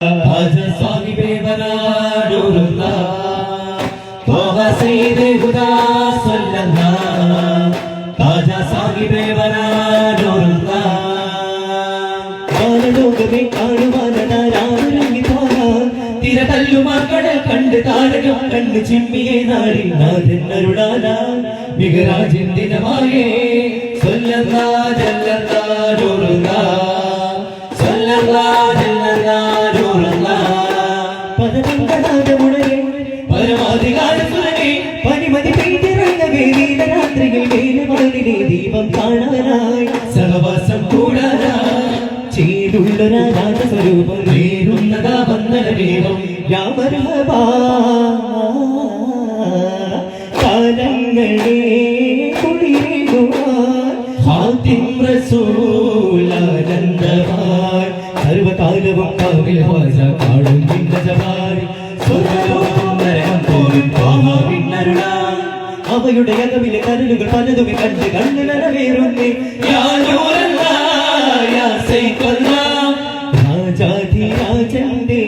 Haja sahibe banadullah, Toha Sayyid Huda sallallahu. Haja sahibe banadullah. Banadogame kanuvanada ramurangi thora. Tira talluma kadal kandu tarakam kandu chimmiye naadi naadennarudala. Migarajin dinamaye sallallahu jallallah. Sallallahu jallallah. ദീപം കാണാനായി സഹവാസം കൂടാനായി ചെയ്തുള്ളൊരു രാജസ്വരൂപം നേരുന്നതാ വന്ദനമേവം യാ മർഹബാ കാലങ്ങളെ കുളിരുവാൻ ഹാത്തിം റസൂലാനന്ദവാൻ സർവകാലവും കാവിൽ വാസ കാടും ഭിന്നജവാൻ സ്വർഗ്ഗവും നരകം പോലും പാമാവിന്നരുളാൻ അവയുടെ അകവിലെ കരലുകൾ പലതും കണ്ട് കണ്ണിലവേറുന്നേ രാജാധിരാജന്റെ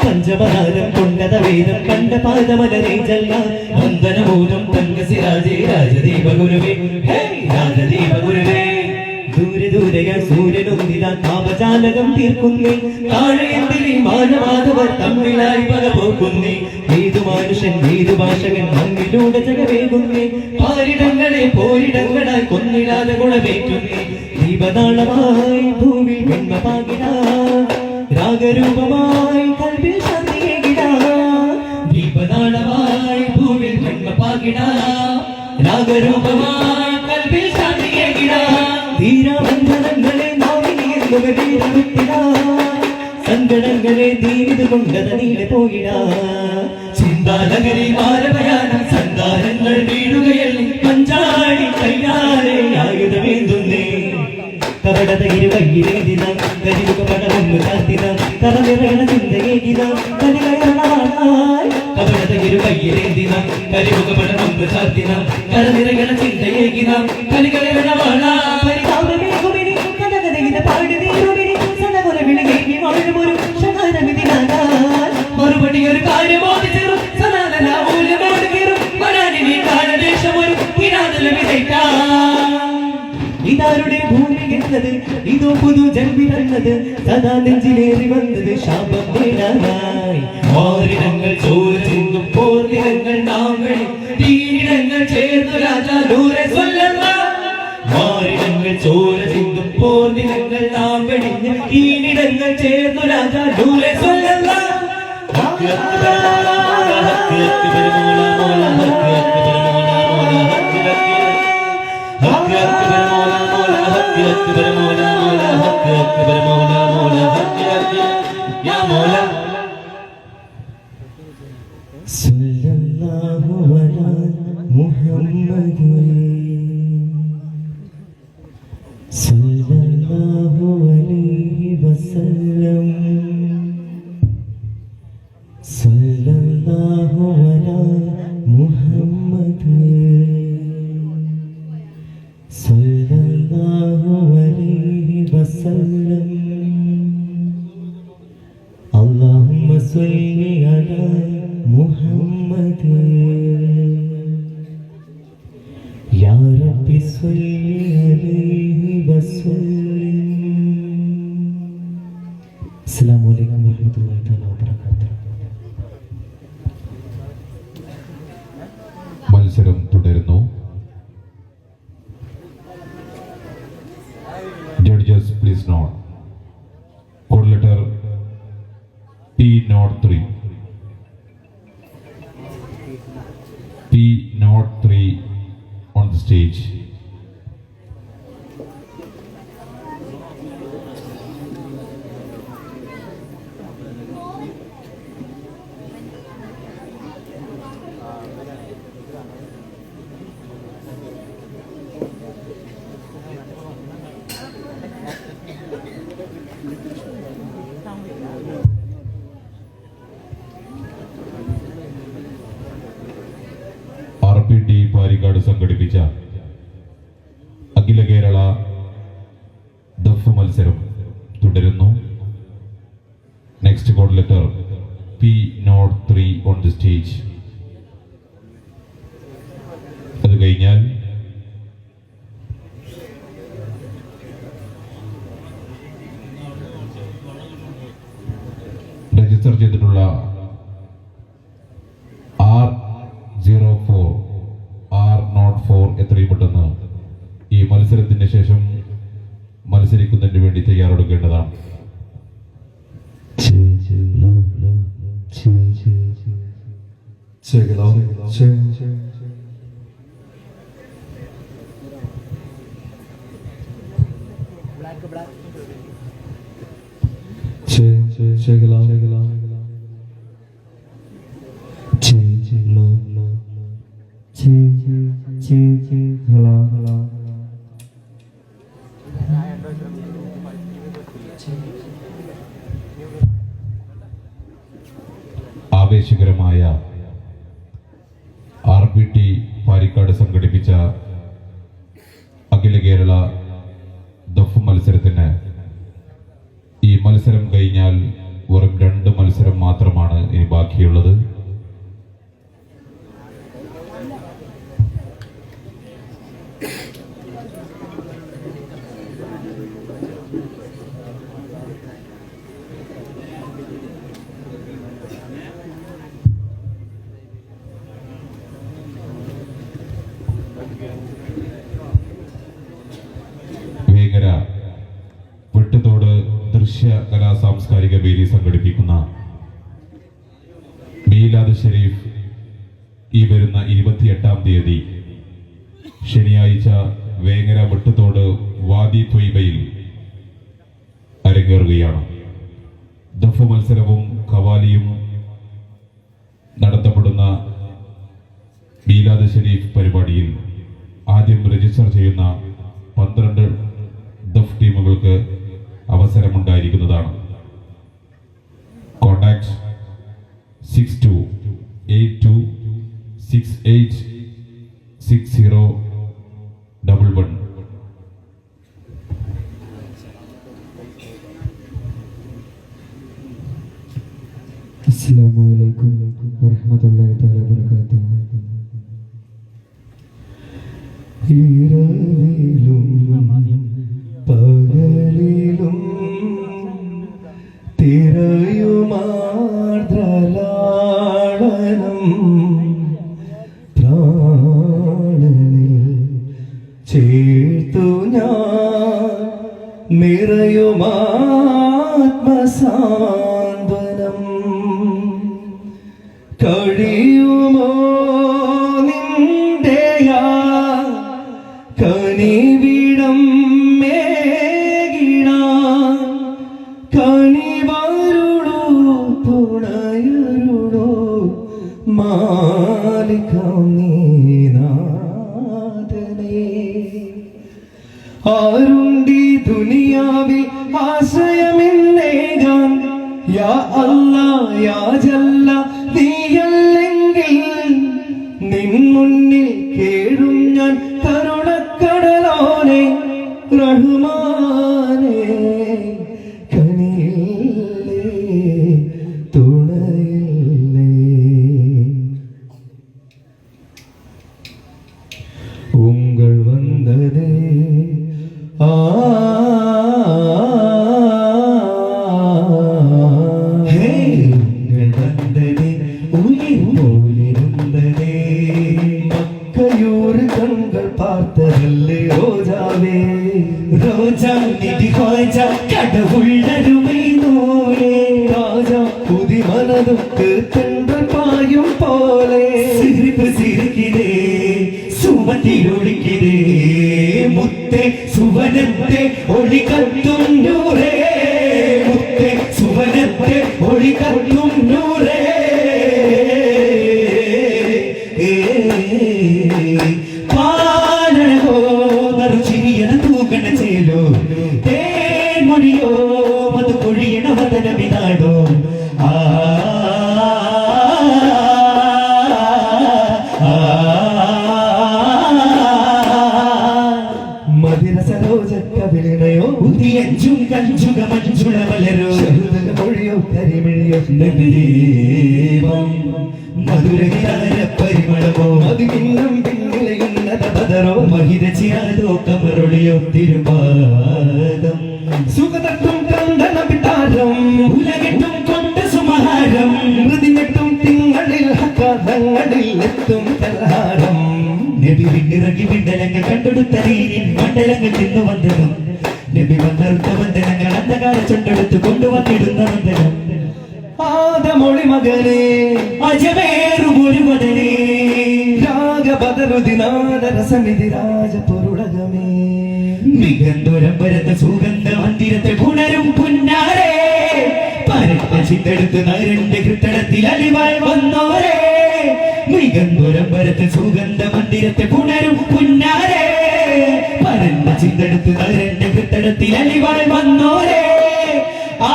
പഞ്ചമഹാരം കൊണ്ടത വേദം കണ്ട പാദമലരെ ജല്ല വന്ദനമൂലം തങ്കസിരാജേ രാജദീപ ഗുരുവേ രാജദീപ ഗുരുവേ ദൂരെ ദൂരെയ സൂര്യനൊന്നിതാ താപജാലകം തീർക്കുന്നേ താഴെയെന്തിരി മാനവാദവർ തമ്മിലായി പകപോക്കുന്നേ ഏതു മനുഷ്യൻ ഏതു ഭാഷകൻ മണ്ണിലൂടെ ജഗവേകുന്നേ പാരിടങ്ങളെ പോരിടങ്ങളായി കൊന്നിടാതെ ഗുണമേറ്റുന്നേ ദീപനാളമായി ഭൂമിൽ വെണ്മ പാകിട രാഗരൂപമായി കൽവിൽ ശാന്തിയേകിട ദീപനാളമായി ഭൂമിൽ വെണ്മ പാകിട രാഗരൂപമായി കൽവിൽ ശാന്തിയേകിട ധീരബന്ധനങ്ങളെ സങ്കടങ്ങളെ തീരിത് കൊണ്ടത നീല പോയിട ചിന്താനഗരി മാരവയാനം സന്താനങ്ങൾ വീഴുകയല്ലേ പഞ്ചാടി കൈയാരെ ആയുധമേന്തുന്നേ കപടത ഇരുവയ്യിലേതിന കരിമുഖ പടമൊന്നു കാത്തിന കറനിറയണ ചിന്തയേകിന കനികരണവാനായി കപടത ഇരുവയ്യിലേതിന കരിമുഖ പടമൊന്നു കാത്തിന കറനിറയണ ചിന്തയേകിന കനികരണവാനായി പരിതാപമേകുമിനി കഥകഥയിത പാടി തീരുമിനി സനകുല വിളികേകി വാഴുമൊരു ശകാരമിതിനാകാൻ മറുപടി ഒരു കാര്യമോതി ചേരും സനാതന മൂല്യമോട് കീറും വരാനിനി കാലദേശമൊരു കിരാതല വിതയ്ക്കാൻ ഇതാരുടെ ഭൂമി എന്നത് ഇതോ പുതു ജന്മി തന്നത് സദാ നെഞ്ചിലേറി വന്നത് ശാപം നേടാനായി മാറിടങ്ങൾ ചോര ചിന്തും പോർനിടങ്ങൾ നാങ്ങളിൽ തീരിടങ്ങൾ ചേർന്നു രാജാ നൂറെ സ്വല്ലല്ലാഹ് മാറിടങ്ങൾ ചോര ചിന്തും പോർനിടങ്ങൾ നാം വെടിഞ്ഞ് തീരിടങ്ങൾ ചേർന്നു രാജാ നൂറെ സ്വല്ലല്ലാഹ് ഹക്ക് അക്ബർ ഹക്ക് അക്ബർ മോല മോല ഹക്ക് അക്ബർ മോല മോല ഹക്ക് അക്ബർ हक अकबर मौला मौला हक अकबर मौला मौला हक अकबर या मौला सल्लल्लाहु अला मुहम्मद सल्लल्लाहु अलैहि वसल्लम सल्लल्लाहु अला मुहम्मद सल्लल्लाहु अलैहि वसल्लम अल्लाहुम्मा सल्लि अला मुहम्मद या रब्बी सल्लि अलैहि वसल्लम अस्सलामु अलैकुम वरहमतुल्लाहि तआला वबरकातुहू മത്സരം തുടരുന്നു. Judges, please note. Code letter P03. P03 on the stage. RPT പാരിക്കാട് സംഘടിപ്പിച്ച അഖില കേരള മത്സരം തുടരുന്നു. Next code letter P03 on the stage. അത് കഴിഞ്ഞാൽ രജിസ്റ്റർ ചെയ്തിട്ടുള്ള R04 R04 എത്രയും പെട്ടെന്ന് ഈ മത്സരത്തിന് ശേഷം മത്സരിക്കുന്നതിന് വേണ്ടി തയ്യാറെടുക്കേണ്ടതാണ്. ആവേശകരമായ RBT പാരിക്കാട് സംഘടിപ്പിച്ച അഖില കേരള ദഫ് മത്സരത്തിന് ഈ മത്സരം കഴിഞ്ഞാൽ വെറും 2 മത്സരം മാത്രമാണ് ഇനി ബാക്കിയുള്ളത്. വേങ്ങര വെട്ടുതോട് ദൃശ്യ കലാ സാംസ്കാരിക വേദി സംഘടിപ്പിക്കുന്ന മീലാദ് ഷെരീഫ് ഈ വരുന്ന 28-ാം തീയതി ശനിയാഴ്ച വേങ്ങര വെട്ടുതോട് വാദി ത്വയ്ബയിൽ അരങ്ങേറുകയാണ്. ദഫ് മത്സരവും ഖവാലിയും നടത്തപ്പെടുന്ന മീലാദ് ഷെരീഫ് പരിപാടിയിൽ ആദ്യം രജിസ്റ്റർ ചെയ്യുന്ന 12 ദഫ് ടീമുകൾക്ക് അവസരമുണ്ടായിരിക്കുന്നതാണ്. കോൺടാക്ട് 6282686011. അസ്സലാമു അലൈക്കും വറഹ്മത്തുള്ളാഹി തആല വബറകാതുഹു. ഇരവിലും പകലിലും തിരയുമാർദ്രലാളനം പ്രാണനിൽ ചേർത്തു ഞാൻ നിറയുമാത്മസാന്ത്വനം കഴിയുമോ നിന്റെയാ കനിവിടം മേകിടാൻ കനിവരുളോ തുണയരുളോ മാലികം നീനാഥനേ. ആരുണ്ടി ദുനിയാവിൽ ആശ്രയമെന്നേകാൻ യാ അല്ലാ യാ ജല്ല നീയല്ലെങ്കിൽ നിൻ മുന്നിൽ കേഴും ഞാൻ കരുണക്കടലോനെ റഹ്മാനേ കനിയില്ലേ തുണയില്ലേ. ഉങ്ങൾ വന്നതേ ഉങ്ങൾ വന്നതേ ഉയിർ പോലിരുന്നതേ മക്കയൂർ കൺകൾ பார்த்ததல்லே ரோஜாவே ரோஜா நிதி கோஜா கடவுள்ளருமை நூலே ராஜா புதி மனதுக்கு தென்றல் பாயும் போலே சிரிப்பு சிரிக்கிறே சுமதி ஒழிக்கிறே முத்தே சுவனத்தே ஒளி கத்தும் நூரே முத்தே சுவனத்தே ஒளி கத்தும் நூரே. പാലഴകോ മറുചിരിയണ തൂകണ ചേലോ തേൻമൊഴിയോ മധു പൊഴിയണ വദനമിനാടോ മധുര സരോജ കവിളിണയോ ഉദിയഞ്ചും കഞ്ചുക മഞ്ചുള മലരോ ചെറുതക മൊഴിയോ കരിമിഴിയോ ദീപം മധുരഗാന പരിമളമോ മതികിണ്ണം പിന്നിലയുന്നത ബദറോ മഹിത ചിരാതോ കമറുളിയോ തിരുപാദം സുഖതട്ടും കണ്ടന പിട്ടാരം ഉലകെട്ടും കൊണ്ട് സുമഹാരം മൃതിനെട്ടും തിങ്ങളിൽ ഹക്കാതങ്ങളിൽ എത്തും കൽഹാരം നബി വിണ്ടിറങ്ങി വിണ്ടലങ്ങൾ കണ്ടെടുത്ത നീരിൻ മണ്ഡലങ്ങൾ തിന്നു വന്ദനം നബി വന്നറുത്ത വന്ദനങ്ങൾ അന്ധകാര ചൊണ്ടെടുത്ത് കൊണ്ടുവന്നിടുന്ന വന്ദനം ആദമൊളി മകനെ അജമേറും ഒരു വദനേ രാഗബദറുദിനാദ രസമിതി രാജപൊരുളകമേ മികന്തോരമ്പരത്തെ സുഗന്ധ മന്ദിരത്തെ പുണരും പുന്നാരേ പരത്ത ചിത്തെടുത്ത് നരന്റെ കൃത്തടത്തിൽ അലിവായി വന്നോരേ മികന്തോരമ്പരത്തെ സുഗന്ധ മന്ദിരത്തെ പുണരും പുന്നാരേ പരന്ന ചിത്തെടുത്ത് നരന്റെ കൃത്തടത്തിൽ അലിവായി വന്നോരേ ആ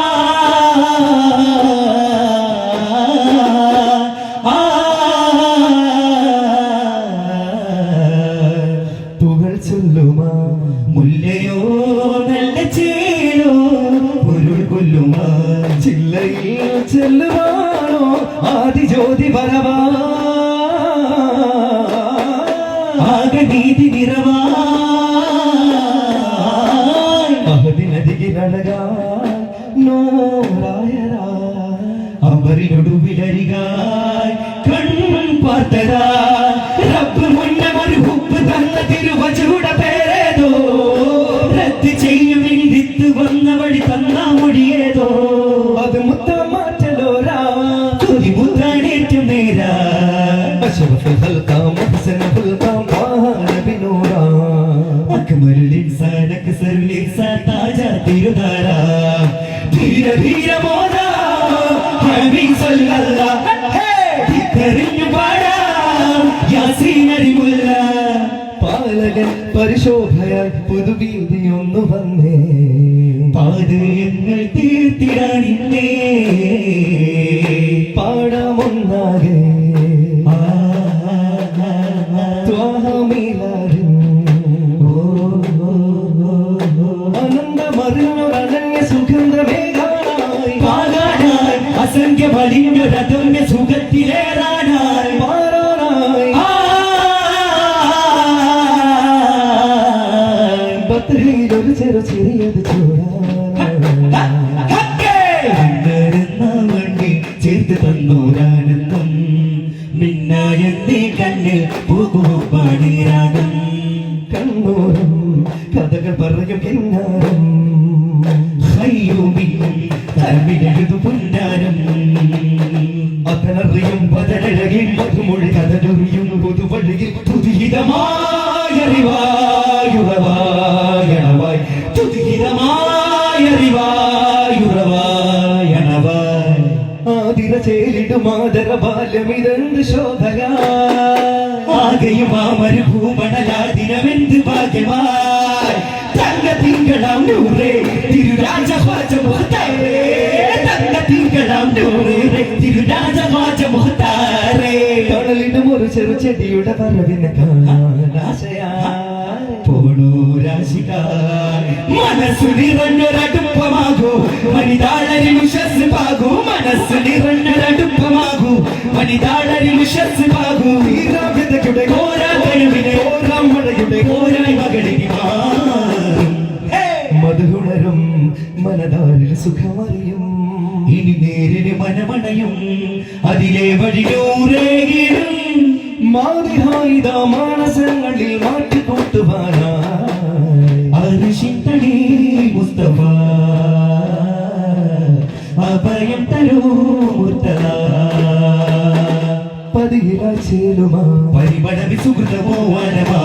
പുകൾ ചൊല്ലുമാ മുല്ലയോ നല്ല ചേലോ പൊരുൾ കൊല്ലുമാ ചില്ലയിൽ ചെല്ലുവാണോ ആദിജ്യോതി വരവാ ആകനീതി നിറവാ അഹദിനദികിലഴകാ നോരായരാ അവരിനൊടുവിലരികായി കണ്ണും പാർത്തതാ റബ്ബ് മുന്നമൊരു ഹുബ് തന്ന തിരുവചുട പേരേതോ റദ്ദ് ചെയ്യുവിൻ വിത്ത് വന്ന വഴി തന്ന മൊഴിയേതോ അത് മുത്തം മാറ്റലോരാ തുതി മുത്താനേറ്റം നേരാ أشرف الخلق محسن خلقا طه بنورا അക്മലുൽ ഇൻസാൻ അക്സറുൽ ഇൻസാൻ താജ തിരുധാരാ ധീര ധീര മോദാ ഹബീബ് സല്ലല്ലാഹു തിരിഞ്ഞു പാടാം യാസീൻ അരിമുല്ല പാലകൻ പരിശോഭയാൽ പുതുവീതിയൊന്നു വന്നേ പാദയങ്ങൾ തീർത്തിടാനിന്നേ പാടാമൊന്നാകെ ത്വാഹമീലാരും അനന്തമറിഞ്ഞൊരനന്യ സുഗന്ധമേഘാനായി പാകാനായി അസംഖ്യ വലിഞ്ഞൊരതമ്യ സുഖത്തിലേറാനായി മാറാനായി ബത്രിയിലൊരു ചെറിയത് വണ്ടി ചേർത്ത് തന്നോരാനന്ദം മിന്നായെന്നീ കണ്ണിൽ പൂകുപ്പാടിരാഗം കണ്ണൂരും കഥകൾ പറയും കിന്നാരം ഹയ്യൂമിനും തമ്മിലെഴുതു പുന്നാരം അതനറിയും ബദലഴകിൽ മധുമൊഴി കഥലൊറിയും പുതുവഴിയിൽ തുതിഹിതമായുറവായുറവായണവായി തുതിഹിതമായുറവായുറവായണവായി ആതിര ചേലിടും ആദര ബാല്യമിതെന്ത് ശോഭക ആകെയും ആ മരുഭൂമണലാദിനമെന്ത് ഭാഗ്യമായി തങ്ക തിങ്കളാം നൂറേ തിരുരാജവാചമുഖത്താരേ തങ്ക തിങ്കളാം നൂറേ തിരുരാജവാചമുഖത്താരേ കടലിടും ഒരു ചെറുചെടിയുടെ വരവിനെ കാണാൻ ആശയായി പോണോ രാശികാർ മനസ്സു നിറഞ്ഞൊരടുപ്പമാകൂ വനിതാളരിൽ ഉഷസ് പാകൂ മനസ്സു നിറഞ്ഞൊരടുപ്പമാകൂ വനിതാളരിൽ ഉഷസ് പാകൂ വീരാഭ്യതയുടെ കോരാ കഴിവിനെ കോരാമഴയുടെ കോരായി മകളിനി മധുണരും മനതാരിൽ സുഖമറിയും ഇനി നേരിന് മനമണയും അതിലെ വഴിയൂരേകിടും മാതിഹായിത മാനസങ്ങളിൽ മാറ്റിക്കൂട്ടുവാനായി അരിശിന്തടി മുസ്തഫ അഭയം തരൂ മുർത്തദ പതിയിലായി ചേലുമാ പരിമളവി സുഹൃതമോ വനമാ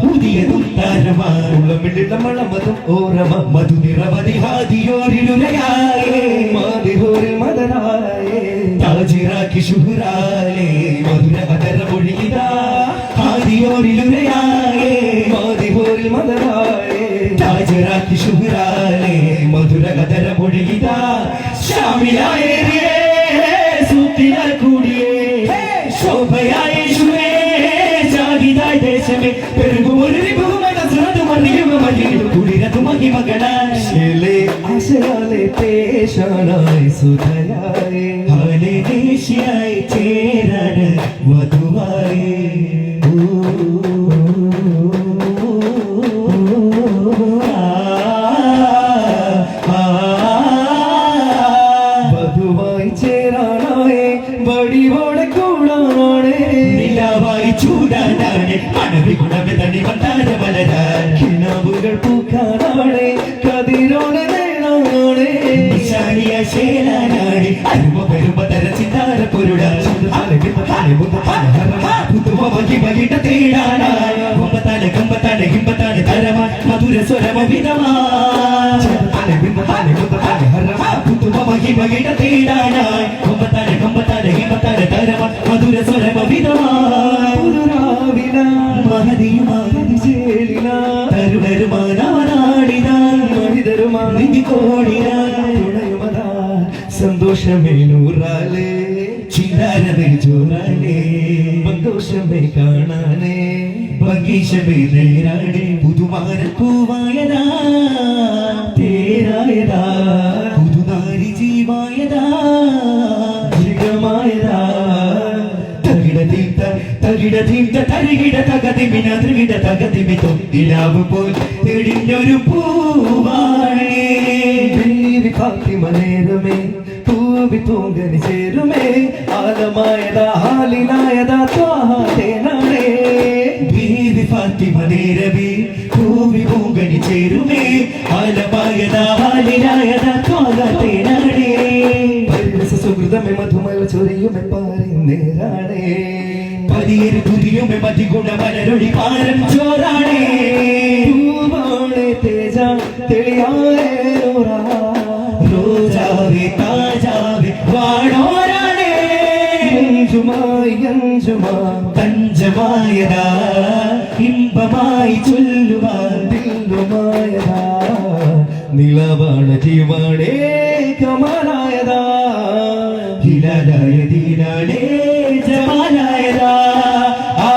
ഉദിയ തുത്താരമാ ഉള്ളമിടില്ല മണമതും ഓരമ മധു നിറവതി ഹാദിയോരിലുരയായേ മാതിഹോരിൽ മദനായേ താജിറാക്കി ശുഹുരാലേ മധുര കതര മൊഴിയിതാ ഹാദിയോരിലുരയായേ മാതിഹോരിൽ മദനായേ താജിറാക്കി ശുഹുരാലേ മധുര കതര മൊഴിയിതാ ശാമിലായേറിയേ സൂത്തിലാൽ കൂടിയേ ശോഭയായ യേശുവേ ജാഗിതായ ദേശമേ പെരുകുമൊരു വിഭവമന സുരതുമറിയുമ മലിനു കുളിരതു മഹിമകളായി ശിലെ ആശയാലെ പേശാനായി സുധയായി ഹാലെ ദേശിയായി ചേരാണ് വധുവായി വധുവായി ചേരാനായി വടിവോടെ കൂടാനാണ് നിലാവായി ചൂടാനാണ് മണവി ഗുണമെ തനി വന്നാര മലരാൻ കിനാവുകൾ പൂക്കാനാണ് കതിരോടെ നേടാനാണ് നിശാനിയ ശേലാനാണ് അരുമ പെരുമ തര ചിന്താര പൊരുട വകിട തേടാനായി കമ്പത്താണ് ഹിമ്പത്താണ് തരമാ മധുര സ്വരമ വിധമാ വകിട തേടാനായി കമ്പത്താണ് ഹിമ്പത്താണ് തരമാ മധുര സ്വരമ വിധമാ മഹതിയുമായി ചേലിനാ തരുണരുമാനാടിനാ മഹിതരുമാ കോടിനാ തുണയുമതാ സന്തോഷമേ നൂറാലേ ചിന്താരമേ ചോറാലേ സന്തോഷമേ കാണാനേ ഭംഗീശമേ നേരാടേ പുതുമാര പൂവായതാ തേരായതാ പുതുനാരി ജീവായതാ ജിഗമായതാ തകിട തീന്ത തരികിട തകതിമിന ത്രികിട തകതിമിതോ നിലാവ് പോൽ തെളിഞ്ഞൊരു പൂവാണേ ബീവി ഫാത്തിമ നേരമേ പൂവി തൂങ്കനി ചേരുമേ ആലമായതാ ഹാലിനായതാ ത്വാഹാതേനാണേ ബീവി ഫാത്തിമ നേരമേ പൂവി പൂങ്കനി ചേരുമേ ആലമായതാ ഹാലിനായതാ ത്വാഹാതേനാണേ പരിരസ സുഹൃതമേ മധുമല ചൊരിയുമേ പാരി നേരാണേ പതിയൊരു തുരിയുമേ മതിഗുണ മലരൊളി പാരം ചോറാണേ പൂവാണേ തേജ തെളിയായേ നൂറാ റോജാവേ താജാവേ വാണോരാണേ അഞ്ചുമാ തഞ്ചമായതാ ഇമ്പമായി ചൊല്ലുവാൻ ദില്ലുമായതാ നിലവാണ ജീവാണേ കമലായതാ ഹിലാലായ ദീനാലേ ജമാലായതാ ആ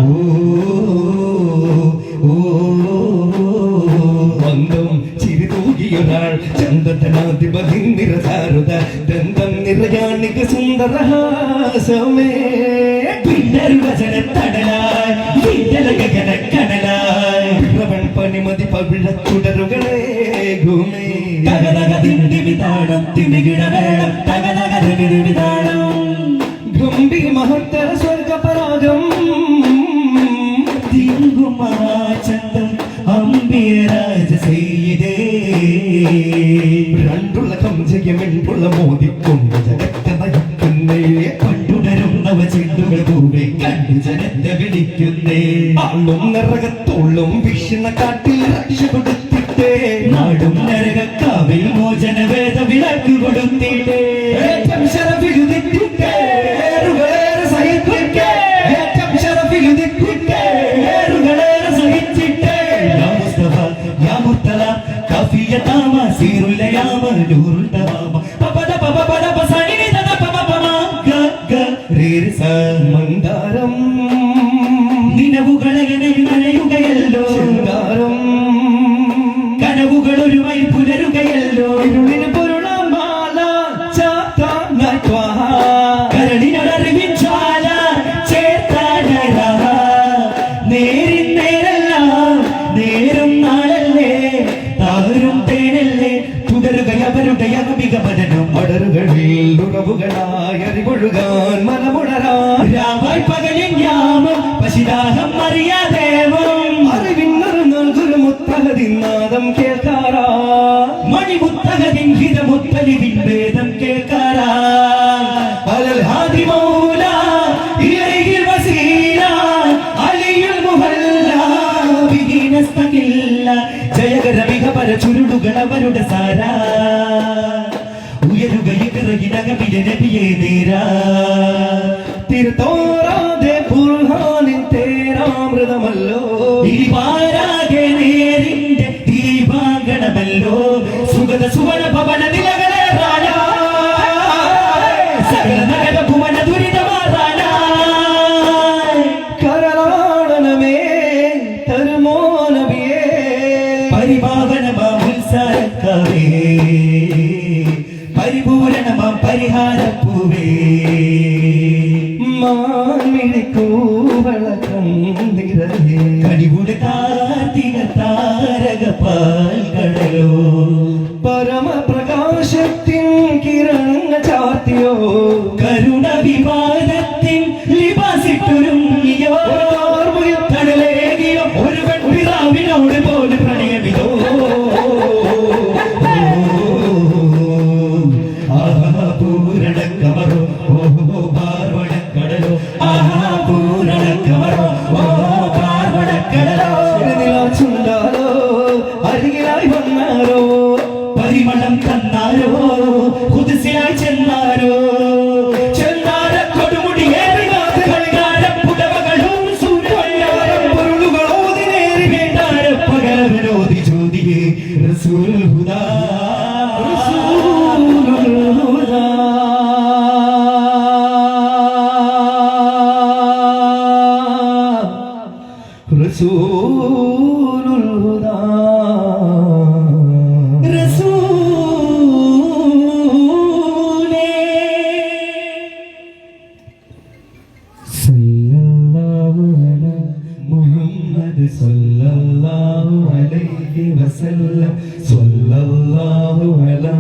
ഓ ഓ മന്ദം ചിരി തൂകിയൊരാൾ ചന്ദനാധിപതി നിറസാരുത ദന്തം നിറയാണിക സുന്ദരഹാസമേ പിന്നരുവചന തടലായി വിണ്ടല ഗഗന കടലായി പ്രവൺ പണിമതി പവിഴ തുടരുകളെ ഗുമേ തകതക തിണ്ടിവിതാണം തിമികിടവേളം തകതക തിമികിടവിതാണം ഗംഭീര മഹത്തര സ്വർഗപരാഗം തിങ്കുമാ ചന്തം അമ്പിയരാജ ചെയ്തേ രണ്ടുള്ള കംജയമെൻപുള്ള മോദിക്കൊണ്ട് ജഗത്തെ നയിക്കുന്നേ കണ്ടുണരും നവചിന്തുകൾ പൂവെ കണ്ടു ജനത്തെ വിളിക്കുന്നേ ആളും നരകത്തോളും വിഷണ കാട്ടിൽ രക്ഷ കൊടുത്തിട്ടേ നാടും നരകക്കാവിൽ മോചന വേദ വിളക്ക് കൊടുത്തിട്ടേ ഏറ്റം ശരഫിലുദിട്ടിട്ടേ ഏറുകളേറെ സഹിപ്പിക്കേ ഏറ്റം ശരഫിലുദിട്ടിട്ടേ ഏറുകളേറെ സഹിച്ചിട്ടേ യാ മുസ്തഫ യാ മുർത്തല കാഫിയ താമ സീറുല്ലയാമ നൂറുൽ തമാമ പപദ പപദ പസനി ദദ പപ പമ ഗ ഗ രേ സ മന്ദാരം നിനവുകളെ നനയുകയല്ലോ ശൃംഗാരം കനവുകളൊരുമായി പുലരുകയല്ലോ ഇരുളിന് പൊരുളാം മാല ചാത്താനായി ത്വാഹ കരളിനൊരറിവിച്ചാല ചേർത്താനര നേരിൻ നേരെല്ലാം നേരും നാളല്ലേ താരും തേനല്ലേ തുടരുകയവരുടെ അകമികമനം അടരുകളിൽ ഉറവുകളായി അറിവൊഴുകാൻ മനമുണരാൻ രാവായി പകലിൻ യാമം പശിദാഹം അറിയാദേവം അറിവിൻ മറുനാൾ ഗുരുമുത്തഹദിനാദം കേൾക്കാറാ മണിമുത്തകതിൻ ഹിതമുത്തലിവിൻ വേദം കേൾക്കാറാ അലൽ ഹാദി മൗല ഇലൈഹിൽ വസീല അലിയുൽ മുഹല്ല ബിഹി നസ്തഖില്ല ജയകരമിക പര ചുരുളുകളവരുടെ സാരാ ഉയരുകയിറകിനകമിലെ നബിയെ നേരാ തിരുത്തോറാതെ ബുർഹാനിൻ തേരാമൃതമല്ലോ ഇരിവാരാകെ നേരിന്റെ ദീപാങ്കണമല്ലോ സുഗത സുവന ഭവന നിലകളെ റാണ സകല നഗര ഭുവന ദുരിതമാറാണ കരളാടനമേ തരുമോ നബിയേ പരിപാവനമാം ഉത്സാഹക്കാവേ പരിപൂരണമാം പരിഹാരപ്പൂവേ മാൻമിഴിക്കൂവള കണ്ടിരലേ കനിവുടെ കാർത്തിക താരക പാൽകടലോ പരമപ്രകാശത്തിൻ കിരണങ്ങൾ ചാർത്തിയോ കരുണ വിവാദത്തിൻ ലിബാസിട്ടൊരുങ്ങിയോ കടലേകിയോ ഒരു പെൺപിതാവിനോട് പോലും പ്രണയമിതോ ആഹാ പൂരണക്കമറോ ഓഹോ പാർവണക്കടലോ ആഹാ പൂരണക്കമറോ ഓഹോ പാർവണക്കടലോ ചുണ്ടാലോ അരികിലായി വന്നാലോ പരിമളം തന്നാരോ കുതിസിലായി ചെന്നാരോ ചെന്നാര കൊടുമുടിയേറി പുടവകളും പൊരുളുകളോതിനേറി വേണ്ടാര പകരവിനോദി ജ്യോതിയെ റസൂൽ ഹുദാ റസൂലുൽ ഹുദാ സല്ലല്ലാഹു അലാ മുഹമ്മദ് സല്ലല്ലാഹു അലൈഹി വസല്ലം സല്ലല്ലാഹു അലാ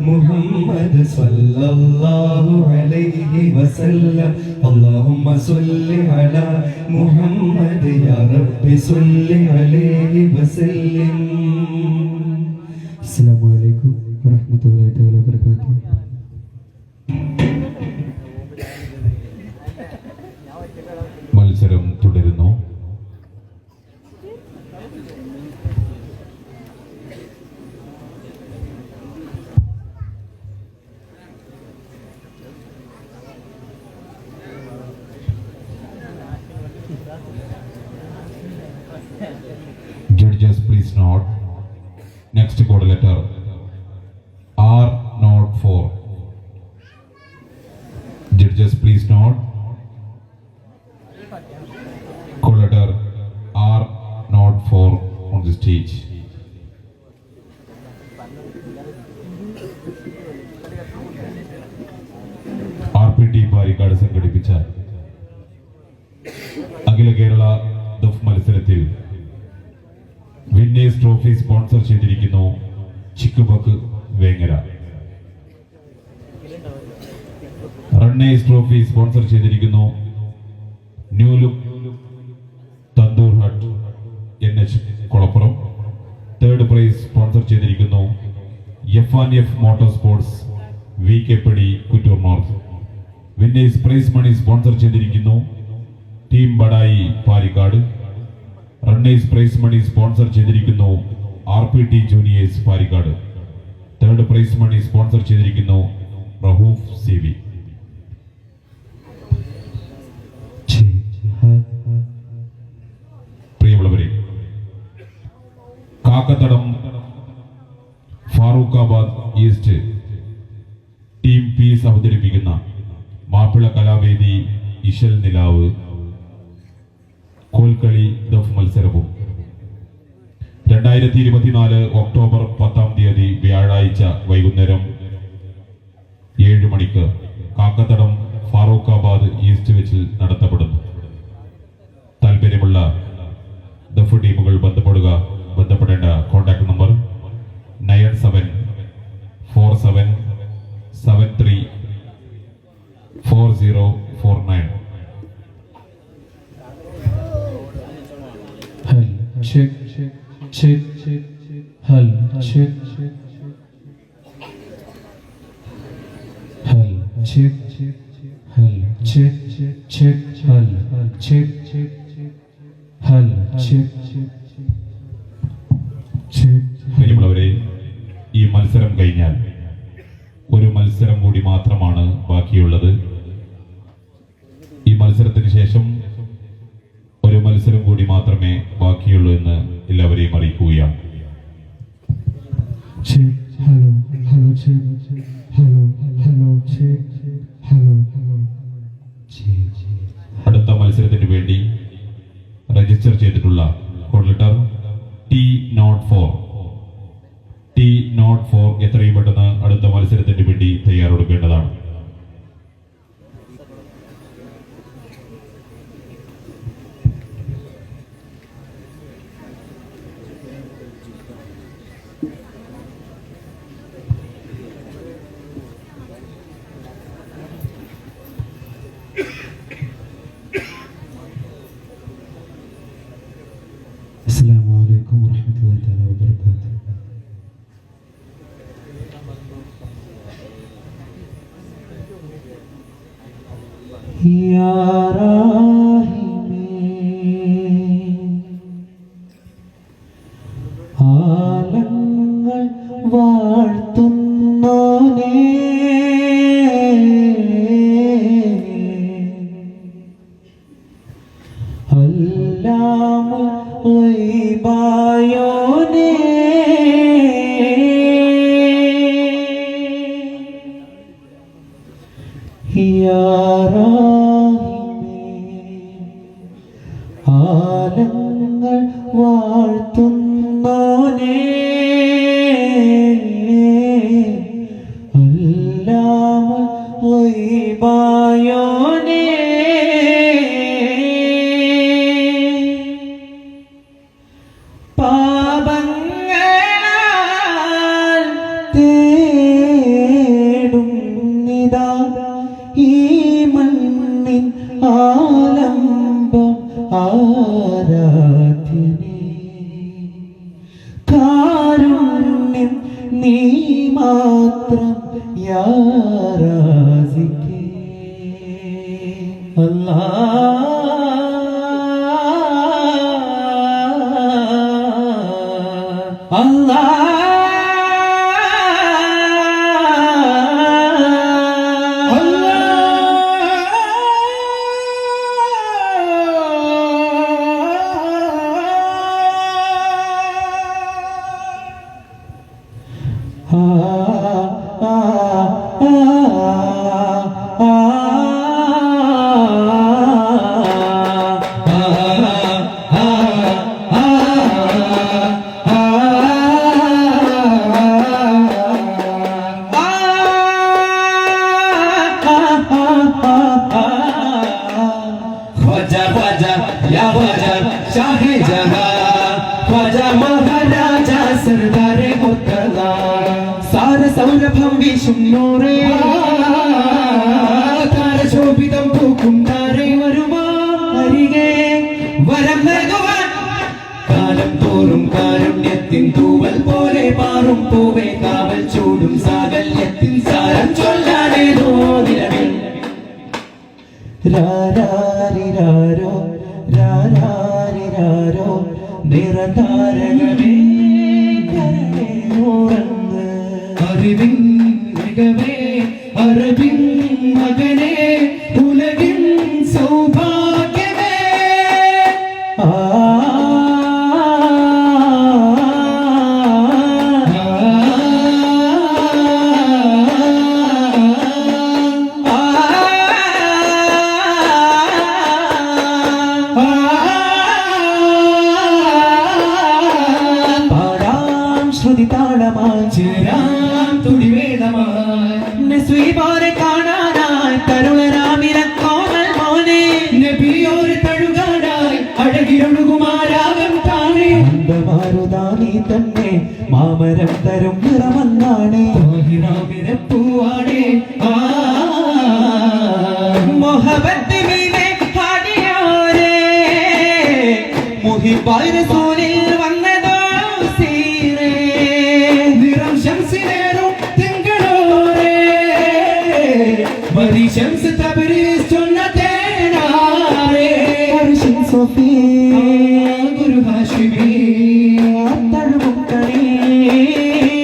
മുഹമ്മദ് സല്ലല്ലാഹു അലൈഹി വസല്ലം اللهم صل على محمد يا رب صل عليه وسلم السلام عليكم ورحمة الله تعالى وبركاته മത്സരം തുടരുന്നു. Judges, please note. Next code letter R not 4. Judges, please note. Code letter R not 4 on the stage. RPT പാരിക്കാട് സംഘടിപ്പിച്ച അഖില കേരള ദഫ് മത്സരത്തിൽ വിന്നേഴ്സ് ട്രോഫി സ്പോൺസർ ചെയ്തിരിക്കുന്നു ചിക്കുബക്ക് വേങ്ങര. റണ്ണേഴ്സ് ട്രോഫി സ്പോൺസർ ചെയ്തിരിക്കുന്നു new look tandoor hut NH Kolappuram. Third prize sponsor ചെയ്തിരിക്കുന്നു F1F motor sports VK Padi Kuttur north. Winners prize money sponsor ചെയ്തിരിക്കുന്നു team Badayi Parikkad. Runners prize money sponsor ചെയ്തിരിക്കുന്നു RPT juniors Parikkad. Third prize money sponsor ചെയ്തിരിക്കുന്നു Rahoof CV. പ്രിയമുള്ളവരെ, Kakkathadam Farookhabad east team peace അവതരിപ്പിക്കുന്ന മാപ്പിള കലാവേദി ഇശൽ നിലാവ് കോൽക്കളി ദഫ് മത്സരവും 2024 October 10 വ്യാഴാഴ്ച വൈകുന്നേരം 7 മണിക്ക് കാക്കത്തടം ഫാറൂഖാബാദ് ഈസ്റ്റ് വെച്ചിൽ നടത്തപ്പെടുന്നു. താല്പര്യമുള്ള ദഫ് ടീമുകൾ ബന്ധപ്പെടേണ്ട contact number 9747373409. check hal check hal check hal check hal check hal check പ്രിയമുള്ളവരെ, ഈ മത്സരം കഴിഞ്ഞാൽ ഒരു മത്സരം കൂടി മാത്രമാണ് ബാക്കിയുള്ളത്. ഈ മത്സരത്തിന് ശേഷം ഒരു മത്സരം കൂടി മാത്രമേ ബാക്കിയുള്ളൂ എന്ന് എല്ലാവരെയും അറിയിക്കുകയാണ്. അടുത്ത മത്സരത്തിന് വേണ്ടി രജിസ്റ്റർ ചെയ്തിട്ടുള്ള കോഡ് ലെറ്റർ T04 നോട്ട് 4 എത്രയും പെട്ടെന്ന് അടുത്ത മത്സരത്തിന് വേണ്ടി തയ്യാറെടുക്കേണ്ടതാണ്. അസ്സലാമു അലൈക്കും വറഹ്മത്തുള്ളാഹി തആല വബറകാതുഹു. യാ റഹീമേ ആലങ്ങൾ വാഴ്ത്തുന്നോനേ അല്ലാമു ഗൈബായോനേ യാ റഹീമേ ആലങ്ങൾ വാഴ്ത്തുന്നോനേ അല്ലാമു ഗൈബായോനേ പാപങ്ങളാൽ തേടുന്നിതാ ഈ മണ്ണിൻ ആലംബം ആരാധ്യനേ കാരുണ്യം നീ മാത്രം യാ റാസിഖേ ख्वाजा ख्वाजा या ख्वाजा शाहे जहां ख्वाजा महाराजा सरदारे मुतला സാര സൗരഭം വീശും നൂറേ താരശോഭിതം പൂക്കും താരേ വരുമാ അരികെ വരം നൽകുവാൻ കാലം തോറും കാരുണ്യത്തിൻ തൂവൽ പോലെ പാറും പൂവേ കാവൽ ചൂടും സാകല്യത്തിൻ സാരം ചൊല്ലാനേതോ നിലവിൽ രാരാരിരാരോ രാരാരിരാരോ നിറതാരകമേ കരളേറുറങ്ങ് അറിവിൻ മികവേ അറബിൻ മകനേ ഉലകിൻ സൗഭാഗ്യമേ താളമായി ചേരാം തുടിവേദമായി നസ്വീബാരെ കാണാനായി തരുണരാമിരക്കോമൽ മോനെ നബിയോരെ തഴുകാനായി അഴകിരൊഴുകുമാരാകം താനേ മാരുതാനി തന്നെ മാമരം തരും നിറമന്നാണേ പൂവാണേ മൊഹബത്ത് മീനെ പാടിയോരേ മുഹിബായ റസൂലിൽ വന്നതോ സീറേ നിറം ശംസിനേറും തിങ്കളോരേ മരി ശംസ് തബ്രീസ് ചൊന്നതേനാരേ അർശിൻ സഫീ ഗുരു ഹാഷിമി തഴുമുക്കണി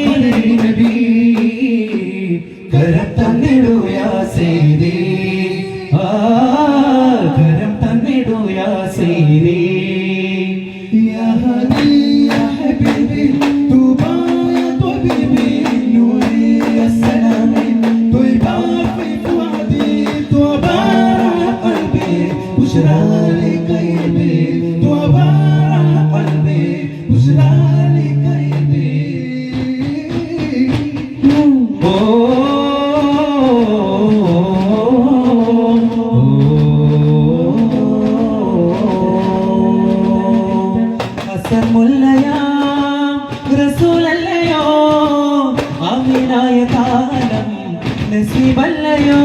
മദനി നബി കരം തന്നിടൂ യാ സയ്യിദി കരം തന്നിടൂ യാ സയ്യിദി യാ ഹദി യാ ഹബീബി തൂബാ യാ തബീബി നൂരി അസ്സലാമി طيبا في فؤادي طوبى قلبي بشرى لقلبي طوبى قلبي بشرى لقلبي മാന്യനായ കാലം നസീബല്ലയോ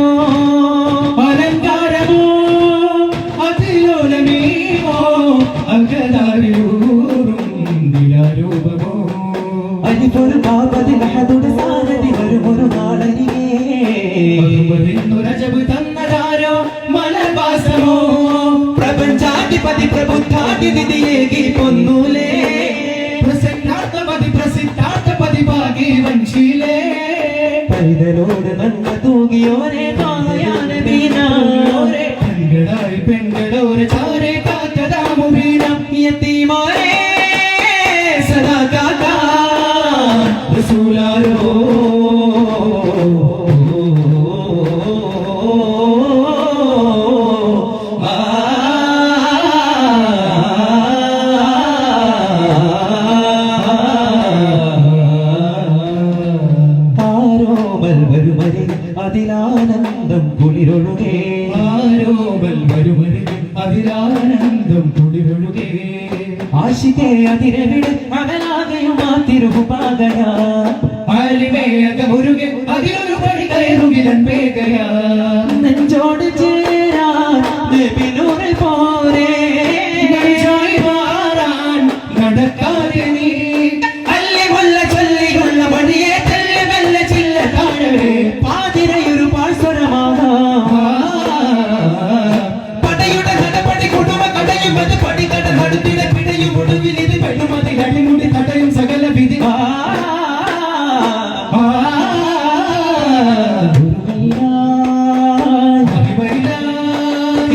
അലങ്കാരമോ അതിലോലമീമോ അകലാരൂറും നിലാരൂപമോ അരിപൊരു പാപതി ലഹദുടെ സാരതി വരുമൊരു നാളരികേ രജബ് തന്നതാരോ മലവാസമോ പ്രപഞ്ചാധിപതി പ്രബുദ്ധാതി വിധിയേകി പൊന്നൂലേ പ്രസിദ്ധാർത്ഥപതി പ്രസിദ്ധാർത്ഥപതി ഭാഗി വഞ്ചിയിലേ പൈതലോട് നന്മ തൂകിയോരെ പാതയാന വീണോരെ പെൺകളായി പെൺകളോരെ ചാരെ കാറ്റതാമു വീണ യതീമോരെ സദാ കാക്കാൻ റസൂലാരോ അതിലാനന്ദം കുളിരൊഴുകേ ആരോമൽ വരുമരി അതിലാനന്ദം കുളിരൊഴുകേ ആശികേ അതിരവിട് അവനാകയുമാ തിരുപാകയാ ആലിമേകമുരുകെ അതിലൊരു പടി കയറുകിലൻ വേഗയാ നെഞ്ചോട് ചേരാൻ നബിനൂറിൽ പോരേ നെഞ്ചായി മാറാൻ നടക്കാതെ നീ അല്ലികൊള്ള ചൊല്ലികൊള്ള വഴിയെ തെല്ല് മെല്ലെ ചില്ല താഴവേ പാതിരയൊരു പാഴ്സ്വരമാകാം പടയുടെ നടപടി കുടുംബ കടയും അത് പടികട നടുത്തിട പിടയും ഒടുവിൽ ഇത് പെണ്ണുമതി അടിമുടി തടയും സകല വിധി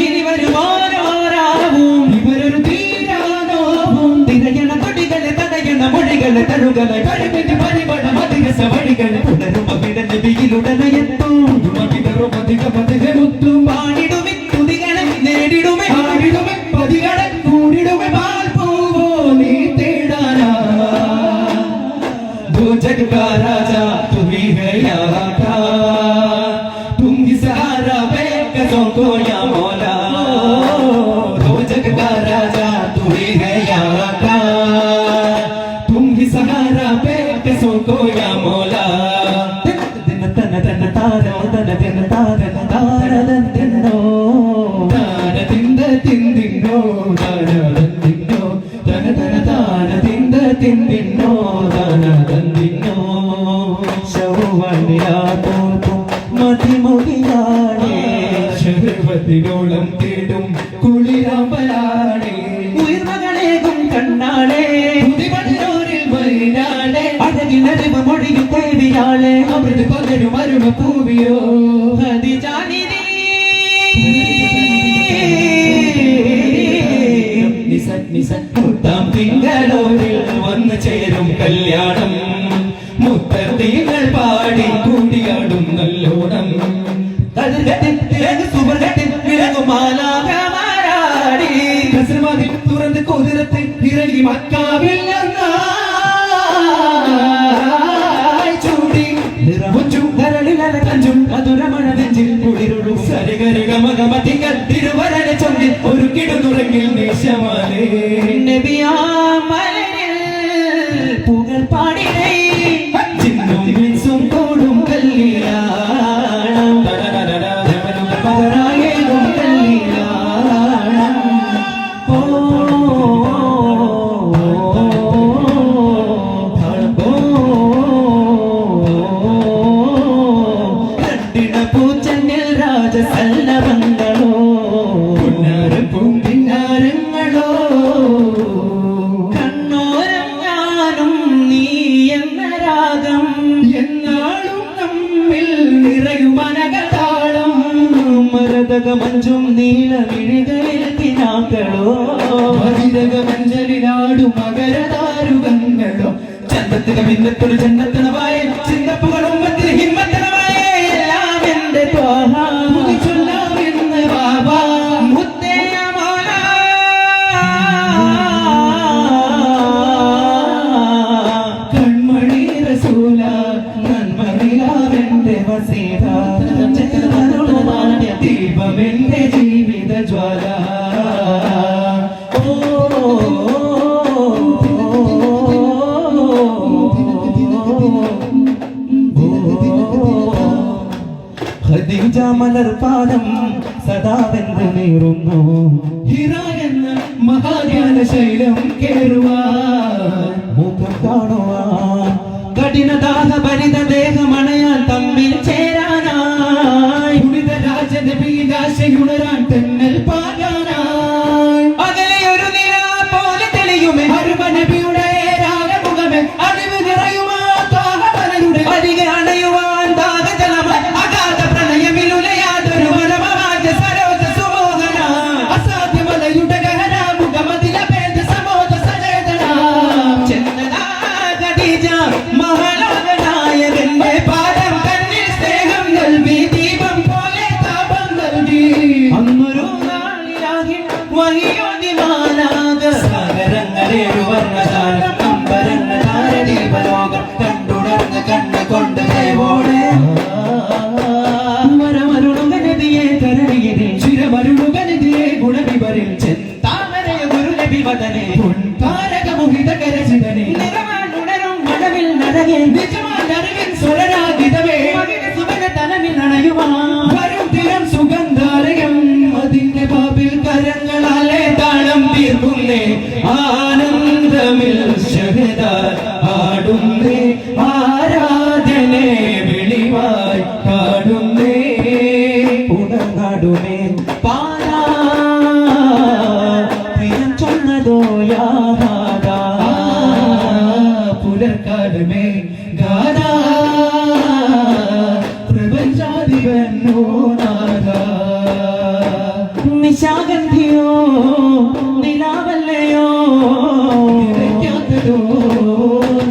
ഇനി വരുവാനോരാവും ഇവരൊരു തീരാനോവും തിരയണ കൊടികളെ തടയണ മൊഴികളെ തഴുകളെ കഴിവിന്റെ പരിപട മതിരസ വഴികളെ ഉണരും അവിടെ നബിയിലുടനെ എത്തും മതികറും അധിക പതികമുത്തും പാടിടുമി തുതികളെ നേടിടുമേ ആടിടുമെ പതികളെ കൂടിടുമെ പാൽപൂവോ നീ തേടാനാ दो जग का राजा तू ही है यारा का तुम ही सहारा बेकसों को या मौला दो जग का राजा तू ही है यारा का तुम ही सहारा बेकसों को या मौला दिन तन तन तारो तन दिन तारन तारन दिनो താന തിന്ത തിന്തിന്നോ താന തന്തിന്നോ തന തന താന തിന്ത തിന്തിന്നോ താന തന്തിന്നോ ശൗവനിലാതോത്തും മതിമുകിയാണേ ശർവത്തിനോളം തേടും കുളിരാമ്പലാണേ ഉയർമകളേകും കണ്ണാളേ പുതിമണിയോരിൽ വരിനാളെ അഴകിനറിവ് മൊഴിയും തേവിയാളെ അമൃത് പകരും അരുമ പൂവിയോ ഹദിജാനിദീ നിസത് നിസത് മുത്താം തിങ്കളോരിൽ വന്നു ചേരും കല്യാണം മുത്തീങ്ങൾ പാടി കൂടിയാടും നല്ലോണം സുബർമാലാകമാരാടി കസർവാതിൽ തുറന്ന് കുതിരത്ത് ഇറങ്ങി മക്കാവിൽ ചൂടി നിറമുച്ചും കരളിലല കഞ്ചും മധുരമണ നെഞ്ചിൽ കുളിരുടും സരിഗരികമകമതികൾ തിരുവരനെ ചൊല്ലി ഒരു കിടന്നുറങ്ങിൽ നിശമാലേ നബിയാമലരിൽ പുകൾ പാടിനേ ചിന്നും മിൻസും കൂടും കല്യാണം പകരായേകും കല്യാണം ഓ രണ്ടിട പൂച്ചന്നിൽ രാജസല്ലവങ്ങളോ പൂങ്കിന്നാരങ്ങളോ കണ്ണോരം ഞാനും നീ എന്ന രാഗം എന്നാളും നമ്മിൽ നിറയുമനകതാളം മരതകമഞ്ചും നീലമിഴികളിൽ തിനാക്കളോ മതിരകമഞ്ചലിനാടും മകരദാരുകങ്ങളോ ചന്തത്തിന് ഭിന്നത്തൊരു ജന്നത്തിനവായ ചിന്തപ്പുകളും മറ്റിന് ഹിമ്മത്തിനവായ എല്ലാം എന്റെ ചൊല്ലാമെന്ന് ബാബാ മുത്തേ മോല കൺമണി റസൂല നന്മറിയാവെന്റെ വസീത ദീപമെന്റെ ജീവിത ജ്വാല ഓ ഖദീജ മലർപാദം സദാവെന്ന് നീറുന്നു ഹിറ എന്ന മഹാധ്യാന ശൈലം കേറുവാൻ മുഖം കാണുവാൻ കഠിനദാഹ ഭരിത ദേഹമണയാൻ തമ്മിൽ ചേരാനായി പുനിത രാജനബിയിലാശയുണരാൻ തെന്നൽ പാകാനായി അകലെയൊരു നില പോലെ തെളിയുമേ ഹർമനബിയുടെ രാഗമുഖമേ അറിവ് നിറയുമാ താഹവനയുടെ അരികെ അണയുവാൻ ദാഹജലമായി അഗാധ പ്രണയമിലുലയാതൊരു മനമവാജ സരോജ സുമോഹന അസാധ്യമലയുടെ ഗഹനാമുഖമതിലഭേദ സമോദ സചേതന ചെന്നദാ ഖദീജ മഹാലോകനായകന്റെ പാദം കണ്ണിൽ സ്നേഹം നൽകി ദീപം പോലെ താപം നൽകി അന്നൊരു നാളിലാകെ വഹിയോതി മാലാക സാഗരങ്ങളേഴു വർണ്ണജാലം അമ്പരങ്ങൾ താരദീപലോകം കണ്ടുണർന്ന് കണ്ണ് കൊണ്ട് ദേവോടെ വരമരുളുകനതിയെ തരണിയിലെ ചിരമരുളുകനിധിയെ ഗുണവിവരിൽ ചെന്താമരയ ഗുരുനബി വദനെ താരകമുഹിത കരചിതനെ നിറമാണുണരും മഴവിൽ നടകെ നിജമാനറിവിൻ സ്വരരാഗിതമേ സുവന തലമിൽ അണയുവാൻ വരും ദിനം സുഗന്ധാലയം അതിന്റെ ബാബിൽ കരങ്ങളാലെ താളം തീർക്കുന്നേ ആനന്ദമിൽ ശഹദ ആടുന്നേ ആരാധനെ വെളിവായി പാടുന്നേ ഉണർന്നാടുമേ പാരാ പ്രിയം ചൊന്നതോ യാദാ പുലർക്കാലമേ ഗാനാ പ്രപഞ്ചാധിപൻ നാദാ നിശാഗന്ധിയോ നിലാവല്ലയോ നിലയ്ക്കാത്തതോ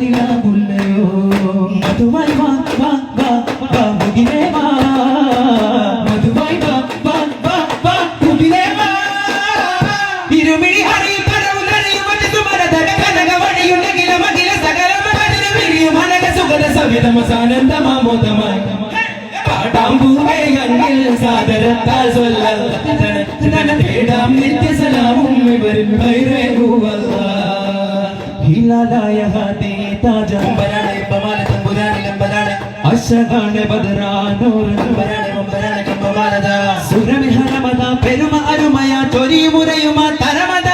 നിലാമുല്ലയോ മധുവായി വാ വാ വാ വാ മുകിലേ വാ മധുവായി വാ വാ വാ വാ കുടിലേ വാ ഇരുമിഴി അറിയും പരവുലറിയും മറ്റു സുമരതക കനക വഴിയുണ്ടെങ്കില മകില സകലമതിന് വിരിയും അനക സുഗത സവിതമസാനന്ദമാമോദമായി പാടാം പൂവേ അങ്ങിൽ സാദരത്താൽ തേടാം നിത്യസലാമും ഇവരിൽ ഹിലാലായ ഹാദി താജംബരാണ് ഇമ്പമാല തമ്പുരാനി ലംബരാണ് അശകാണ് ബദറാനൂർ ലംബരാണ് മമ്പരാണ് കമ്പമാലത സുരവിഹരമത പെരുമ അരുമയ ചൊരിയുമുറയുമ തരമത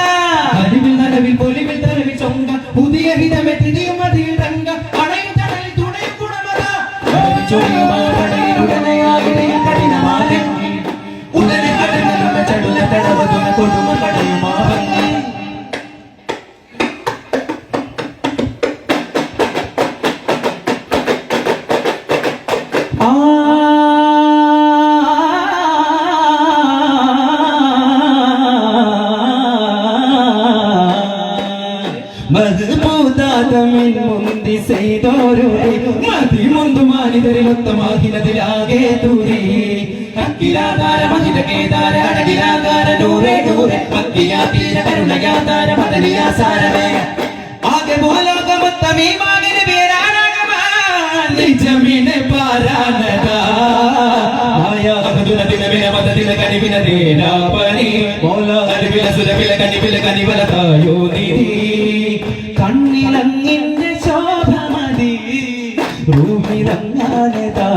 അറിവിൽ നനവിൽ പൊലിവിൽ തരവിൽ ചൊങ്ക പുതിയ ഹിതമെ തിരിയും അതിൽ രംഗ അണയും തണലിൽ തുണയും ഗുണമത ചൊരിയുമാ കടയിലുടനെയായിടയ കഠിനമാലെ ഉടനെ കടലിലുമ ചടുല തടവതുമ കൊടുമ കടയുമാ ഭംഗി മധുപൂതാതമിൽ മുന്തി ചെയ്തോരു മതി മുന്തു മാനിതരിൽ ഒത്തമാകിനതിലാകെ തൂരി അക്കിലാധാര മഹിത കേദാര അടകിലാധാര നൂറേ നൂറെ മക്കിയാ തീര കരുണയാധാര മദനിയാ സാരമേ ആകെ ഭൂലോകമൊത്തമീ മാകിന് പേരാനാകമാൻ നിജമിനെ പാരാനതാ ദിനവിന മദദിന കനിവിന ദേനാപനി മോല അറിവില സുരവില കനിവില കനിവലതായോ നിധി കണ്ണിലങ്ങിന്റെ ശോഭമതി റൂമിലങ്ങാനതാ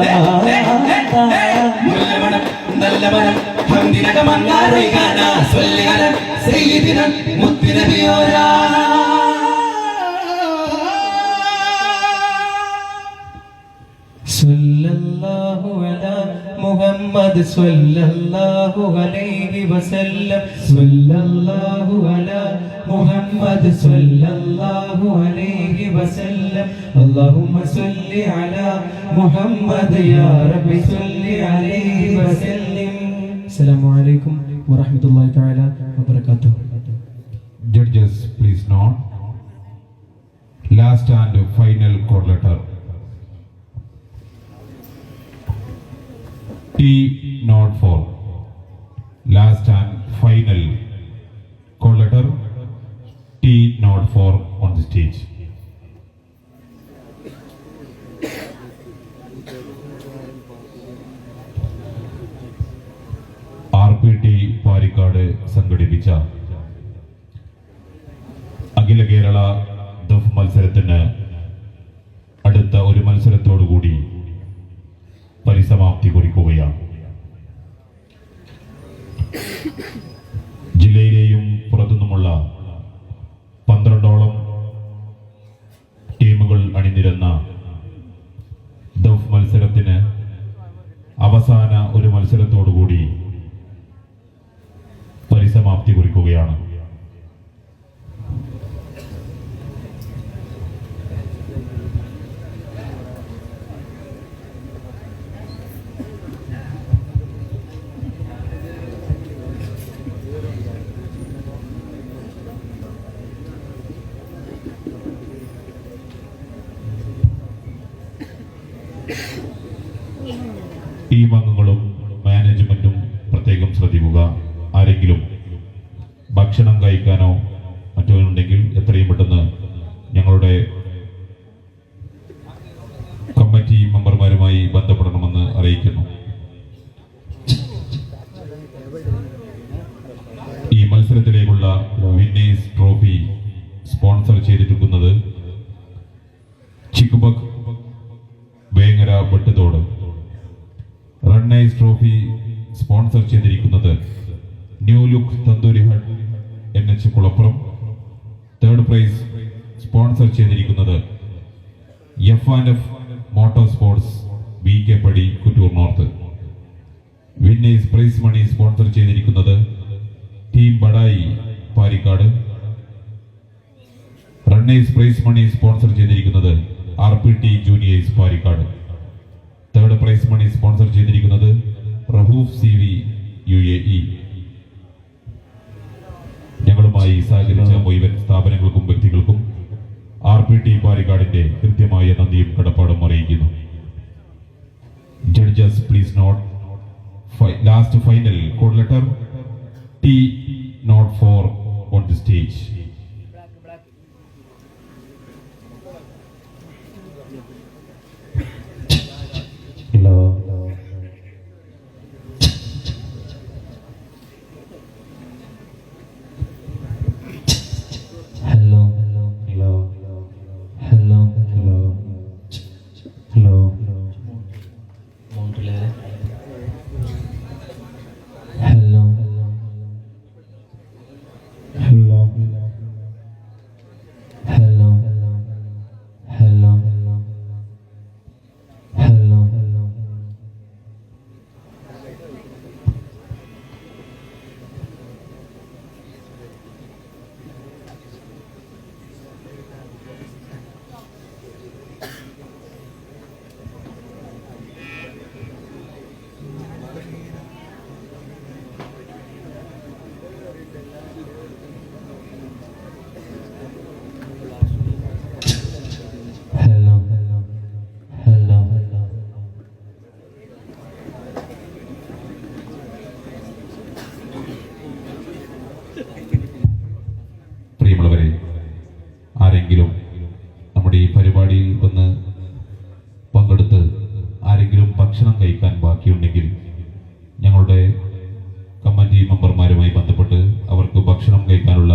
നല്ല മനം ഹംദിനകമങ്ങാറൈ ഗാന സ്വല്ലിഹലം സയ്യിദിനം മുത്തുനബിയോരാ സല്ലല്ലാഹു അലാ മുഹമ്മദ് സല്ലല്ലാഹു അലൈഹി വസല്ലം സല്ലല്ലാഹു അലാ മുഹമ്മദ് സല്ലല്ലാഹു അലൈഹി വസല്ലം അല്ലാഹുമ്മ സല്ലി അലാ മുഹമ്മദ് യാ റബ്ബി സല്ലി അലൈഹി വസല്ലം അസ്സലാമു അലൈക്കും വറഹ്മത്തുള്ളാഹി തആല വബറകാതുഹു. Judges, please note. Last and final call letter. T not for. Last and final call letter. T not for on the stage. RPT പാരിക്കാട് സംഘടിപ്പിച്ച അഖില കേരള ദഫ് മത്സരത്തിന് അടുത്ത ഒരു മത്സരത്തോടുകൂടി പരിസമാപ്തി കുറിക്കുകയാണ്. ജില്ലയിലെയും പുറത്തുനിന്നുമുള്ള 12ഓളം ടീമുകൾ അണിനിരന്ന ദഫ് മത്സരത്തിന് അവസാന ഒരു മത്സരത്തോടുകൂടി പരിസമാപ്തി കുറിക്കുകയാണ്. ടീം അംഗങ്ങളും മാനേജ്മെന്റും പ്രത്യേകം ശ്രദ്ധിക്കുക. ആരെങ്കിലും ഭക്ഷണം കഴിക്കാനോ മറ്റോ ഉണ്ടെങ്കിൽ എത്രയും പെട്ടെന്ന് ഞങ്ങളുടെ കമ്മിറ്റി മെമ്പർമാരുമായി ബന്ധപ്പെടണമെന്ന് അറിയിക്കുന്നു. ഈ മത്സരത്തിലേക്കുള്ള വിന്നേഴ്സ് ട്രോഫി സ്പോൺസർ ചെയ്തിരിക്കുന്നത് ചിക്കുബക് Vengara Vettuthode. Runners trophy sponsor ചെയ്തിരിക്കുന്നത് new look tandoori hut NH Kulappuram. Third prize sponsor ചെയ്തിരിക്കുന്നത് F&F motor sports BK Padi Kuttur north. Winners prize money sponsor ചെയ്തിരിക്കുന്നത് team Badayi Parikkad. Runners prize money sponsor ചെയ്തിരിക്കുന്നത് RPT juniors Parikkad. Third prize money sponsor ചെയ്തിരിക്കുന്നത് Rahoof CV UAE. ഞങ്ങളുമായി സഹകരിച്ച മുഴുവൻ സ്ഥാപനങ്ങൾക്കും വ്യക്തികൾക്കും RPT പാരിക്കാടിന്റെ കൃത്യമായ നന്ദിയും കടപ്പാടും അറിയിക്കുന്നു. Judges please note last final code letter T04 on the stage. പ്രിയമുള്ളവരെ, ആരെങ്കിലും നമ്മുടെ ഈ പരിപാടിയിൽ വന്ന് പങ്കെടുത്ത് ആരെങ്കിലും ഭക്ഷണം കഴിക്കാൻ ബാക്കിയുണ്ടെങ്കിൽ ഞങ്ങളുടെ കമ്മിറ്റി മെമ്പർമാരുമായി ബന്ധപ്പെട്ട് അവർക്ക് ഭക്ഷണം കഴിക്കാനുള്ള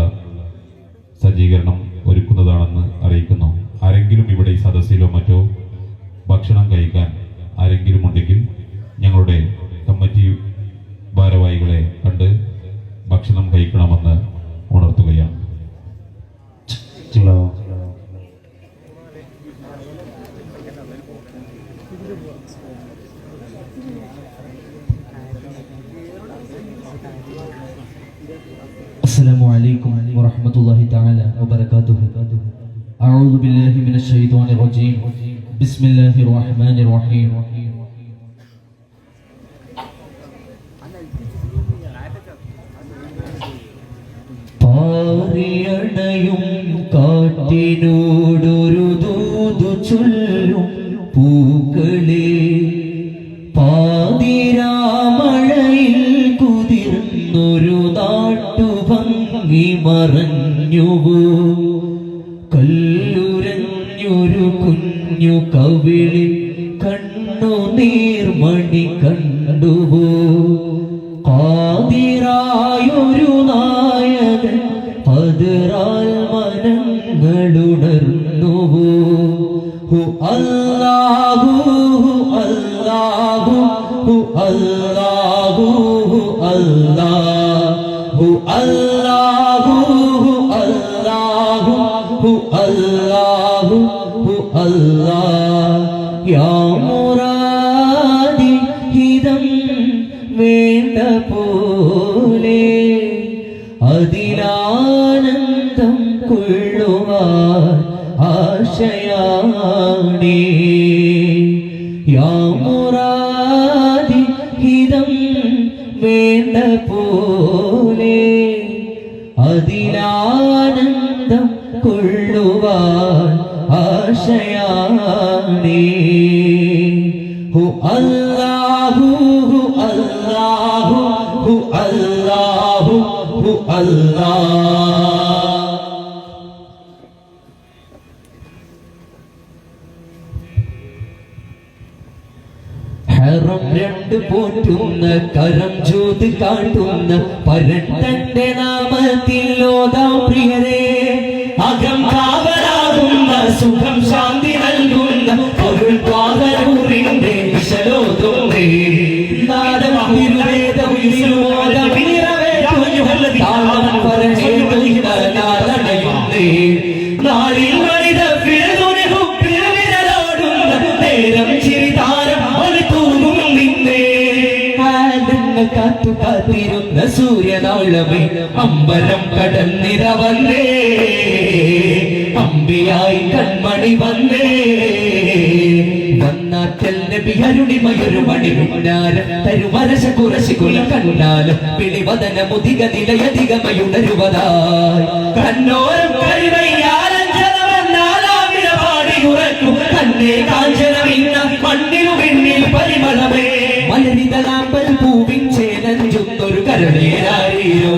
സജ്ജീകരണം ഒരുക്കുന്നതാണെന്ന് അറിയിക്കുന്നു. ആരെങ്കിലും ഇവിടെ സദസ്സിലോ മറ്റോ ഭക്ഷണം കഴിക്കാൻ ആരെങ്കിലും ഉണ്ടെങ്കിൽ ഞങ്ങളുടെ കമ്മിറ്റി ഭാരവാഹികളെ കണ്ട് ഭക്ഷണം കഴിക്കണമെന്ന് ഉണർത്തുകയാണ്. السلام عليكم ورحمة الله تعالى وبركاته. أعوذ بالله من الشيطان الرجيم. بسم الله الرحمن الرحيم. പാറിയണയും കാറ്റിനോടൊരു ദൂതു ചൊല്ലും പൂക്കളെ, പാതിരാമഴയിൽ കുതിർന്നൊരു നാട്ടുഭംഗി മറഞ്ഞുവോ, കല്ലുരഞ്ഞൊരു കുഞ്ഞു കവിളി കണ്ണുനീർമണി കണ്ടുവോ, ഖാദിറായൊരു നായകൻ പതിറാൽ മനങ്ങളുണർന്നുവോ. ഹു അല്ലാഹു ഹു അല്ലാഹു ഹു അല്ലാഹു ഹു അല്ലാഹു അല്ലാഹു അല്ലാഹു അല്ലാഹു അല്ലാഹ് യാ മുറാദി ഹിതം വേണ്ട പോലെ അതിലാനന്ദം കൊള്ളുവാൻ ആശയാണേ യാ മുറാദി ഹിതം വേണ്ട പോലെ അതിലാനന്ദം കൊള്ളുവാൻ ആശയാണേ ഹു അല്ലാഹു ഹു അല്ലാഹു ഹു അല്ലാഹു ഹു അല്ലാഹ് ഹറം രണ്ട് പോറ്റുന്ന കരം ജ്യോതി കാട്ടുന്ന പരൻ തന്റെ നാമത്തിൽ ഓതാം പ്രിയരേ അകം കാവലാകുന്ന സുഖം ശാന്തി നൽകുന്ന പൊരുൾ പാകരൂറിന്റെ വിശലോതുന്നേ നാദം തിരുവേദം തിരുമോദം താളം പറഞ്ഞേതുന്ന നാദണയുന്നേ നാളിൽ മനിത പിഴതുനിരലോടുന്ന നേരം ചിരിതാരം കാത്തു കാത്തിരുന്ന സൂര്യനാളമേ അമ്പലം കടന്നിരവന്നേ അമ്പിയായി കൺമണി വന്നേ വന്നാറ്റൽ നബി അരുണിമയൊരു മണി മുന്നാരം തരുമരശ കുറശി കുല കണ്ടാലും പിളിവദന മുതിക നിലയധികമയുണരുവതായി കണ്ണോരം ുറക്കും തന്നെ കാഞ്ചനമിന്ന മണ്ണിനു പിന്നിൽ പരിമളമേ മലരിതലാമ്പൽ പൂവിൻ ചേലഞ്ചുന്നൊരു കരളേരാരിയോ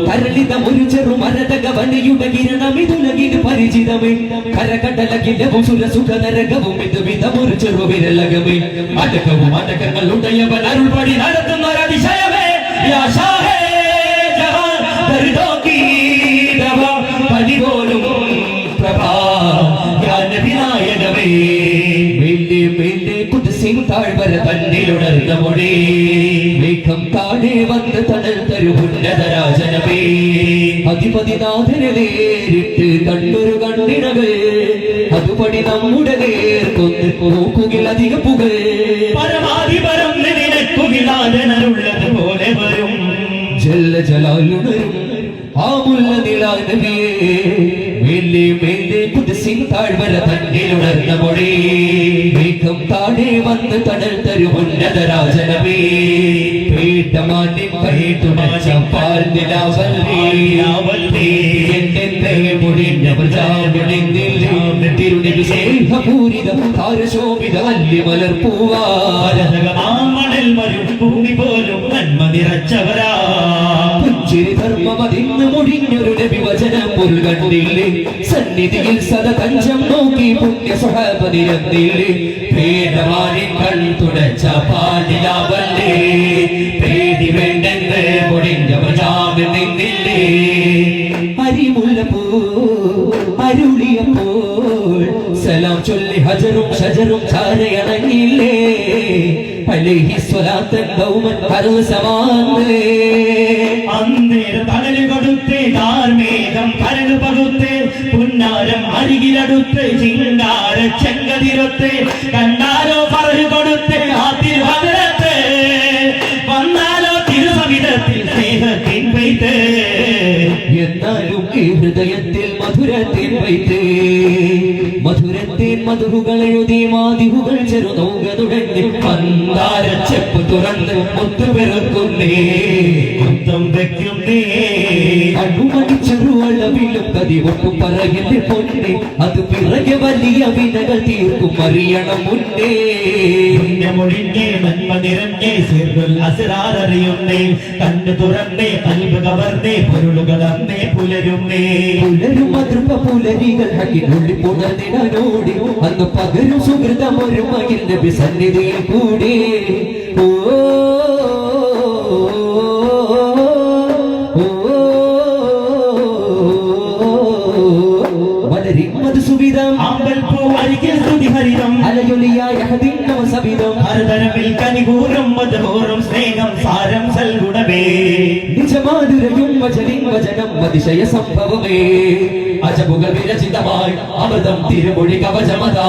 കരളിതമൊരു ചെറു മരതകവനയുടെ കിരണമിതുലകിന് പരിചിതമേ കരകടലകിലവും സുരസുഖ നരകവും ഇതുവിധമൊരു ചെറു വിരലകമേ അടക്കവും അടക്കങ്ങൾ ഉടയവൻ അരുൾപടി നടത്തുന്ന ഒരതിശയമേ പതിപോലും പ്രഭാ വിനായകമേ വേണ്ടി വേണ്ടി കുതിസിൻ താഴ്വര തന്നിലുണർന്ന മൊഴി മേഘം താഴെ വന്ന് തണൽ തരുമുന്നതരാജനമേ അധിപതിനാഥനെ നേരിട്ട് കണ്ടൊരു കണ്ണിണകൾ അതുപടി നമ്മുടെ നേർക്കൊന്ന് നോക്കുകിൽ അധിക പുകൾ പരമാധിപരം നിനക്കുകിലാതനുള്ളത് പോലെ വരും ജല്ല ജലാലുണരും ആ മുല്ല നിലാ നബിയേ മേലെ മേലെ കുതിസിൻ താഴ്വര തന്നിലുണർന്ന മൊഴി മേഘം താഴെ വന്ന് തണൽ തരുമുന്നതരാജനമേ പേട്ടമാനിൻ കൈതുണച്ച പാർനിലാവല്ലി എന്നെ മുടിഞ്ഞവർ തിരുനിധി സ്നേഹപൂരിത താരശോഭിത വല്ലി മലർപ്പൂവാരകമാമണൽ മരുഭൂമി പോലും നന്മ നിറച്ചവരാ പുഞ്ചിരി ധർമ്മമതിന്ന് മുടിഞ്ഞൊരു നബി വചനം ഒരു കണ്ടില്ലേ സന്നിധിയിൽ സദ കഞ്ചം നോക്കി പുണ്യ സ്വഹാബ നിരന്നില്ലേ ഭേദമാനി കൺ തുടച്ച പാലിലാവല്ലേ പേടി വേണ്ടെന്ന് മുടിഞ്ഞവർ ജാമ്യം നിന്നില്ലേ അരിമുല്ലപ്പൂ അരുളിയപ്പോൾ സലാം ചൊല്ലി ഹജറും ഷജറും ചാരയണങ്ങില്ലേ അലൈഹി സ്വലാത്തൻ ദൗമൻ അറുസമാനേ അന്നേരം തണല് കൊടുത്ത് ധാർമേകം കരട് പകുത്ത് പുന്നാരം അരികിലടുത്ത് ചിങ്കാര ചെങ്കതിരൊത്ത് കണ്ടാലോ പറഞ്ഞു കൊടുത്ത് ആ തിരുവനത്ത് വന്നാലോ തിരുസവിധത്തിൽ സ്നേഹത്തിൻ വൈത്ത് എന്നാലും ഈ ഹൃദയത്തിൽ മധുരത്തിൻ വൈത്ത് മധുരത്തിൻ മധുഹുകൾ എഴുതി മാതിഹുകൾ ചെറുനൗക തുടങ്ങി മന്ദാര ചെപ്പ് തുറന്ന് മുത്തുപെറുക്കുന്നേ മുത്തം വെക്കുന്നേ അണുമണി ചെറുവളവിലും കതിവൊട്ടും പറയില്ല പൊന്നെ അത് പിറകെ വലിയ വിനകൾ തീർക്കും അറിയണം മുന്നേ മൊഴിഞ്ഞേ നന്മ നിറഞ്ഞേ സീർഗുൽ അസിറാറിയുന്നേ കണ്ണു തുറന്നേ കൽബ് കവർന്നേ പൊരുളുകളന്നേ പുലരുന്നേ പുലരും മധുപ പുലരികൾ ഹക്കിനുള്ളിൽ പുണർന്നിടനോടി അന്ന് പകരും സുഹൃതം ഒരു മകിൽ നബി സന്നിധിയിൽ കൂടി ഓ അമ്പൽ പൂ അരികിൽ സ്തുതി ഹരിതം അലയൊലിയായ ഹദിന്നവസവിധം ഹരതരമിൽ കനികൂറും മധുഹൂറും സ്നേഹം സാരം സൽഗുണമേ നിജമാധുരയും വചനിൻ വചനം അതിശയ സംഭവമേ അജബുകൾ വിരചിതമായി അമൃതം തിരുമൊഴി കവചമതാ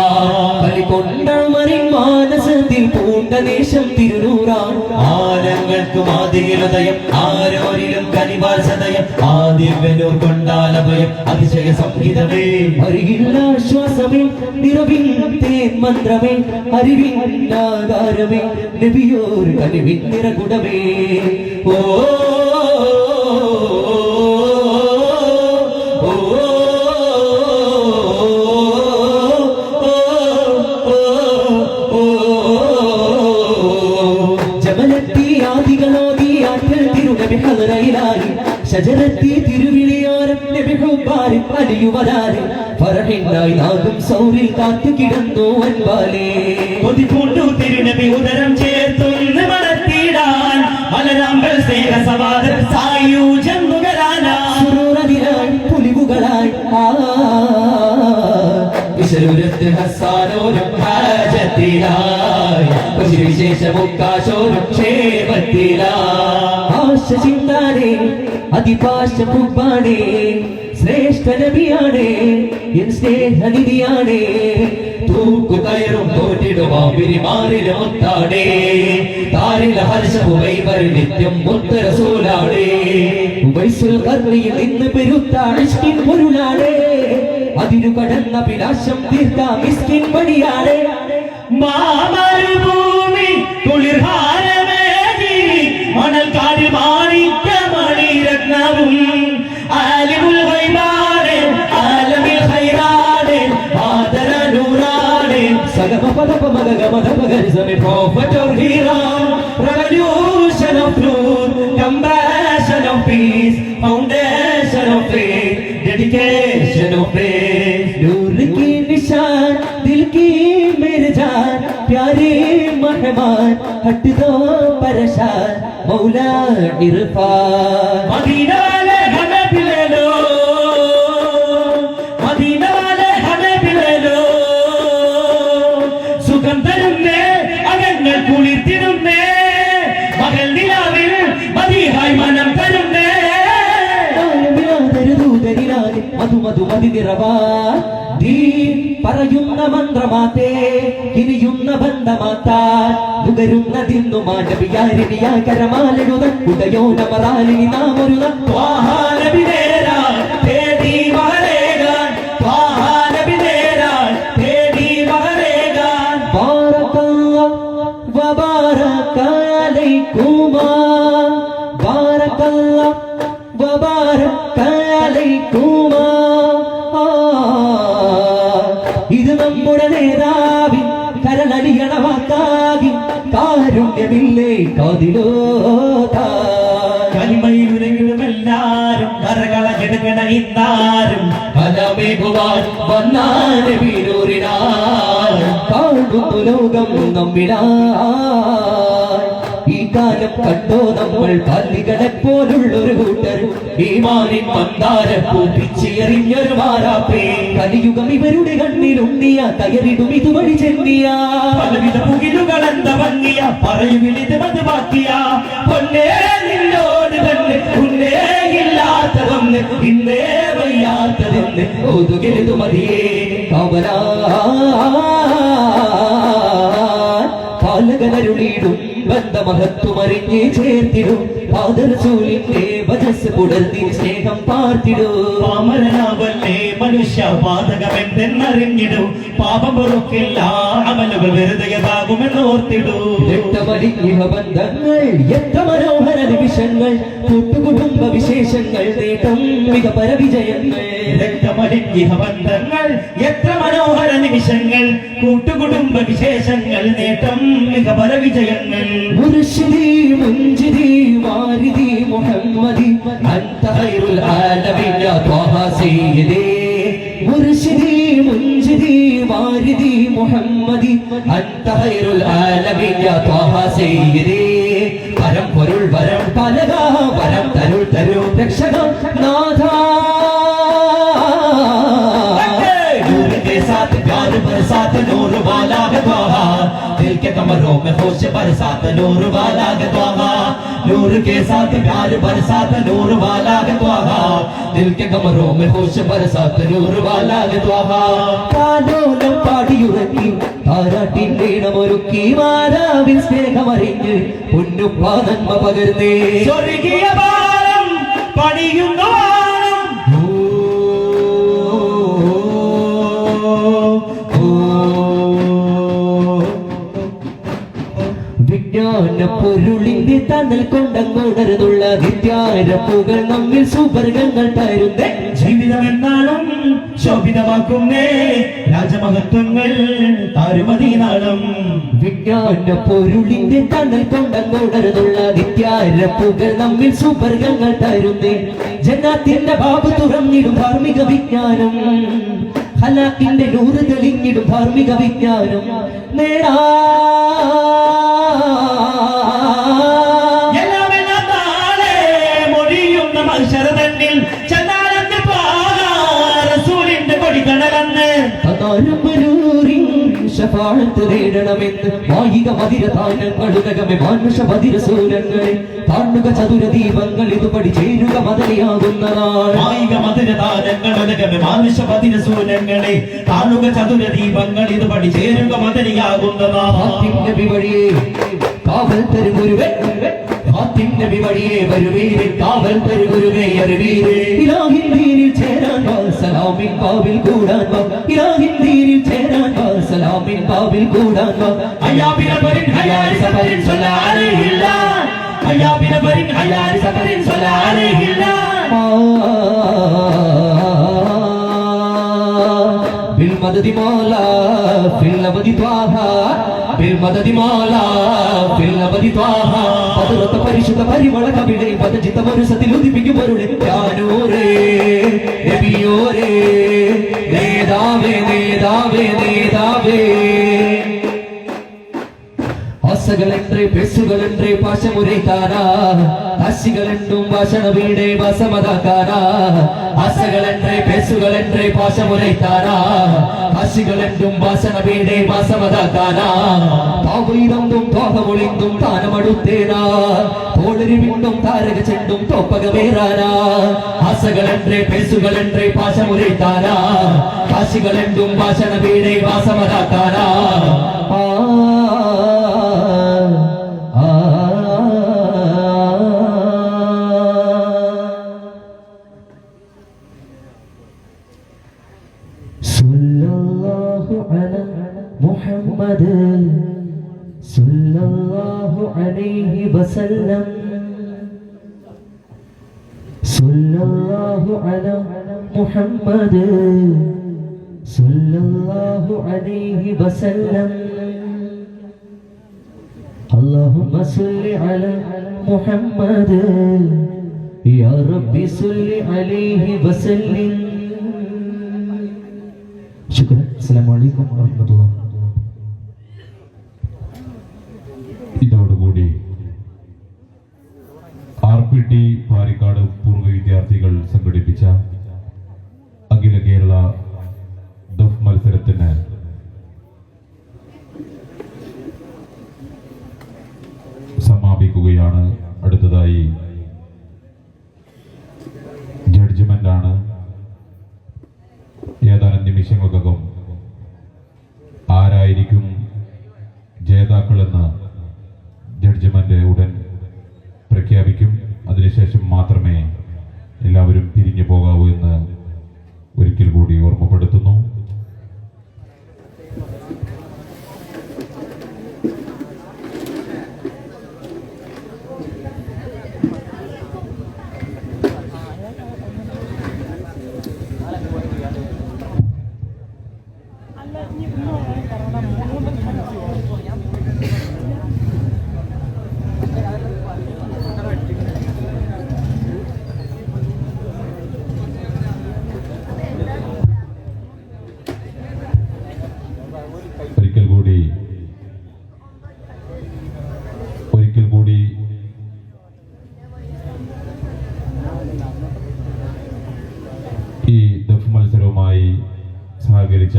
കളിക്കൊണ്ടമറിൻ മാനസത്തിൽ പൂണ്ട ദേശം തിരുനൂറാൻ ആലങ്ങൾക്കും ആദിയിലുദയം ആരോരിലും കനിവാൽ സദയം ആദിവ്യനൂർ കൊണ്ടാലഭയം അതിശയ സംഹിതമേ അറിയില്ലാശ്വാസമേ നിറവിൻ തേൻ മന്ത്രമേ അറിവിന്നാകാരമേ നബിയോർ കനിവിൻ നിറകുടമേ ഓ ഷജറത്തി തിരുവിളിയോരം നബിഹുബാരി അലിയുവരാരെ ഫറഹിനായി നാഗം സൗരിൽ കാത്തു കിടന്നു അൻപാലേ കൊതിപൂണ്ടു തിരുനബി ഉദരം ചേർത്തൊന്ന് മണത്തിടാൻ മലരാമ്പൽ സ്നേഹ സവാദ സായൂജം നുകരാനായി സുറൂറതിനായി പുലിവുകളായി വിശലുരത്ത് ഹസാനോരും ഹാജത്തിലായി വിശേഷമുക്കാശോരും ക്ഷേമത്തിലായി ആശ ചിന്താനേ അതിപാശ പുപ്പാണേ ശ്രേഷ്ഠ നബിയാണേ എൻ സ്നേഹനിധിയാണേ തൂക്കു കയറും തോറ്റിടുമാറിലും മുത്താടേ താരില ഹർഷമുവൈവർ നിത്യം മുത്തരസൂലാടേ ഉവൈസുൽ കർണിയിൽ നിന്ന് പെരുത്താണ് ഇഷ്കിൻ പൊരുളാടേ അതിരു കടന്ന വിലാശം തീർത്ത മിസ്കിൻ മണിയാടേ മാമരുഭൂമി കുളിർഹാരമേകി മണൽ കാടിൽ മാണിക്ക മണിരത്നവും ആലിമുൽ ഗൈബാണ് ആലമിൽ ഖൈറാണ് ആദര നൂറാണ് സഗമ പദപ മഗ മദ പഗരിസമി prophet or hero revolution of truth compassion of peace foundation of faith dedication of faith नूर की निशान दिल की मेरे जान प्यारे मेहमान हट दो परेशान मौला इरफान मदीना वाले हमें भी ले लो मदीना वाले हमें भी ले लो സുഖം തരുന്നേ അകങ്ങൾ കുളിർത്തിരുന്നേ മകൾ നിലാവിൽ മദീഹായി മനം തരുന്നേ മധു മധു മതി നിറവാ ദീൻ പറയുന്ന മന്ത്രമാത്തേ ഇനിയുന്ന ബന്ധമാത്താ നുകരുന്ന ദിന്നു മാനവിയാരിനിയ കരമാലെഴുത ഉടയോ നമറാലിനി നാമൊരുത ത്വാഹാനബിനേരാ തേടി മഹരേഗാൻ ത്വാഹാനബിനേരാ തേടി മഹരേഗാൻ ബാറകല്ലാഹ് വബാറക അലൈകുമാ ബാറകല്ലാഹ് വബാറക അലൈകുമാ ഇത് നമ്മുടെ നേതാവിൻ കരളടിയണ വാക്കാകി കാരുണ്യമില്ലേ കാതിലോ കലിമയിലുരങ്ങളുമെല്ലാരും കരകളെടുക്കണ ഇന്നാരും കലമേകുവാൻ വന്നാലെ വീരൂരിനാൾ കാണുന്നു ലോകം നമ്മിലായി ഈ കാലം കണ്ടോ നമ്മൾ പല്ലികളെ പോലുള്ളൊരു കൂട്ടർ ഈ മാനിൻ മന്ദാര പൂപ്പിച്ചെറിഞ്ഞൊരു മാറാപ്പേ കലിയുഗം ഇവരുടെ കണ്ണിലുണ്ണിയ കയറിടും ഇതുവഴി ചെന്നിയ പലവിധ പുകിലുകൾ എന്താ ഭംഗിയ പറയുവിലിത് മതുവാക്കിയ പൊന്നേ നിന്നോട് തന്നെ ഉന്നേ ഇല്ലാത്തതൊന്ന് ഇന്നേ വയ്യാത്തതൊന്ന് ഓതുകരുതു മതിയേ കവലാ പാലകനരുളിയിടും ബന്ധമഹത്വമറിഞ്ഞേ ചേർത്തിടും പാദരസൂലിന്റെ വജസ് പുടർത്തി സ്നേഹം പാർത്തിടൂ പാമരനാവല്ലേ മനുഷ്യ പാതകമെന്തെന്നറിഞ്ഞിടൂ പാപം പൊറുക്കില്ല അമലുകൾ വെറുതെയാകുമെന്ന് ഓർത്തിടൂ രക്തമലിഞ്ഞ ബന്ധങ്ങൾ എത്ര മനോഹര നിമിഷങ്ങൾ കൂട്ടുകുടുംബ വിശേഷങ്ങൾ നേട്ടം മിക പരവിജയങ്ങൾ രക്തമലിഞ്ഞ ബന്ധങ്ങൾ എത്ര മനോഹര നിമിഷങ്ങൾ കൂട്ടുകുടുംബ വിശേഷങ്ങൾ നേട്ടം മിക പരവിജയങ്ങൾ മുർഷിദി മുൻജിദി വാരിദി മുഹമ്മദി അൻത ഖൈറുൽ ആലമീൻ യാ ത്വാഹ സയ്യിദി മുർഷിദി മുൻജിദി വാരിദി മുഹമ്മദി അൻത ഖൈറുൽ ആലമീൻ യാ ത്വാഹ സയ്യിദി പരം പൊരുൾ വരം പലക വരം തരുൾ തരു രക്ഷക നാഥ नूर के साथ प्यार प्यार बरसात नूर वाला है त्वाहा दिल के कमरों में खुश बरसात नूर वाला है त्वाहा नूर के साथ प्यार बरसात नूर वाला है त्वाहा दिल के कमरों में खुश बरसात नूर वाला है त्वाहा കാലോലം പാടിയുറക്കി താരാട്ടിൻ വീണമൊരുക്കി മാതാവിൻ സ്നേഹമറിഞ്ഞ് പൊന്നുപ്പാ നന്മ പകർന്നേ സ്വർഗീയ ഭാരം പണിയുന്നു വിജ്ഞാന പൊരുളിന്റെ തണൽ കൊണ്ടങ്ങോടരുന്നുള്ള നിത്യാരപ്പുകൾ നമ്മിൽ സുവർഗങ്ങൾ തരുന്നേ ജീവിതം എന്നാളും ശോഭിതമാക്കുന്നേ രാജമഹത്വങ്ങൾ താരുമതീനാളം വിജ്ഞാന പൊരുളിന്റെ തണൽ കൊണ്ടങ്ങോടരുന്നുള്ള നിത്യാരപ്പുകൾ നമ്മിൽ സുവർഗങ്ങൾ തരുന്നേ ജന്നാത്തിന്റെ ബാബ് തുറന്നിടും ധാർമ്മിക വിജ്ഞാനം ഹലാക്കിന്റെ നൂറ് തെളിഞ്ഞിടും ധാർമ്മിക വിജ്ഞാനം നേടാ ശരതന്നിൽ ചന്ദാനന്റെ റസൂലിന്റെ കൊടിക്കണലന്ന് ഷഫാഅത്ത് നേടണമെന്ന് വായിക മതിരതാനങ്ങളുതകമേ മാനുഷ മതിരസൂരങ്ങളെ കാണുക ചതുര ദീപങ്ങൾ ഇതുപടി ചേരുക മതലിയാകുന്ന നാൾ വായിക മതിരതാനങ്ങളുതകമേ മാനുഷ മതിരസൂരങ്ങളെ കാണുക ചതുര ദീപങ്ങൾ ഇതുപടി ചേരുക മതലിയാകുന്ന നാൾ വഴിയേ കാവൽ തരുഗുരുവേ നബി വഴിയേ വരുവീരെ കാവൽ തരുഗുരുവേ അറിവീരെ ഇലാഹിൻ ദീനിൽ ചേരാൻ വാ സലാമിൻ ബാബിൽ കൂടാൻ വാ ഇലാഹിൻ ദീനിൽ ചേരാൻ വാ സലാമിൻ ബാബിൽ കൂടാൻ വാ അയ്യാബിന ബരിൻ ഹയാരി സഫരിൻ സ്വലാ അലൈഹില്ല അയ്യാബിന ബരിൻ ഹയാരി സഫരിൻ സ്വലാ അലൈഹില്ല بالمدد مولا في الأبد طه بالمدد مولا في الأبد طه പതുരത്ത പരിശുദ്ധ പരിമള കവിളെ പദജിത മനുസത്തിൽ ഉദിപ്പിക്കും വരുളെ ഞാനൂരേ നബിയോരേ നേതാവേ നേതാവേ നേതാവേ ആസകളെன்றே പേസുകളെன்றേ പാശമുരൈതാരാ ആശികളെന്നും ഭാഷണ വീടേ വാസമതാകാരാ ആസകളെன்றേ പേസുകളെன்றേ പാശമുരൈതാരാ ആശികളെന്നും ഭാഷണ വീടേ വാസമതാകാരാ താവൈരന്തും തോഹമൊളിന്തും താനമടുത്തേനാ തോളരി വിണ്ടും താരക ചെണ്ടും തോപ്പകമേറാനാ ആസകളെன்றേ പേസുകളെன்றേ പാശമുരൈതാരാ ആശികളെന്നും ഭാഷണ വീടേ വാസമതാകാരാ محمد صلى الله عليه وسلم صلى الله على محمد صلى الله عليه وسلم اللهم صل على محمد يا ربي صل عليه وسلم شكرا السلام عليكم ورحمة الله ഇതോടുകൂടി RPT പാരിക്കാട് പൂർവ്വ വിദ്യാർത്ഥികൾ സംഘടിപ്പിച്ച അഖില കേരള ദഫ് മത്സരത്തിന് സമാപിക്കുകയാണ്. അടുത്തതായി ജഡ്ജ്മെന്റ് ആണ്. ഏതാനും നിമിഷങ്ങൾക്കകം ആരായിരിക്കും ജേതാക്കളെന്ന് ജഡ്ജ്മെന്റ് ഉടൻ പ്രഖ്യാപിക്കും. അതിനുശേഷം മാത്രമേ എല്ലാവരും പിരിഞ്ഞു പോകാവൂ എന്ന് ഒരിക്കൽ കൂടി ഓർമ്മപ്പെടുത്തുന്നു. ഒരിക്കൽ കൂടി ഈ ദഫ് മത്സരവുമായി സഹകരിച്ച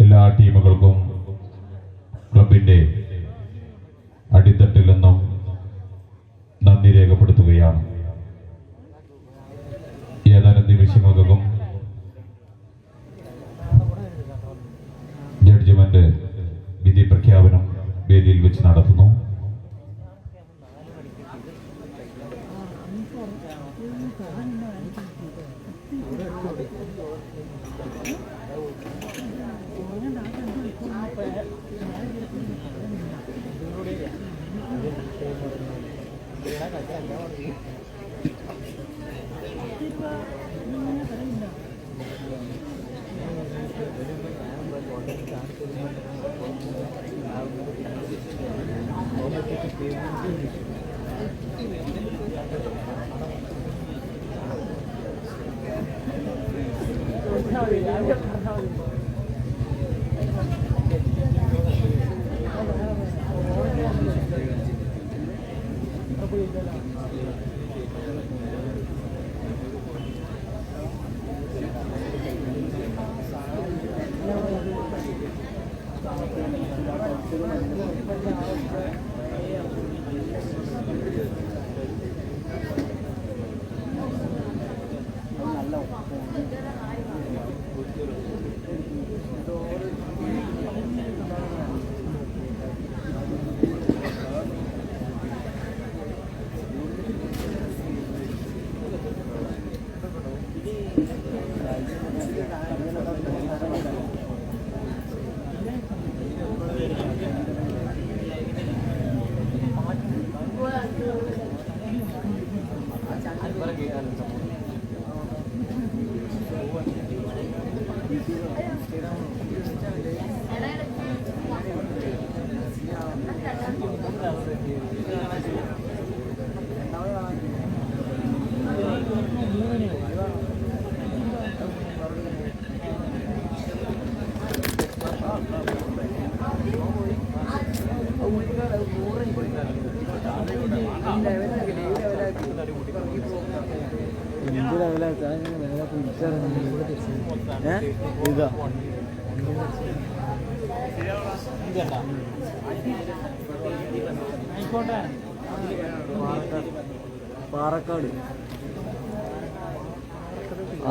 എല്ലാ ടീമുകൾക്കും ക്ലബിന്റെ അടിത്തട്ടിൽ നിന്നും നന്ദി രേഖപ്പെടുത്തുകയാണ്. ഏതാനും നിമിഷങ്ങൾക്കും ജഡ്ജ്മെന്റ് വിധി പ്രഖ്യാപനം വേദിയിൽ വെച്ച് നടത്തുന്നു. Parakkad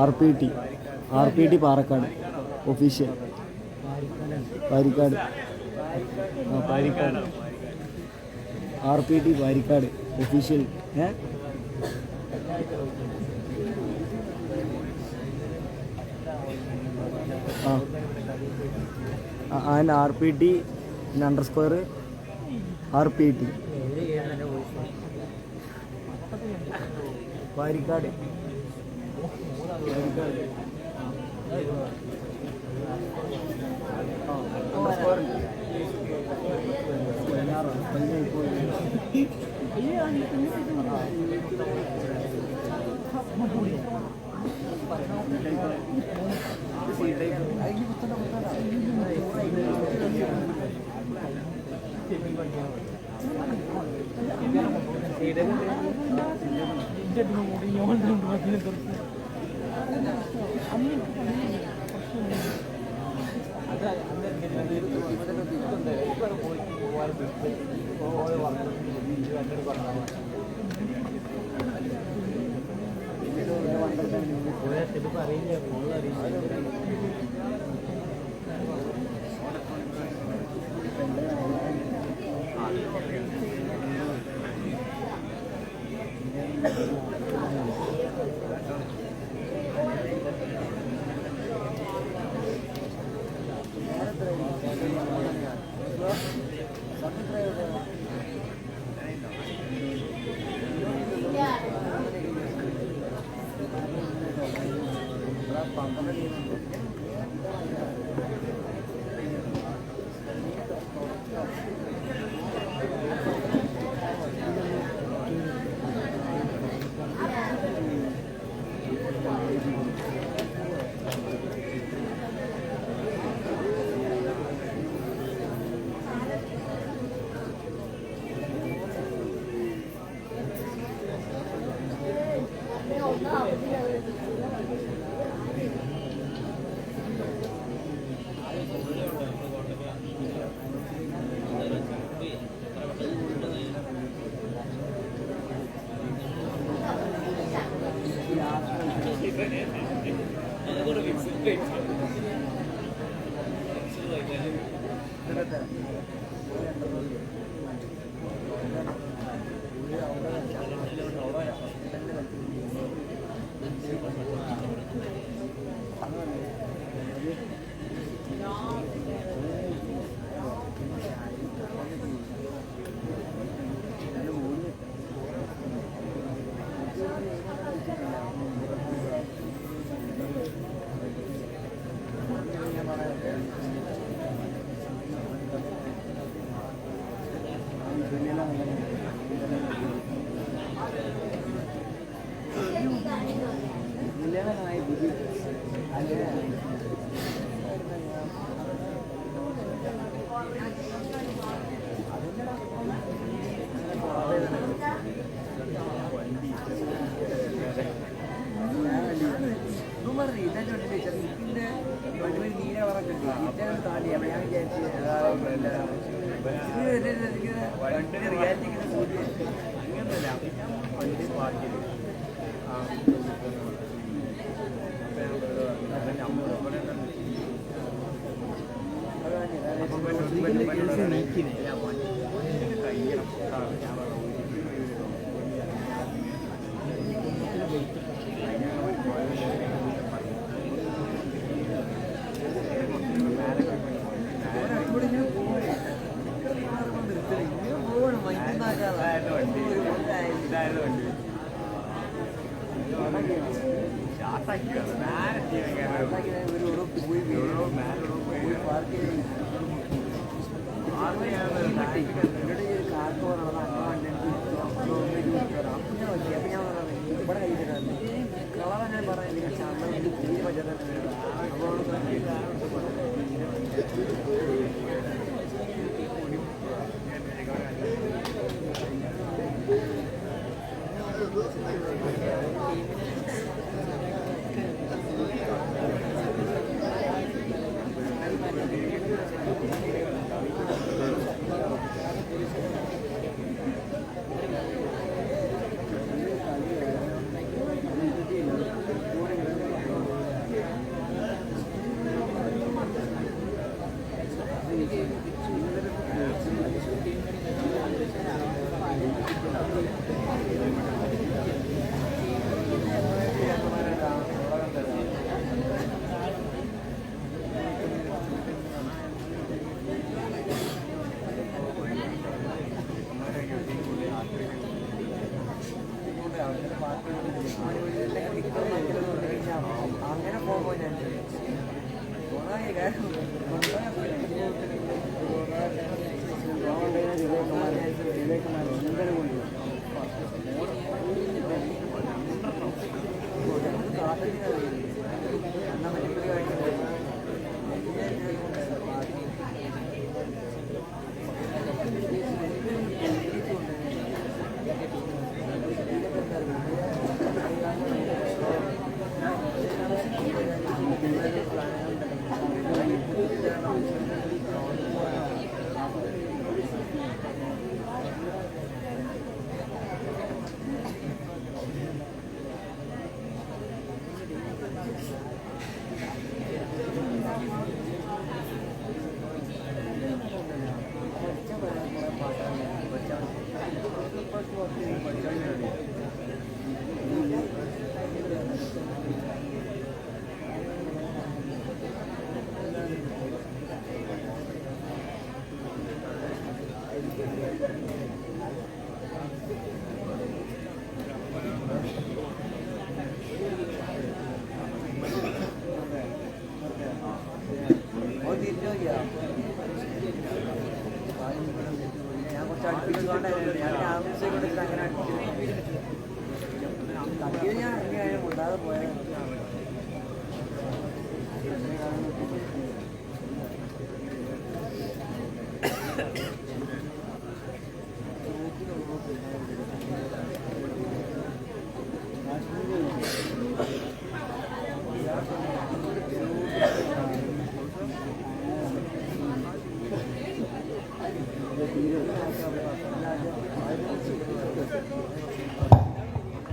RPT Parakkad official Parikkad RPT Parikkad official and RPT _ RPT Parikkad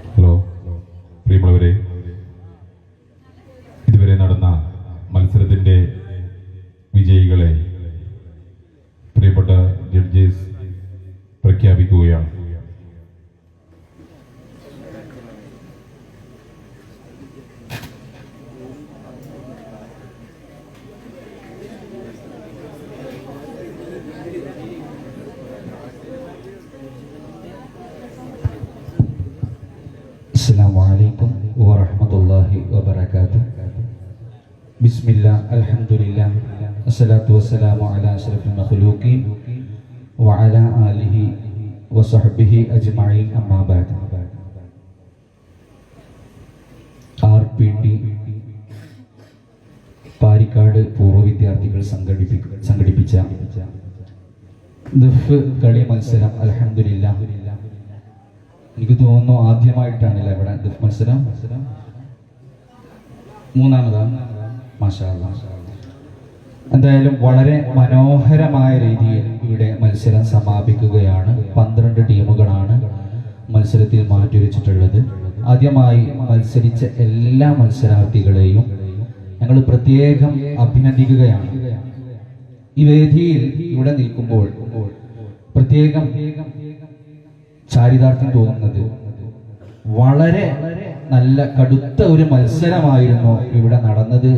hello പ്രിയമുള്ളവരെ, ഇതുവരെ നടന്ന മത്സരത്തിന്റെ പ്രഖ്യാപിക്കുകയാണ്. السلام عليكم ورحمة الله وبركاته. بسم الله الحمد لله الصلاة والسلام على أشرف المخلوقين وعلى آله وصحبه أجمعين أما بعد. RPT പാരിക്കാട് പൂർവ്വ വിദ്യാർത്ഥികൾ സംഘടിപ്പിച്ച ദഫ് കളി മത്സരം അൽഹംദുലില്ലാഹ് എനിക്ക് തോന്നുന്നു ആദ്യമായിട്ടാണല്ലേ ഇവിടെ ദഫ് മത്സരം, മൂന്നാമതാണ്. മാഷാ അല്ലാഹ്. എന്തായാലും വളരെ മനോഹരമായ രീതിയിൽ ഇവിടെ മത്സരം സമാപിക്കുകയാണ്. 12 ടീമുകളാണ് മത്സരത്തിൽ മാറ്റിവെച്ചിട്ടുള്ളത്. ആദ്യമായി മത്സരിച്ച എല്ലാ മത്സരാർത്ഥികളെയും ഞങ്ങൾ പ്രത്യേകം അഭിനന്ദിക്കുകയാണ്. ഈ വേദിയിൽ ഇവിടെ നിൽക്കുമ്പോൾ പ്രത്യേകം ചാരിതാർത്ഥ്യം തോന്നുന്നത് വളരെ നല്ല കടുത്ത ഒരു മത്സരമായിരുന്നു ഇവിടെ നടന്നത്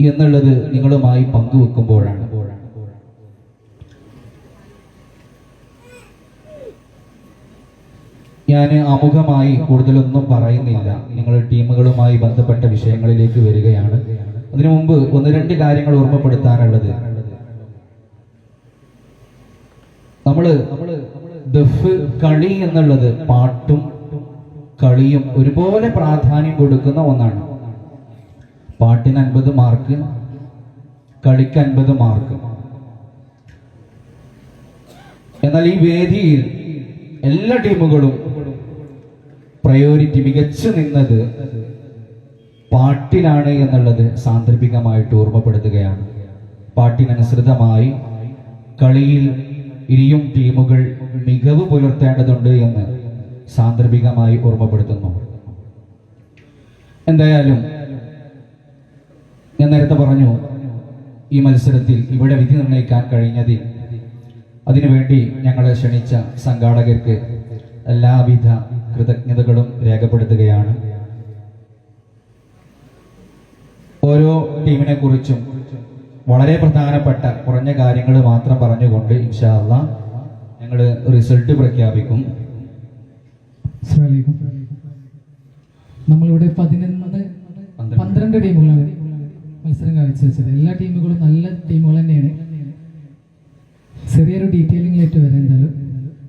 എന്നുള്ളത് നിങ്ങളുമായി പങ്കുവെക്കുമ്പോഴാണ്. ഞാൻ ആമുഖമായി കൂടുതലൊന്നും പറയുന്നില്ല, നിങ്ങൾ ടീമുകളുമായി ബന്ധപ്പെട്ട വിഷയങ്ങളിലേക്ക് വരികയാണ്. അതിനു മുമ്പ് 1-2 കാര്യങ്ങൾ ഓർമ്മപ്പെടുത്താനുള്ളത്. നമ്മള് ദഫ് കളി എന്നുള്ളത് പാട്ടും കളിയും ഒരുപോലെ പ്രാധാന്യം കൊടുക്കുന്ന ഒന്നാണ്. പാട്ടിന് 50 മാർക്ക്, കളിക്ക് 50 മാർക്ക്. എന്നാൽ ഈ വേദിയിൽ എല്ലാ ടീമുകളും പ്രയോറിറ്റി മികച്ചു നിന്നത് പാട്ടിലാണ് എന്നുള്ളത് സാന്ദർഭികമായിട്ട് ഓർമ്മപ്പെടുത്തുകയാണ്. പാട്ടിനനുസൃതമായി കളിയിൽ ഇനിയും ടീമുകൾ മികവ് പുലർത്തേണ്ടതുണ്ട് എന്ന് സാന്ദർഭികമായി ഓർമ്മപ്പെടുത്തുന്നു. എന്തായാലും ഞാൻ നേരത്തെ പറഞ്ഞു, ഈ മത്സരത്തിൽ ഇവിടെ വിധി നിർണ്ണയിക്കാൻ കഴിഞ്ഞതിൽ അതിനുവേണ്ടി ഞങ്ങളെ ക്ഷണിച്ച സംഘാടകർക്ക് എല്ലാവിധ കൃതജ്ഞതകളും രേഖപ്പെടുത്തുകയാണ്. ഓരോ ടീമിനെ കുറിച്ചും വളരെ പ്രധാനപ്പെട്ട കുറഞ്ഞ കാര്യങ്ങൾ മാത്രം പറഞ്ഞുകൊണ്ട് ഇൻഷാ അല്ലാഹ് ഞങ്ങൾ റിസൾട്ട് പ്രഖ്യാപിക്കും. നമ്മളിവിടെ 12 ടീമുകളാണ് മത്സരം കാഴ്ചവെച്ചത്. എല്ലാ ടീമുകളും നല്ല ടീമുകൾ തന്നെയാണ്. ചെറിയൊരു ഡീറ്റെയിലിംഗിലേക്ക് വരാം. എന്തായാലും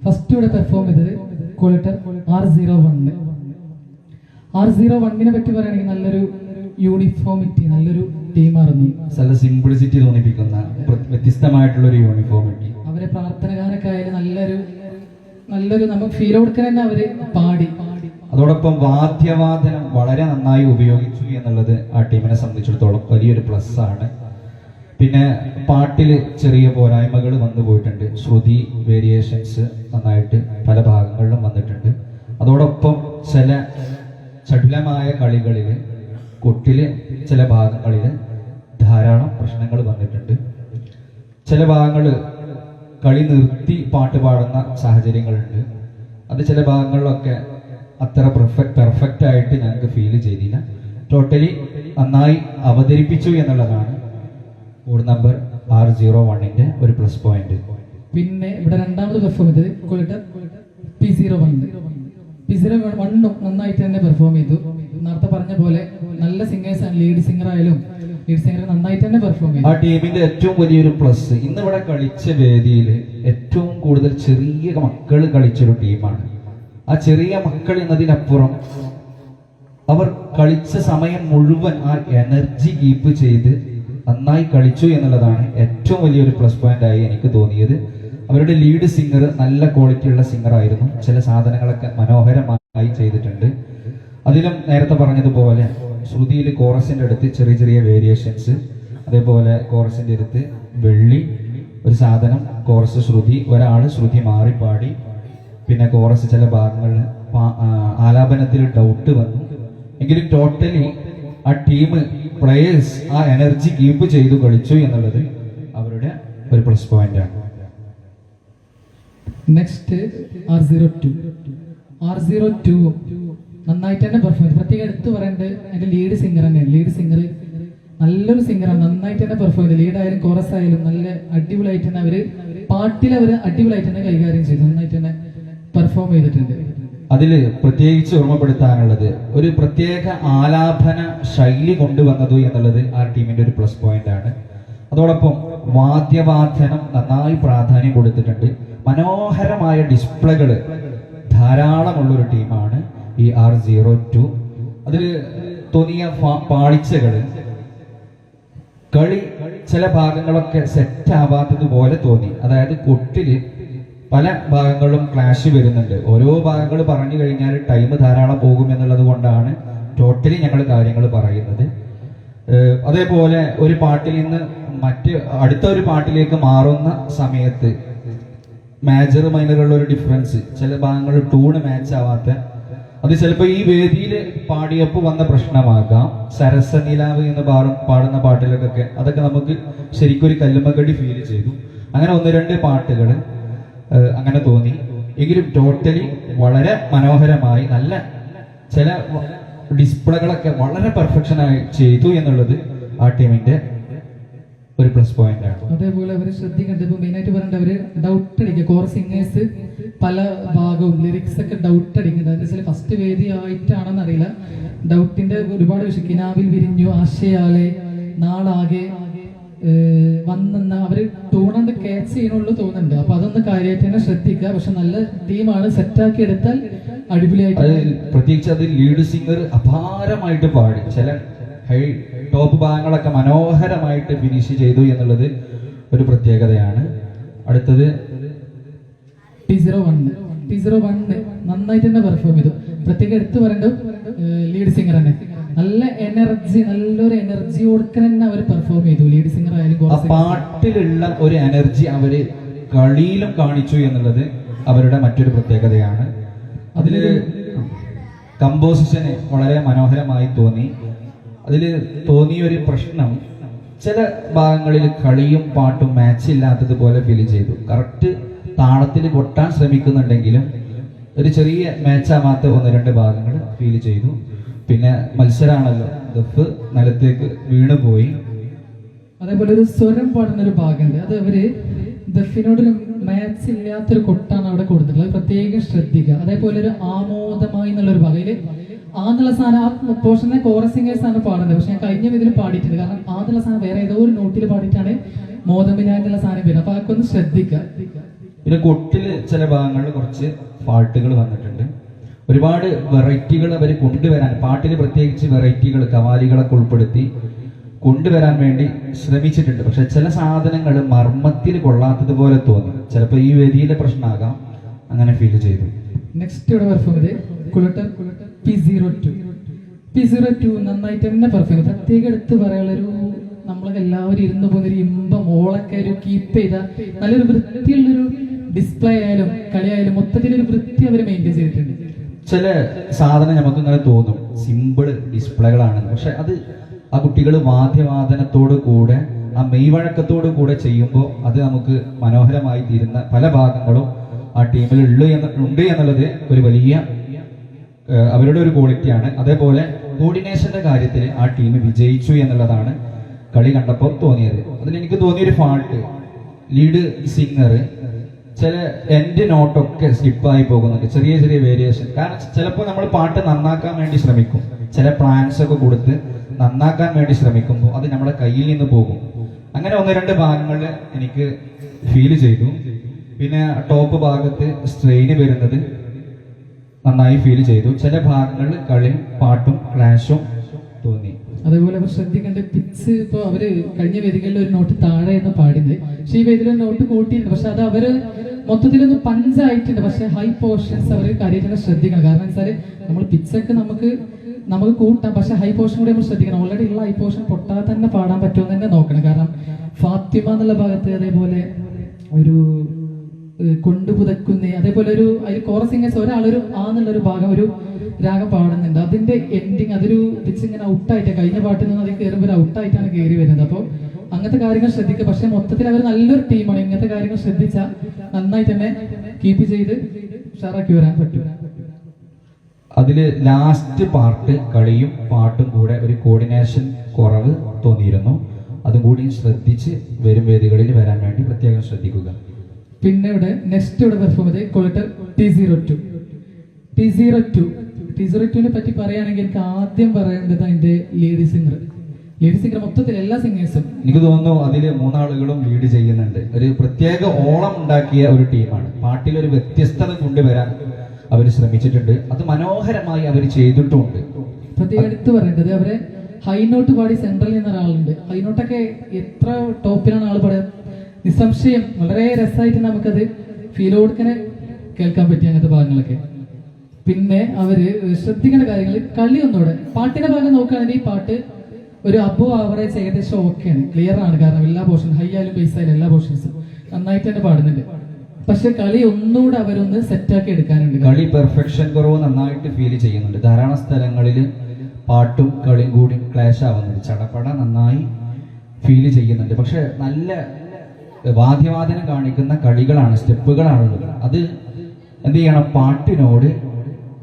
ഫസ്റ്റ് ഇവിടെ പെർഫോം ചെയ്തത് കോളിറ്റർ R01നെ പറ്റി പറയുകയാണെങ്കിൽ നല്ലൊരു യൂണിഫോമിറ്റി, നല്ലൊരു ടീമായിരുന്നു. നല്ല സിംപ്ലിസിറ്റി തോന്നിപ്പിക്കുന്ന വ്യത്യസ്തമായിട്ടുള്ള ഒരു യൂണിഫോമിറ്റി. അവരെ പ്രാർത്ഥനകാരൊക്കെ ആയാലും നല്ലൊരു നമുക്ക് ഫീൽ കൊടുക്കാൻ തന്നെ അവര് പാടി. അതോടൊപ്പം വാദ്യവാദനം വളരെ നന്നായി ഉപയോഗിച്ചു എന്നുള്ളത് ആ ടീമിനെ സംബന്ധിച്ചിടത്തോളം വലിയൊരു പ്ലസ് ആണ്. പിന്നെ പാട്ടിൽ ചെറിയ പോരായ്മകൾ വന്നു പോയിട്ടുണ്ട്. ശ്രുതി വേരിയേഷൻസ് നന്നായിട്ട് പല ഭാഗങ്ങളിലും വന്നിട്ടുണ്ട്. അതോടൊപ്പം ചില ചടുലമായ കളികളിൽ കൊട്ടില് ചില ഭാഗങ്ങളിൽ ധാരാളം പ്രശ്നങ്ങൾ വന്നിട്ടുണ്ട്. ചില ഭാഗങ്ങൾ കളി നിർത്തി പാട്ട് പാടുന്ന സാഹചര്യങ്ങളുണ്ട്. അത് ചില ഭാഗങ്ങളിലൊക്കെ അത്ര പെർഫെക്റ്റ് ആയിട്ട് ഞങ്ങൾക്ക് ഫീൽ ചെയ്തില്ല. ടോട്ടലി നന്നായി അവതരിപ്പിച്ചു എന്നുള്ളതാണ് ബോർഡ് നമ്പർ R01ന്റെ ഒരു പ്ലസ് പോയിന്റ്. പിന്നെ ഇവിടെ രണ്ടാമത് പെർഫോം ചെയ്തത് കോളിറ്റർ P01 നന്നായിട്ട് തന്നെ പെർഫോം ചെയ്തു. നേരത്തെ പറഞ്ഞ പോലെ നല്ല സിംഗേഴ്സ് ആണ്. ലീഡ് സിംഗർ നന്നായിട്ട് തന്നെ പെർഫോം ചെയ്തു. ആ ടീമിന്റെ ഏറ്റവും വലിയൊരു പ്ലസ് ഇന്ന് ഇവിടെ കളിച്ച വേദിയിൽ ഏറ്റവും കൂടുതൽ ചെറിയ മക്കൾ കളിച്ചൊരു ടീമാണ്. ആ ചെറിയ മക്കൾ എന്നതിനപ്പുറം അവർ കളിച്ച സമയം മുഴുവൻ ആ എനർജി കീപ്പ് ചെയ്ത് നന്നായി കളിച്ചു എന്നുള്ളതാണ് ഏറ്റവും വലിയൊരു പ്ലസ് പോയിന്റ് ആയി എനിക്ക് തോന്നിയത്. അവരുടെ ലീഡ് സിംഗർ നല്ല ക്വാളിറ്റിയുള്ള സിംഗർ ആയിരുന്നു. ചില സാധനങ്ങളൊക്കെ മനോഹരമായി ചെയ്തിട്ടുണ്ട്. അതിലും നേരത്തെ പറഞ്ഞതുപോലെ ശ്രുതിയിൽ കോറസിന്റെ അടുത്ത് ചെറിയ ചെറിയ വേരിയേഷൻസ്, അതേപോലെ കോറസിന്റെ അടുത്ത് വെള്ളി ഒരു സാധനം, കോറസ് ശ്രുതി, ഒരാള് ശ്രുതി മാറിപ്പാടി, പിന്നെ കോറസ് ചില ഭാഗങ്ങളിൽ ആലാപനത്തിൽ ഡൗട്ട് വന്നു. എങ്കിലും ടോട്ടലി ആ ടീം പ്ലേയേഴ്സ് ആ എനർജി കീപ്പ് ചെയ്തു കളിച്ചു എന്നുള്ളത് അവരുടെ ഒരു പ്ലസ് പോയിന്റ് ആണ്. നെക്സ്റ്റ് R02 നന്നായിട്ട് തന്നെ പെർഫോം ചെയ്തു. പ്രത്യേകം എടുത്തു പറയേണ്ടത് അതിന്റെ ലീഡ് സിംഗർ തന്നെയാണ്. ലീഡ് സിംഗർ നല്ലൊരു സിംഗറാണ്, നന്നായിട്ട് തന്നെ പെർഫോം ചെയ്തു. ലീഡ് ആയാലും കോറസ് ആയാലും നല്ല അടിപൊളിയായിട്ട് തന്നെ അവര് പാട്ടിൽ അവർ അടിപൊളിയായിട്ട് തന്നെ കൈകാര്യം ചെയ്തു, നന്നായിട്ട് തന്നെ പെർഫോം ചെയ്തിട്ടുണ്ട്. അതില് പ്രത്യേകിച്ച് ഓർമ്മപ്പെടുത്താനുള്ളത് ഒരു പ്രത്യേക ആലാപന ശൈലി കൊണ്ടുവന്നതു എന്നുള്ളത് ആ ടീമിന്റെ ഒരു പ്ലസ് പോയിന്റ് ആണ്. അതോടൊപ്പം വാദ്യവാദനം നന്നായി പ്രാധാന്യം കൊടുത്തിട്ടുണ്ട്. മനോഹരമായ ഡിസ്പ്ലേകൾ ധാരാളമുള്ളൊരു ടീമാണ് ഈ R02. അതിൽ തോന്നിയ പാളിച്ചകൾ, കളി ചില ഭാഗങ്ങളൊക്കെ സെറ്റ് ആവാത്തതുപോലെ തോന്നി. അതായത് കൊട്ടില് പല ഭാഗങ്ങളും ക്ലാഷ് വരുന്നുണ്ട്. ഓരോ ഭാഗങ്ങൾ പറഞ്ഞു കഴിഞ്ഞാൽ ടൈം ധാരാളം പോകും എന്നുള്ളത് കൊണ്ടാണ് ടോട്ടലി ഞങ്ങൾ കാര്യങ്ങൾ പറയുന്നത്. അതേപോലെ ഒരു പാട്ടിൽ നിന്ന് അടുത്ത ഒരു പാട്ടിലേക്ക് മാറുന്ന സമയത്ത് മേജർ മൈനറുള്ള ഒരു ഡിഫറൻസ്, ചില ഭാഗങ്ങൾ ടൂണ് മാച്ച് ആവാത്ത, അത് ചിലപ്പോൾ ഈ വേദിയിൽ പാടിയപ്പോൾ വന്ന പ്രശ്നമാകാം. സരസനിലാവ് എന്ന് പാടുന്ന പാട്ടിലൊക്കെ അതൊക്കെ നമുക്ക് ശരിക്കും ഒരു കല്ലുമ്മക്കടി ഫീൽ ചെയ്തു. അങ്ങനെ 1-2 പാട്ടുകൾ അങ്ങനെ തോന്നി. എങ്കിലും ടോട്ടലി വളരെ മനോഹരമായി നല്ല ചില ഡിസ്പ്ലേകളൊക്കെ വളരെ പെർഫെക്ഷനായി ചെയ്തു എന്നുള്ളത് ആ ടീമിന്റെ ഒരു പ്ലസ് പോയിന്റ് ആണ്. അതേപോലെ അവർ ശ്രദ്ധിക്കേണ്ടത് ഇപ്പൊ മെയിനായിട്ട് പറഞ്ഞിട്ട് അവര് ഡൗട്ട് അടിക്കുക. കോറസ് സിംഗേഴ്സ് പല ഭാഗവും ലിറിക്സ് ഒക്കെ ഡൗട്ട് അടിക്കുന്നത്. എന്താ ഫസ്റ്റ് വേദി ആയിട്ടാണെന്ന് അറിയില്ല, ഡൗട്ടിന്റെ ഒരുപാട് വിഷയം. കിനാവിൽ വിരിഞ്ഞു ആശയാലെ നാളാകെ വന്നെന്ന അവര് ടൂണണ്ട് ക്യാച്ച് ചെയ്യണുള്ളൂ തോന്നുന്നുണ്ട്. അപ്പൊ അതൊന്ന് കാര്യമായിട്ട് തന്നെ ശ്രദ്ധിക്കുക. പക്ഷെ നല്ല ടീമാണ്, സെറ്റാക്കി എടുത്താൽ അടിപൊളിയായിട്ട്. പ്രത്യേകിച്ച് അത് ലീഡ് സിംഗർ അപാരമായിട്ട് പാടി, ചില ഹൈ ടോപ്പ് ഭാഗങ്ങളൊക്കെ മനോഹരമായിട്ട് ഫിനിഷ് ചെയ്തു എന്നുള്ളത് ഒരു പ്രത്യേകതയാണ്. അടുത്തത് T01 നന്നായിട്ട് തന്നെ പെർഫോം ചെയ്തു. പ്രത്യേകം എടുത്തു പറയേണ്ടത് ലീഡ് സിംഗർ തന്നെ നല്ല എനർജി, നല്ലൊരു എനർജി കൊടുക്കാൻ തന്നെ അവർ പെർഫോം ചെയ്തു. ലീഡ് സിംഗർ ആയാലും ആ പാട്ടിലുള്ള ഒരു എനർജി അവര് കളിയിലും കാണിച്ചു എന്നുള്ളത് അവരുടെ മറ്റൊരു പ്രത്യേകതയാണ്. അതില് കമ്പോസിഷന് വളരെ മനോഹരമായി തോന്നി. അതിൽ തോന്നിയ ഒരു പ്രശ്നം, ചില ഭാഗങ്ങളിൽ കളിയും പാട്ടും മാച്ച് ഇല്ലാത്തതുപോലെ ഫീൽ ചെയ്തു. കറക്റ്റ് താളത്തിൽ കൊട്ടാൻ ശ്രമിക്കുന്നുണ്ടെങ്കിലും ഒരു ചെറിയ മാച്ച് ആവാത്ത 1-2 ഭാഗങ്ങൾ ഫീൽ ചെയ്തു. പിന്നെ മത്സരമാണല്ലോ, ദഫ് നിലത്തേക്ക് വീണുപോയി. അതേപോലെ ഒരു സ്വരം പാടുന്ന ഒരു ഭാഗമുണ്ട്, അത് അവര് ദഫിനോടൊരു മാച്ച് ഇല്ലാത്തൊരു കൊട്ടാണ് അവിടെ കൊടുത്തിട്ടുള്ളത്, പ്രത്യേകം ശ്രദ്ധിക്കുക. അതേപോലെ ഒരു ആമോദമായി എന്നുള്ളൊരു ഭാഗം, അതില് ആന്നുള്ള സാധനം ആ പോർഷനെ കോറസ് സിംഗേഴ്സ് ആണ് പാടുന്നത്. പക്ഷെ ഞാൻ കഴിഞ്ഞ ഇതിൽ പാടിയിട്ടുണ്ട്, കാരണം ആന്നുള്ള സാധനം വേറെ ഏതോ ഒരു നോട്ടിൽ പാടിയിട്ടാണ് മോദമിനായിട്ടുള്ള സാധനം വരുന്നത്. അപ്പൊ അതൊക്കെ ഒന്ന് ശ്രദ്ധിക്കുക. പിന്നെ കൊട്ടില് ചില ഭാഗങ്ങളിൽ കുറച്ച് ഫാൾട്ടുകൾ വന്നിട്ടുണ്ട്. ഒരുപാട് വെറൈറ്റികൾ അവർ കൊണ്ടുവരാൻ, പാട്ടിൽ പ്രത്യേകിച്ച് വെറൈറ്റികൾ കവാലികളൊക്കെ ഉൾപ്പെടുത്തി കൊണ്ടുവരാൻ വേണ്ടി ശ്രമിച്ചിട്ടുണ്ട്. പക്ഷെ ചില സാധനങ്ങൾ മർമ്മത്തിൽ കൊള്ളാത്തതുപോലെ തോന്നി. ചിലപ്പോൾ ഈ വേദിയിലെ പ്രശ്നമാകാം, അങ്ങനെ ഫീൽ ചെയ്തു. നെക്സ്റ്റ് ഇവിടെ പെർഫോം ചെയ്ത് P02 നന്നായിട്ട് തന്നെ പെർഫോം ചെയ്തു. പ്രത്യേകം എടുത്ത് പറയാനുള്ളൊരു, നമ്മളൊക്കെ എല്ലാവരും ഇരുന്ന് പോകുന്നൊരു ഇമ്പം ഓളൊക്കെ ഒരു കീപ്പ് ചെയ്ത നല്ലൊരു വൃത്തിയുള്ളൊരു ഡിസ്പ്ലേ ആയാലും കളിയായാലും മൊത്തത്തിലൊരു വൃത്തി അവർ മെയിൻറ്റെയിൻ ചെയ്തിട്ടുണ്ട്. ചില സാധനം നമുക്ക് ഇങ്ങനെ തോന്നും സിമ്പിൾ ഡിസ്പ്ലേകളാണെന്ന്, പക്ഷെ അത് ആ കുട്ടികൾ വാദ്യവാദനത്തോട് കൂടെ ആ മെയ്വഴക്കത്തോട് കൂടെ ചെയ്യുമ്പോൾ അത് നമുക്ക് മനോഹരമായി തീരുന്ന പല ഭാഗങ്ങളും ആ ടീമിൽ ഉണ്ട് എന്നുള്ളത് ഒരു വലിയ അവരുടെ ഒരു ക്വാളിറ്റിയാണ്. അതേപോലെ കോർഡിനേഷന്റെ കാര്യത്തിൽ ആ ടീം വിജയിച്ചു എന്നുള്ളതാണ് കളി കണ്ടപ്പോൾ തോന്നിയത്. അതിൽ എനിക്ക് തോന്നിയൊരു ഫാൾട്ട്, ലീഡ് സിംഗർ ചില എൻഡ് നോട്ടൊക്കെ സ്കിപ്പായി പോകുന്നുണ്ട്, ചെറിയ ചെറിയ വേരിയേഷൻ. കാരണം ചിലപ്പോൾ നമ്മൾ പാട്ട് നന്നാക്കാൻ വേണ്ടി ശ്രമിക്കും, ചില പ്ലാൻസ് ഒക്കെ കൊടുത്ത് നന്നാക്കാൻ വേണ്ടി ശ്രമിക്കുമ്പോൾ അത് നമ്മുടെ കയ്യിൽ നിന്ന് പോകും. അങ്ങനെ 1-2 ഭാഗങ്ങളിൽ എനിക്ക് ഫീൽ ചെയ്തു. പിന്നെ ടോപ്പ് ഭാഗത്ത് സ്ട്രെയിന് വരുന്നത് നന്നായി ഫീൽ ചെയ്തു. ചില ഭാഗങ്ങളിൽ കളിയും പാട്ടും ക്ലാഷും തോന്നി. അതേപോലെ അവർ ശ്രദ്ധിക്കേണ്ട പിച്ച്, ഇപ്പോൾ അവര് കഴിഞ്ഞ വേദികളിൽ ഒരു നോട്ട് താഴെ എന്ന് പാടുന്നത്, പക്ഷേ ഈ വേദിയിൽ ഒരു നോട്ട് കൂട്ടിയിട്ടുണ്ട്. പക്ഷെ അത് അവര് മൊത്തത്തിലൊന്ന് പഞ്ചായിട്ടുണ്ട്. പക്ഷെ ഹൈ പോർഷൻസ് അവർ കാര്യമായിട്ട് ശ്രദ്ധിക്കണം. കാരണം വെച്ചാൽ നമ്മൾ പിച്ചൊക്കെ നമുക്ക് കൂട്ടാം, പക്ഷെ ഹൈ പോർഷൻ കൂടി നമ്മൾ ശ്രദ്ധിക്കണം. ഓൾറെഡി ഉള്ള ഹൈ പോർഷൻ പൊട്ടാതെ തന്നെ പാടാൻ പറ്റുമെന്ന് തന്നെ നോക്കണം. കാരണം ഫാത്തിമ എന്നുള്ള ഭാഗത്ത് അതേപോലെ ഒരു കൊണ്ടുപുതക്കുന്നേ, അതേപോലെ ഒരു അതിൽ കോറസ് സിംഗേഴ്സ് ഒരാളൊരു എന്നുള്ളൊരു ഭാഗം ഒരു രാഗം പാടുന്നുണ്ട്. അതിന്റെ എൻഡിങ് അതൊരു പിച്ച് ഇങ്ങനെ ഔട്ടായിട്ട്, കഴിഞ്ഞ പാട്ടിൽ നിന്ന് അതിൽ കയറുമ്പോൾ ഔട്ടായിട്ടാണ് കയറി വരുന്നത്. അപ്പോൾ അങ്ങനത്തെ കാര്യങ്ങൾ ശ്രദ്ധിക്കുക. പക്ഷെ മൊത്തത്തിൽ അവർ നല്ലൊരു ടീമാണ്. ഇങ്ങനത്തെ കാര്യങ്ങൾ ശ്രദ്ധിച്ചാൽ നന്നായിട്ട് തന്നെ കീപ്പ് ചെയ്ത് ഉഷാറാക്കി വരാൻ പറ്റും. അതില് ലാസ്റ്റ് പാർട്ട് കളിയും പാട്ടും കൂടെ ഒരു കോർഡിനേഷൻ കുറവ് തോന്നിയിരുന്നു. അതും കൂടി ശ്രദ്ധിച്ച് വരും വേദികളിൽ വരാൻ വേണ്ടി പ്രത്യേകം ശ്രദ്ധിക്കുക. പിന്നെ ഇവിടെ നെക്സ്റ്റ് ഇവിടെ പെർഫോം ചെയ്ത് കൊളക്ടർ T02 പറ്റി പറയുകയാണെങ്കിൽ എനിക്ക് ആദ്യം പറയേണ്ടത് അതിന്റെ ലേഡി സിംഗർ മൊത്തത്തിൽ എല്ലാ സിംഗേഴ്സും എനിക്ക് തോന്നുന്നു അതില് 3 ആളുകളും ലീഡ് ചെയ്യുന്നുണ്ട്. ഒരു പ്രത്യേക ഓളം ഉണ്ടാക്കിയ ഒരു ടീമാണ്. പാട്ടിൽ ഒരു വ്യത്യസ്തത കൊണ്ടുവരാൻ അവർ ശ്രമിച്ചിട്ടുണ്ട്. അത് മനോഹരമായി അവർ ചെയ്തിട്ടുമുണ്ട്. പ്രത്യേകം എടുത്തു പറയേണ്ടത് അവരെ ഹൈനോട്ട് പാടി സെൻട്രലിൽ നിന്ന ഒരാളുണ്ട്. ഹൈനോട്ടൊക്കെ എത്ര ടോപ്പിലാണ് ആൾ പാടുക, നിസ്സംശയം വളരെ രസമായിട്ട് നമുക്കത് ഫീൽ കൊടുക്കനെ കേൾക്കാൻ പറ്റിയ അങ്ങനത്തെ ഭാഗങ്ങളൊക്കെ. പിന്നെ അവര് ശ്രദ്ധിക്കേണ്ട കാര്യങ്ങൾ കളി ഒന്നുകൂടെ പാട്ടിന്റെ ഭാഗം നോക്കുകയാണെങ്കിൽ ഈ പാട്ട് ഒരു അബോ ആവറേജ് ഏകദേശം ഓക്കെയാണ്, ക്ലിയർ ആണ്. കാരണം എല്ലാ പോർഷൻ ഹൈ ആയാലും ബേസ് ആയാലും എല്ലാ പോർഷൻസും നന്നായിട്ട് തന്നെ പാടുന്നുണ്ട്. പക്ഷെ കളി ഒന്നുകൂടെ അവരൊന്ന് സെറ്റാക്കി എടുക്കാനുണ്ട്. കളി പെർഫെക്ഷൻ കുറവ് നന്നായിട്ട് ഫീൽ ചെയ്യുന്നുണ്ട്. ധാരാളം സ്ഥലങ്ങളിൽ പാട്ടും കളിയും കൂടി ക്ലാഷ് ആവുന്നുണ്ട്. ചടപട നന്നായി ഫീൽ ചെയ്യുന്നുണ്ട്. പക്ഷെ നല്ല വാദ്യവാദനം കാണിക്കുന്ന കളികളാണ്, സ്റ്റെപ്പുകളാണുള്ളത്. അത് എന്ത് ചെയ്യണം, പാട്ടിനോട്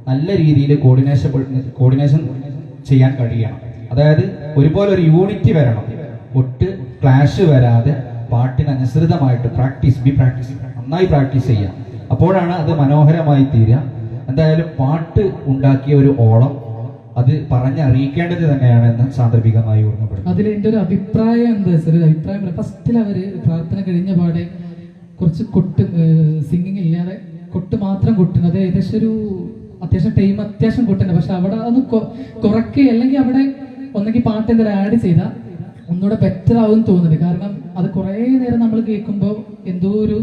നല്ല രീതിയിൽ കോർഡിനേഷൻ ചെയ്യാൻ കഴിയണം. അതായത് ഒരുപോലെ ഒരു യൂണിറ്റി വരണം, ഒട്ട് ക്ലാഷ് വരാതെ പാട്ടിന് അനുസൃതമായിട്ട് പ്രാക്ടീസ് നന്നായി പ്രാക്ടീസ് ചെയ്യാം. അപ്പോഴാണ് അത് മനോഹരമായി തീരുക. എന്തായാലും പാട്ട് ഉണ്ടാക്കിയ ഒരു ഓളം അത് പറഞ്ഞറിയിക്കേണ്ടത് തന്നെയാണെന്ന് സാന്ദർഭികമായി ഓർമ്മപ്പെടുന്നു. അതിൽ എൻ്റെ ഒരു അഭിപ്രായം എന്താ വെച്ചാൽ, അഭിപ്രായം ഫസ്റ്റിൽ അവര് പ്രാർത്ഥന കഴിഞ്ഞ പാടെ കുറച്ച് കൊട്ട് സിംഗിങ് ഇല്ലാതെ കൊട്ട് മാത്രം കൊട്ടുന്നത്. അത് ഏകദേശം ഒരു അത്യാവശ്യം കൊട്ടുണ്ട്. പക്ഷെ അവിടെ അത് കുറയ്ക്കുക, അല്ലെങ്കിൽ അവിടെ ഒന്നെങ്കിൽ പാട്ട് എന്തെങ്കിലും ആഡ് ചെയ്താൽ ഒന്നുകൂടെ ബെറ്റർ ആവും തോന്നുന്നുണ്ട്. കാരണം അത് കുറേ നേരം നമ്മൾ കേൾക്കുമ്പോൾ എന്തോ ഒരു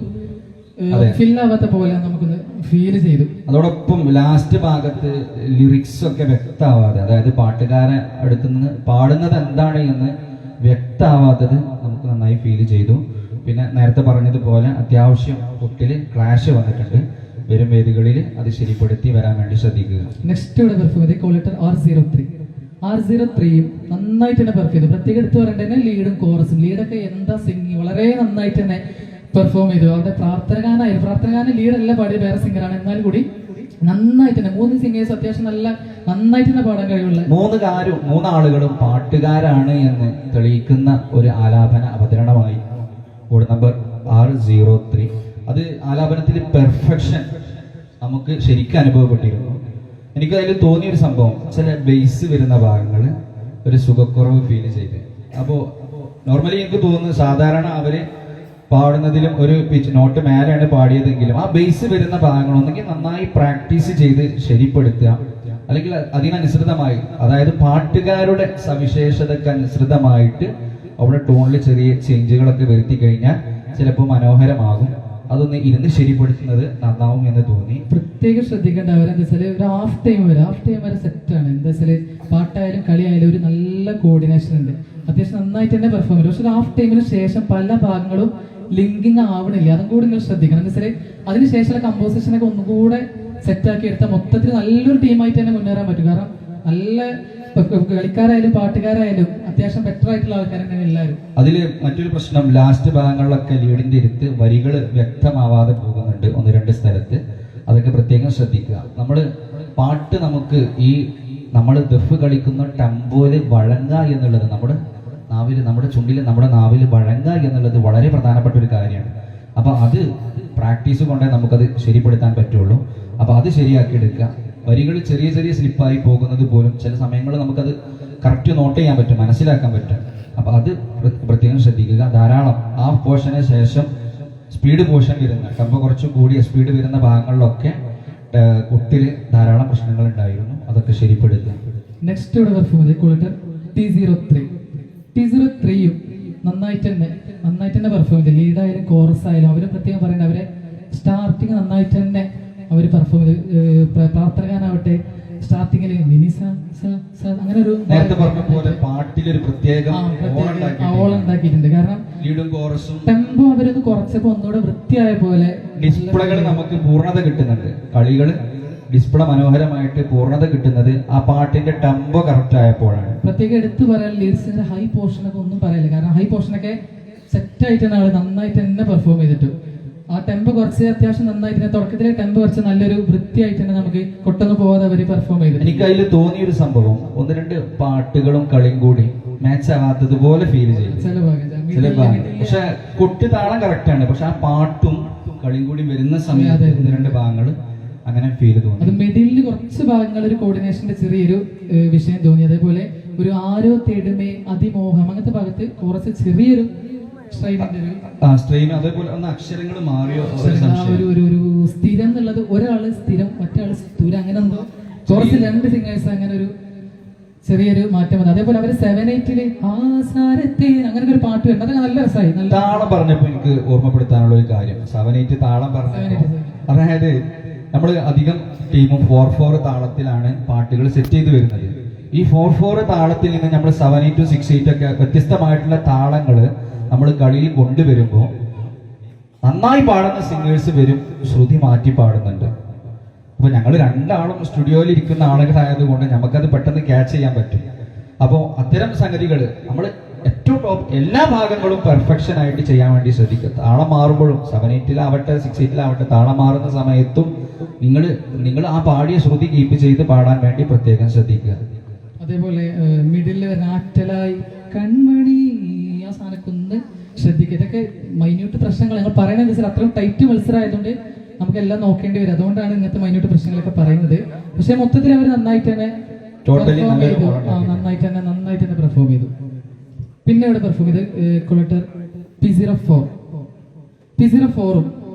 ഫില്ലാവാത്ത പോലെ നമുക്കൊന്ന് ഫീൽ ചെയ്തു. അതോടൊപ്പം ലാസ്റ്റ് ഭാഗത്ത് ലിറിക്സ് ഒക്കെ വ്യക്തമാവാതെ, അതായത് പാട്ടുകാരെ അടുത്ത് നിന്ന് പാടുന്നത് എന്താണ് എന്ന് വ്യക്തമാവാത്തത് നമുക്ക് നന്നായി ഫീൽ ചെയ്തു. പിന്നെ നേരത്തെ പറഞ്ഞതുപോലെ അത്യാവശ്യം കുട്ടിൽ ക്ലാഷ് വന്നിട്ടുണ്ട്. വരും വേദികളിൽ അത് ശരിപ്പെടുത്തി വരാൻ വേണ്ടി ശ്രദ്ധിക്കുക. നെക്സ്റ്റ് ഇവിടെ പെർഫോം ചെയ്ത് കോളക്ടർ R03 നന്നായിട്ട് തന്നെ പെർഫോം ചെയ്തു. പ്രത്യേകം എടുത്ത് പറയേണ്ടത് ലീഡും കോറസും. ലീഡൊക്കെ എന്താ സിംഗിങ് വളരെ നന്നായിട്ട് തന്നെ പെർഫോം ചെയ്തു. അവരുടെ പ്രാർത്ഥനഗാനം ലീഡല്ല പാടിയ വേറെ സിംഗറാണ്, എന്നാലും കൂടി നന്നായിട്ട് തന്നെ 3 സിംഗേഴ്സ് അത്യാവശ്യം നന്നായിട്ട് തന്നെ പാടാൻ കഴിവുള്ള 3 ആളുകളും പാട്ടുകാരാണ് എന്ന് തെളിയിക്കുന്ന ഒരു ആലാപന അവതരണമായി കോഡ് നമ്പർ R03. അത് ആലാപനത്തിൽ പെർഫെക്ഷൻ നമുക്ക് ശരിക്കും അനുഭവപ്പെട്ടിരുന്നു. എനിക്ക് അതിൽ തോന്നിയൊരു സംഭവം, ചില ബേസ് വരുന്ന ഭാഗങ്ങൾ ഒരു സുഖക്കുറവ് ഫീൽ ചെയ്ത്. അപ്പോൾ നോർമലി എനിക്ക് തോന്നുന്നു സാധാരണ അവര് പാടുന്നതിലും ഒരു പിച്ച് നോട്ട് മേലെയാണ് പാടിയതെങ്കിലും ആ ബേസ് വരുന്ന ഭാഗങ്ങളൊന്നെങ്കിൽ നന്നായി പ്രാക്ടീസ് ചെയ്ത് ശരിപ്പെടുത്തുക, അല്ലെങ്കിൽ അതിനനുസൃതമായി, അതായത് പാട്ടുകാരുടെ സവിശേഷതയ്ക്ക് അനുസൃതമായിട്ട് അവിടെ ടോണിൽ ചെറിയ ചേഞ്ചുകളൊക്കെ വരുത്തി കഴിഞ്ഞാൽ ചിലപ്പോൾ മനോഹരമാകും. അതൊന്ന് ഇരുന്ന് ശരിപ്പെടുത്തുന്നത് നന്നാവും എന്ന് തോന്നി. പ്രത്യേകം ശ്രദ്ധിക്കേണ്ട അവരെന്താ വെച്ചാൽ ഒരു ഹാഫ് ടൈം വരെ സെറ്റാണ്. എന്താ വെച്ചാൽ പാട്ടായാലും കളിയായാലും ഒരു നല്ല കോർഡിനേഷൻ ഉണ്ട്. അത്യാവശ്യം നന്നായിട്ട് തന്നെ പെർഫോം ചെയ്യും. പക്ഷെ ഹാഫ് ടൈമിന് ശേഷം പല ഭാഗങ്ങളും ലിങ്കിങ് ആവണില്ല. അതും കൂടി നിങ്ങൾ ശ്രദ്ധിക്കണം. എന്താ വെച്ചാൽ അതിനുശേഷമുള്ള കമ്പോസിഷനൊക്കെ ഒന്നുകൂടെ സെറ്റാക്കി എടുത്താൽ മൊത്തത്തിൽ നല്ലൊരു ടീമായിട്ട് തന്നെ മുന്നേറാൻ പറ്റും. കാരണം നല്ല കളിക്കാരായാലും പാട്ടുകാരായാലും അത്യാവശ്യം ബെറ്റർ ആയിട്ടുള്ള ആൾക്കാരാണ് എല്ലാവരും. അതില് മറ്റൊരു പ്രശ്നം, ലാസ്റ്റ് ഭാഗങ്ങളിലൊക്കെ ലീഡിന്റെ ഇരുത്ത് വരികൾ വ്യക്തമാവാതെ പോകുന്നുണ്ട് 1-2 സ്ഥലത്ത്. അതൊക്കെ പ്രത്യേകം ശ്രദ്ധിക്കുക. പാട്ട് നമുക്ക് നമ്മൾ ദഫ് കളിക്കുന്ന ടെമ്പോയില് വഴങ്ങുക എന്നുള്ളത് നമ്മുടെ ചുണ്ടിൽ നമ്മുടെ നാവിൽ വഴങ്ങുക എന്നുള്ളത് വളരെ പ്രധാനപ്പെട്ട ഒരു കാര്യമാണ്. അപ്പൊ അത് പ്രാക്ടീസ് കൊണ്ടേ നമുക്കത് ശരിപ്പെടുത്താൻ പറ്റുള്ളൂ. അപ്പൊ അത് ശരിയാക്കി എടുക്കുക. വരികൾ ചെറിയ സ്ലിപ്പായി പോകുന്നത് പോലും ചില സമയങ്ങളിൽ നമുക്കത് കറക്റ്റ് നോട്ട് ചെയ്യാൻ പറ്റും, മനസ്സിലാക്കാൻ പറ്റും. അപ്പൊ അത് പ്രത്യേകം ശ്രദ്ധിക്കുക. ധാരാളം ആ പോർഷന് ശേഷം സ്പീഡ് പോർഷൻ വരുന്ന ടെമ്പോ കുറച്ച് കൂടിയ സ്പീഡ് വരുന്ന ഭാഗങ്ങളിലൊക്കെ കുട്ടിൽ ധാരാളം പ്രശ്നങ്ങൾ ഉണ്ടായിരുന്നു. അതൊക്കെ ശരിപ്പെടുത്തുക. നെക്സ്റ്റ് ഇവിടെ പെർഫോം ചെയ്ത് കോളക്ടർ T03 നന്നായിട്ട് തന്നെ പെർഫോം ചെയ്ത്. ലീഡായാലും കോറസ് ആയാലും അവര് പ്രത്യേകം പറയേണ്ട, അവരെ സ്റ്റാർട്ടിങ് നന്നായിട്ട് തന്നെ അവർ പെർഫോം ചെയ്ത്. പ്രാർത്ഥനകാനാവട്ടെ സ്റ്റാർട്ടിങ്ങിൽ അങ്ങനെ ഒരു നേരത്തെ പറഞ്ഞ പോലെ പാട്ടിലൊരു പ്രത്യേക ഓളം ഉണ്ടാക്കിയിട്ടുണ്ട്. കാരണം ലീഡും കോറസും ടെമ്പോ അവരൊന്ന് കുറച്ചപ്പോ ഒന്നുകൂടെ വൃത്തിയായ പോലെ ഡിസ്പ്ലേകൾ നമുക്ക് പൂർണ്ണത കിട്ടുന്നുണ്ട്. കളികള് ഡിസ്പ്ലേ മനോഹരമായിട്ട് പൂർണ്ണത കിട്ടുന്നത് ആ പാട്ടിന്റെ ടെമ്പോ കറക്റ്റ് ആയപ്പോഴാണ്. പ്രത്യേകം എടുത്തു പറയാൻ ലിറിക്സിന്റെ ഹൈ പോർഷനൊക്കെ ഒന്നും പറയില്ല. കാരണം ഹൈ പോർഷനൊക്കെ സെറ്റ് ആയിട്ടാണ് ആള് നന്നായിട്ട് തന്നെ പെർഫോം ചെയ്തിട്ടു. ആ ടെമ്പോ കുറച്ച് അത്യാവശ്യം നന്നായിട്ട് തുടക്കത്തിലെ ടെമ്പോ കുറച്ച് നല്ലൊരു വൃത്തിയായിട്ട് തന്നെ നമുക്ക് കൊട്ടൊന്നും പോവാതെ അവർ പെർഫോം ചെയ്തു. എനിക്ക് അതിൽ തോന്നിയൊരു സംഭവം, ഒന്ന് രണ്ട് പാട്ടുകളും കളിയും കൂടി മാച്ച് ആവാത്തതുപോലെ ഫീൽ ചെയ്തു ചില ചില ഭാഗം. പക്ഷെ കൊട്ട് താളം കറക്റ്റ് ആണ്, പക്ഷെ ആ പാട്ടും കളിയും കൂടി വരുന്ന സമയത്ത് ഒന്ന് രണ്ട് ഭാഗങ്ങൾ അങ്ങനെ ഫീൽ തോന്നി. അത് മിഡിലിൽ കുറച്ച് ഭാഗങ്ങൾ ഒരു കോർഡിനേഷന്റെ ചെറിയൊരു വിഷയം തോന്നി. അതേപോലെ ഒരു ആരോ തേടുമേ അതിമോഹം അങ്ങനത്തെ ഭാഗത്ത് കുറച്ച് ചെറിയൊരു സ്ട്രെയിൻ, അതേപോലെ ഒന്ന് അക്ഷരങ്ങൾ മാറിയോ ഒരു സ്ഥിരം എന്നുള്ളത് ഒരാള് സ്ഥിരം മറ്റൊരാള് സ്ഥൂരം അങ്ങനെ എന്തോ കുറച്ച് രണ്ട് സിംഗേഴ്സ് അങ്ങനെ ഒരു ചെറിയൊരു മാറ്റം വന്നു. അതേപോലെ അവര് 7-8 അങ്ങനെ ഒരു പാട്ട് ഉണ്ട്, അതൊക്കെ നല്ല രസമായി. നല്ല താളം പറഞ്ഞപ്പോ എനിക്ക് ഓർമ്മപ്പെടുത്താനുള്ള ഒരു കാര്യം, 7-8 താളം പറഞ്ഞപ്പോ, അതായത് നമ്മൾ അധികം ടീമും 4/4 താളത്തിലാണ് പാട്ടുകൾ സെറ്റ് ചെയ്ത് വരുന്നത്. ഈ 4/4 താളത്തിൽ നിന്ന് നമ്മൾ 7-8, 6-8 ഒക്കെ വ്യത്യസ്തമായിട്ടുള്ള താളങ്ങള് നമ്മൾ കളിയിൽ കൊണ്ടുവരുമ്പോൾ നന്നായി പാടുന്ന സിംഗേഴ്സ് വരും, ശ്രുതി മാറ്റി പാടുന്നുണ്ട്. അപ്പൊ ഞങ്ങൾ രണ്ടാളും സ്റ്റുഡിയോയിൽ ഇരിക്കുന്ന ആളുകളായതുകൊണ്ട് നമുക്കത് പെട്ടെന്ന് ക്യാച്ച് ചെയ്യാൻ പറ്റും. അപ്പോൾ അത്തരം സംഗതികൾ നമ്മൾ ഏറ്റവും ടോപ്പ് എല്ലാ ഭാഗങ്ങളും പെർഫെക്ഷൻ ആയിട്ട് ചെയ്യാൻ വേണ്ടി ശ്രദ്ധിക്കുക. താളം മാറുമ്പോഴും 7-8 6-8 താളം മാറുന്ന സമയത്തും നിങ്ങൾ ആ പാടിയ ശ്രുതി കീപ്പ് ചെയ്ത് പാടാൻ വേണ്ടി പ്രത്യേകം ശ്രദ്ധിക്കുക. അതേപോലെ മിഡിൽ ആറ്റലായി കൺമണി ആ സാധനക്കൊന്ന് ശ്രദ്ധിക്കുക. ഇതൊക്കെ മൈന്യൂട്ട് പ്രശ്നങ്ങൾ ഞങ്ങൾ പറയണത് വെച്ചാൽ അത്രയും ടൈറ്റ് മത്സരമായതുകൊണ്ട് നമുക്കെല്ലാം നോക്കേണ്ടി വരും. അതുകൊണ്ടാണ് ഇങ്ങനത്തെ മൈന്യൂട്ട് പ്രശ്നങ്ങളൊക്കെ പറയുന്നത്. പക്ഷെ മൊത്തത്തിൽ അവർ നന്നായിട്ട് തന്നെ നന്നായിട്ട് തന്നെ പെർഫോം ചെയ്തു. പിന്നെ ഇവിടെ പെർഫോം ചെയ്ത് കൊളക്ടർ P04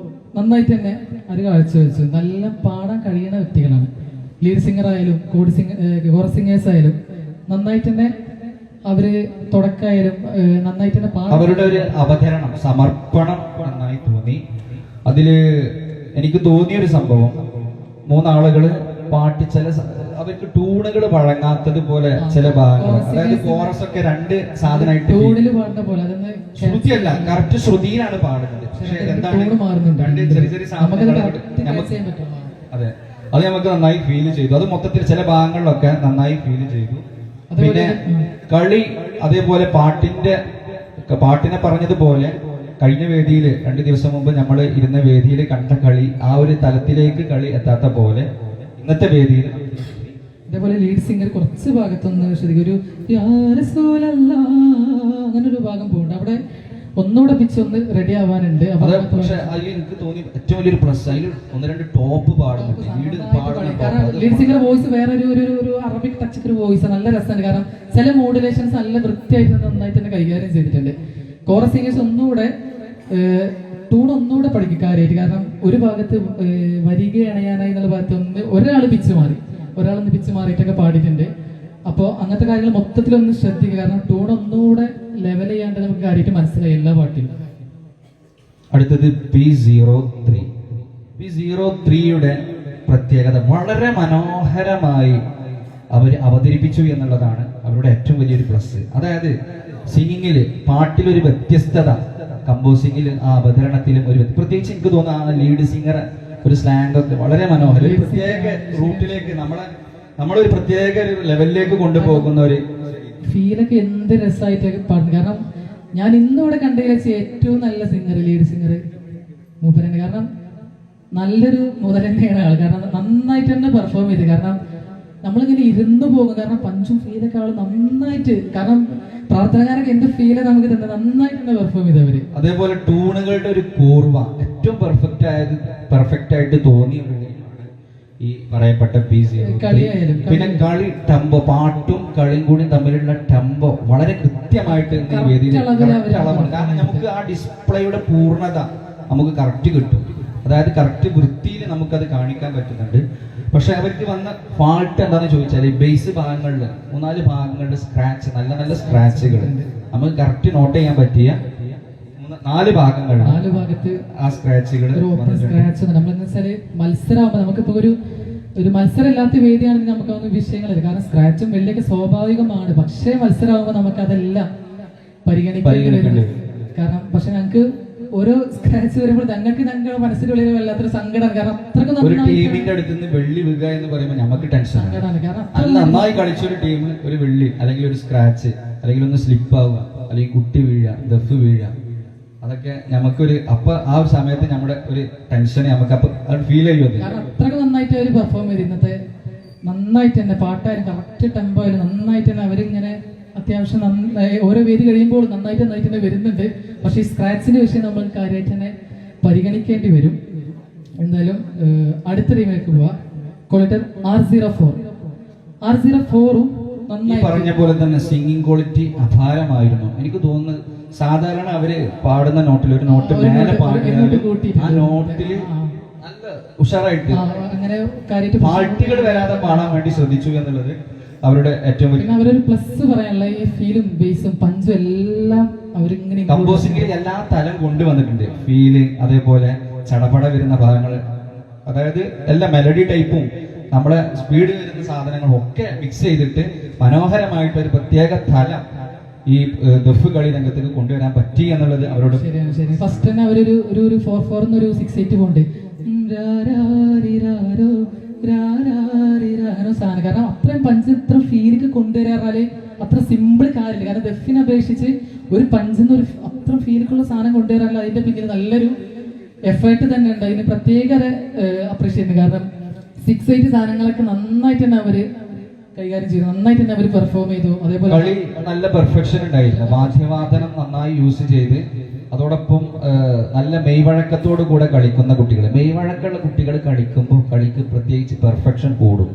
നന്നായിട്ട് തന്നെ അത് കാഴ്ചവെച്ചു. നല്ല പാടാൻ കഴിയുന്ന വ്യക്തികളാണ്. ലീഡ് സിംഗർ ആയാലും കോറസ് സിംഗേഴ്സ് ആയാലും നന്നായിട്ട് തന്നെ അവര് തുടക്കായാലും നന്നായിട്ട് തന്നെ അവരുടെ ഒരു അവതരണം സമർപ്പണം നന്നായി തോന്നി. അതില് എനിക്ക് തോന്നിയൊരു സംഭവം, 3 ആളുകള് പാട്ട് അവർക്ക് ട്യൂണുകൾ വഴങ്ങാത്തത് പോലെ ചില ഭാഗങ്ങൾ, അതായത് കോറസ് ഒക്കെ 2 സാധനമായിട്ട് ശ്രുതിയല്ല, കറക്റ്റ് ശ്രുതിയിലാണ് പാടുന്നത്. പക്ഷെ എന്താണ് 2 ചെറിയ ചെറിയ സാധനങ്ങൾ അതെ, അത് നമുക്ക് നന്നായി ഫീൽ ചെയ്തു. അത് മൊത്തത്തിൽ ചില ഭാഗങ്ങളിലൊക്കെ നന്നായി ഫീൽ ചെയ്തു. പിന്നെ കളി അതേപോലെ പാട്ടിനെ പറഞ്ഞതുപോലെ കഴിഞ്ഞ വേദിയിൽ 2 ദിവസം മുമ്പ് നമ്മൾ ഇരുന്ന വേദിയിൽ കണ്ട കളി ആ ഒരു തലത്തിലേക്ക് കളി എത്താത്ത പോലെ ഇന്നത്തെ വേദിയിൽ അതേപോലെ ലീഡ് സിംഗർ കുറച്ച് ഭാഗത്തൊന്ന് ശ്രദ്ധിക്കും, അങ്ങനെ ഒരു ഭാഗം പോകുന്നുണ്ട്. അവിടെ ഒന്നുകൂടെ പിച്ച് ഒന്ന് റെഡി ആവാനുണ്ട്. പക്ഷെ അതിൽ എനിക്ക് തോന്നി ഏറ്റവും വലിയൊരു പ്ലസ്, അതിൽ 1-2 ടോപ്പ് പാടുന്നുണ്ട്. ലീഡ് സിംഗർ വോയിസ് വേറെ ഒരു അറബിക് ടച്ച് ഒരു വോയിസ് നല്ല രസമാണ്. കാരണം ചില മോഡുലേഷൻസ് നല്ല വൃത്തിയായിട്ട് നന്നായിട്ട് തന്നെ കൈകാര്യം ചെയ്തിട്ടുണ്ട്. കോറസ് സിംഗേഴ്സ് ഒന്നുകൂടെ ടൂൺ ഒന്നുകൂടെ പഠിക്കും കാര്യമായിട്ട്. കാരണം ഒരു ഭാഗത്ത് വരിക അണയാനായി എന്നുള്ള ഭാഗത്ത് ഒരാൾ പിച്ച് മാറിയിട്ടൊക്കെ പാടിയിട്ടുണ്ട്. അപ്പോൾ അങ്ങനത്തെ കാര്യങ്ങൾ മൊത്തത്തിലൊന്ന് ശ്രദ്ധിക്കുക. കാരണം ടൂൺ ഒന്നുകൂടെ ലെവൽ ചെയ്യാണ്ട് നമുക്ക് കാര്യമായിട്ട് മനസ്സിലായി എല്ലാ പാട്ടിലും. അടുത്തത് P03യുടെ പ്രത്യേകത വളരെ മനോഹരമായി അവർ അവതരിപ്പിച്ചു എന്നുള്ളതാണ് അവരുടെ ഏറ്റവും വലിയൊരു പ്ലസ്. അതായത് സിംഗിങ്ങില് പാട്ടിലൊരു വ്യത്യസ്തത, കമ്പോസിംഗിൽ ആ അവതരണത്തിലും ഒരു പ്രത്യേകിച്ച് എനിക്ക് തോന്നുന്നു ആ ലീഡ് സിംഗർ ഒരു സ്ലാങ് ഒക്കെ വളരെ മനോഹരം, ഒരു പ്രത്യേക റൂട്ടിലേക്ക് നമ്മളൊരു പ്രത്യേക ലെവലിലേക്ക് കൊണ്ടുപോകുന്ന ഒരു ഫീലൊക്കെ എന്ത് രസമായിട്ടൊക്കെ പാടുന്നു. കാരണം ഞാൻ ഇന്നിവിടെ കണ്ടതിൽ വെച്ച് ഏറ്റവും നല്ല സിംഗർ ലീഡ് സിംഗർ മൂപ്പരാണ്. കാരണം നല്ലൊരു മുതൽ തന്നെയാണ് ആൾ. കാരണം നന്നായിട്ട് തന്നെ പെർഫോം ചെയ്ത്. കാരണം നമ്മളിങ്ങനെ ഇരുന്ന് പോകും. കാരണം പഞ്ചും ഫീലൊക്കെ ആൾ നന്നായിട്ട്, കാരണം പ്രാർത്ഥനകാരൊക്കെ എന്ത് ഫീല് നമുക്ക് തന്നെ നന്നായിട്ട് തന്നെ പെർഫോം ചെയ്തവര്. അതേപോലെ ട്യൂണുകളുടെ ഒരു കൂർവ ഏറ്റവും പെർഫെക്റ്റ് ആയിട്ട് തോന്നിയ ഈ പറയപ്പെട്ട കളിയായാലും പിന്നെ കളി ടെമ്പോ, പാട്ടും കളിയും കൂടി തമ്മിലുള്ള ടെമ്പോ വളരെ കൃത്യമായിട്ട് ഈ വേദിയിൽ അളവുണ്ട്. കാരണം നമുക്ക് ആ ഡിസ്പ്ലേയുടെ പൂർണ്ണത നമുക്ക് കറക്റ്റ് കിട്ടും. അതായത് കറക്റ്റ് വൃത്തിയിൽ നമുക്കത് കാണിക്കാൻ പറ്റുന്നുണ്ട്. പക്ഷെ അവർക്ക് വന്ന ഫാൾട്ട് എന്താണെന്ന് ചോദിച്ചാൽ ബേസ് ഭാഗങ്ങളിൽ 3-4 ഭാഗങ്ങളുടെ സ്ക്രാച്ച്, നല്ല നല്ല സ്ക്രാച്ചുകൾ നമുക്ക് കറക്റ്റ് നോട്ട് ചെയ്യാൻ പറ്റിയ 4 ഭാഗത്ത് ആ സ്ക്രാച്ചുകൾ നമ്മളെന്ന് വെച്ചാല് മത്സരമാകുമ്പോൾ നമുക്കിപ്പോ ഒരു മത്സരം ഇല്ലാത്ത വേദിയാണെങ്കിൽ നമുക്ക് വിഷയങ്ങളില്ല. കാരണം സ്ക്രാച്ചും വെള്ളിയൊക്കെ സ്വാഭാവികമാണ്. പക്ഷേ മത്സരമാകുമ്പോൾ നമുക്ക് അതെല്ലാം പരിഗണിക്കേണ്ടി. കാരണം പക്ഷെ ഞങ്ങൾക്ക് ഓരോ സ്ക്രാച്ച് വരുമ്പോൾ ഞങ്ങളുടെ മനസ്സിലുള്ളിൽ വല്ലാത്തൊരു സങ്കടം. കാരണം ടീമിന്റെ അടുത്ത് നിന്ന് വെള്ളി വീഴുക എന്ന് പറയുമ്പോൾ നമുക്ക് ടെൻഷൻ. നന്നായി കളിച്ചൊരു ടീം ഒരു വെള്ളി അല്ലെങ്കിൽ ഒരു സ്ക്രാച്ച് അല്ലെങ്കിൽ ഒന്ന് സ്ലിപ്പ് ആവുക അല്ലെങ്കിൽ കുട്ടി വീഴുക, ദഫ് വീഴുക, അതൊക്കെ നമുക്കൊരു അപ്പൊ ആ ഒരു സമയത്ത് നമ്മുടെ ഒരു ടെൻഷൻ നമുക്ക് അപ്പൊ ഫീൽ ചെയ്യുമത്. കാരണം അത്രയ്ക്ക് നന്നായിട്ട് അവർ പെർഫോം ചെയ്ത് ഇന്നത്തെ നന്നായിട്ട് തന്നെ പാട്ടായാലും കറക്റ്റ് ടെമ്പോ ആയാലും നന്നായിട്ട് തന്നെ അവരിങ്ങനെ അത്യാവശ്യം ഓരോ വേദി കഴിയുമ്പോൾ നന്നായിട്ട് തന്നെ വരുന്നുണ്ട്. പക്ഷേ ഈ സ്ക്രാച്ചിന്റെ വിഷയം നമ്മൾ കാര്യമായിട്ട് തന്നെ പരിഗണിക്കേണ്ടി വരും. എന്തായാലും അടുത്ത ടീമിലേക്ക് പോവാ. ക്വാളിറ്റർ R04. R04ഉം ഈ പറഞ്ഞ പോലെ തന്നെ സിംഗിങ് ക്വാളിറ്റി അപാരമായിരുന്നു. എനിക്ക് തോന്നുന്നു സാധാരണ അവര് പാടുന്ന നോട്ടിൽ ഒരു നോട്ട് മേലെ പാടുന്ന ആ നോട്ടില് നല്ല ഉഷാറായിട്ട് അങ്ങനെ കാര്യമായിട്ട് പാർട്ടികൾ വരാതെ പാടാൻ വേണ്ടി ശ്രദ്ധിച്ചു എന്നുള്ളത് അവരുടെ ഏറ്റവും വലിയ. പിന്നെ അവരൊരു പ്ലസ് പറയാനുള്ള ഈ ഫീലും ബേസും പഞ്ചും എല്ലാം അവരിങ്ങനെ കമ്പോസിംഗിൽ എല്ലാ തലം കൊണ്ടുവന്നിട്ടുണ്ട്. ഫീല്, അതേപോലെ ചടപട വരുന്ന ഭാഗങ്ങൾ, അതായത് എല്ലാ മെലഡി ടൈപ്പും നമ്മളെ സ്പീഡ് വരുന്ന സാധനങ്ങളും ഒക്കെ മിക്സ് ചെയ്തിട്ട് മനോഹരമായിട്ട് ഒരു പ്രത്യേക തലം ഈ ദഫ് കളി രംഗത്തേക്ക് കൊണ്ടുവരാൻ പറ്റി എന്നുള്ളത് അവരോട്. ശരിയാണ് ശരി. ഫസ്റ്റ് തന്നെ അവരൊരു ഒരു 4/4 എന്നൊരു 6/8 പോണ്ട് അങ്ങനെ സാധനം. കാരണം അത്രയും പഞ്ച് ഇത്ര ഫീലിക്ക് കൊണ്ടുവരാറാല് അത്ര സിമ്പിൾ കാര്യമില്ല. കാരണം ദഫിനെ അപേക്ഷിച്ച് ഒരു പഞ്ചിന്ന് ഒരു അത്ര ഫീലിക്കുള്ള സാധനം കൊണ്ടുവരാറില്ല. അതിന്റെ പിന്നിൽ നല്ലൊരു എഫേർട്ട് തന്നെ ഉണ്ട്. അതിന് പ്രത്യേക അപ്രീഷിയേറ്റ്. കാരണം 6/8 സാധനങ്ങളൊക്കെ നന്നായിട്ട് തന്നെ അവര് കൈകാര്യം ചെയ്തു, നന്നായിട്ട് തന്നെ അവർ പെർഫോം ചെയ്തു. അതേപോലെ കളി നല്ല പെർഫെക്ഷൻ ഉണ്ടായിരുന്നു. വാദ്യവാദനം നന്നായി യൂസ് ചെയ്ത് അതോടൊപ്പം നല്ല മെയ്വഴക്കത്തോടു കൂടെ കളിക്കുന്ന കുട്ടികൾ, മെയ്വഴക്കമുള്ള കുട്ടികൾ കളിക്കുമ്പോൾ കളിക്ക് പ്രത്യേകിച്ച് പെർഫെക്ഷൻ കൂടും.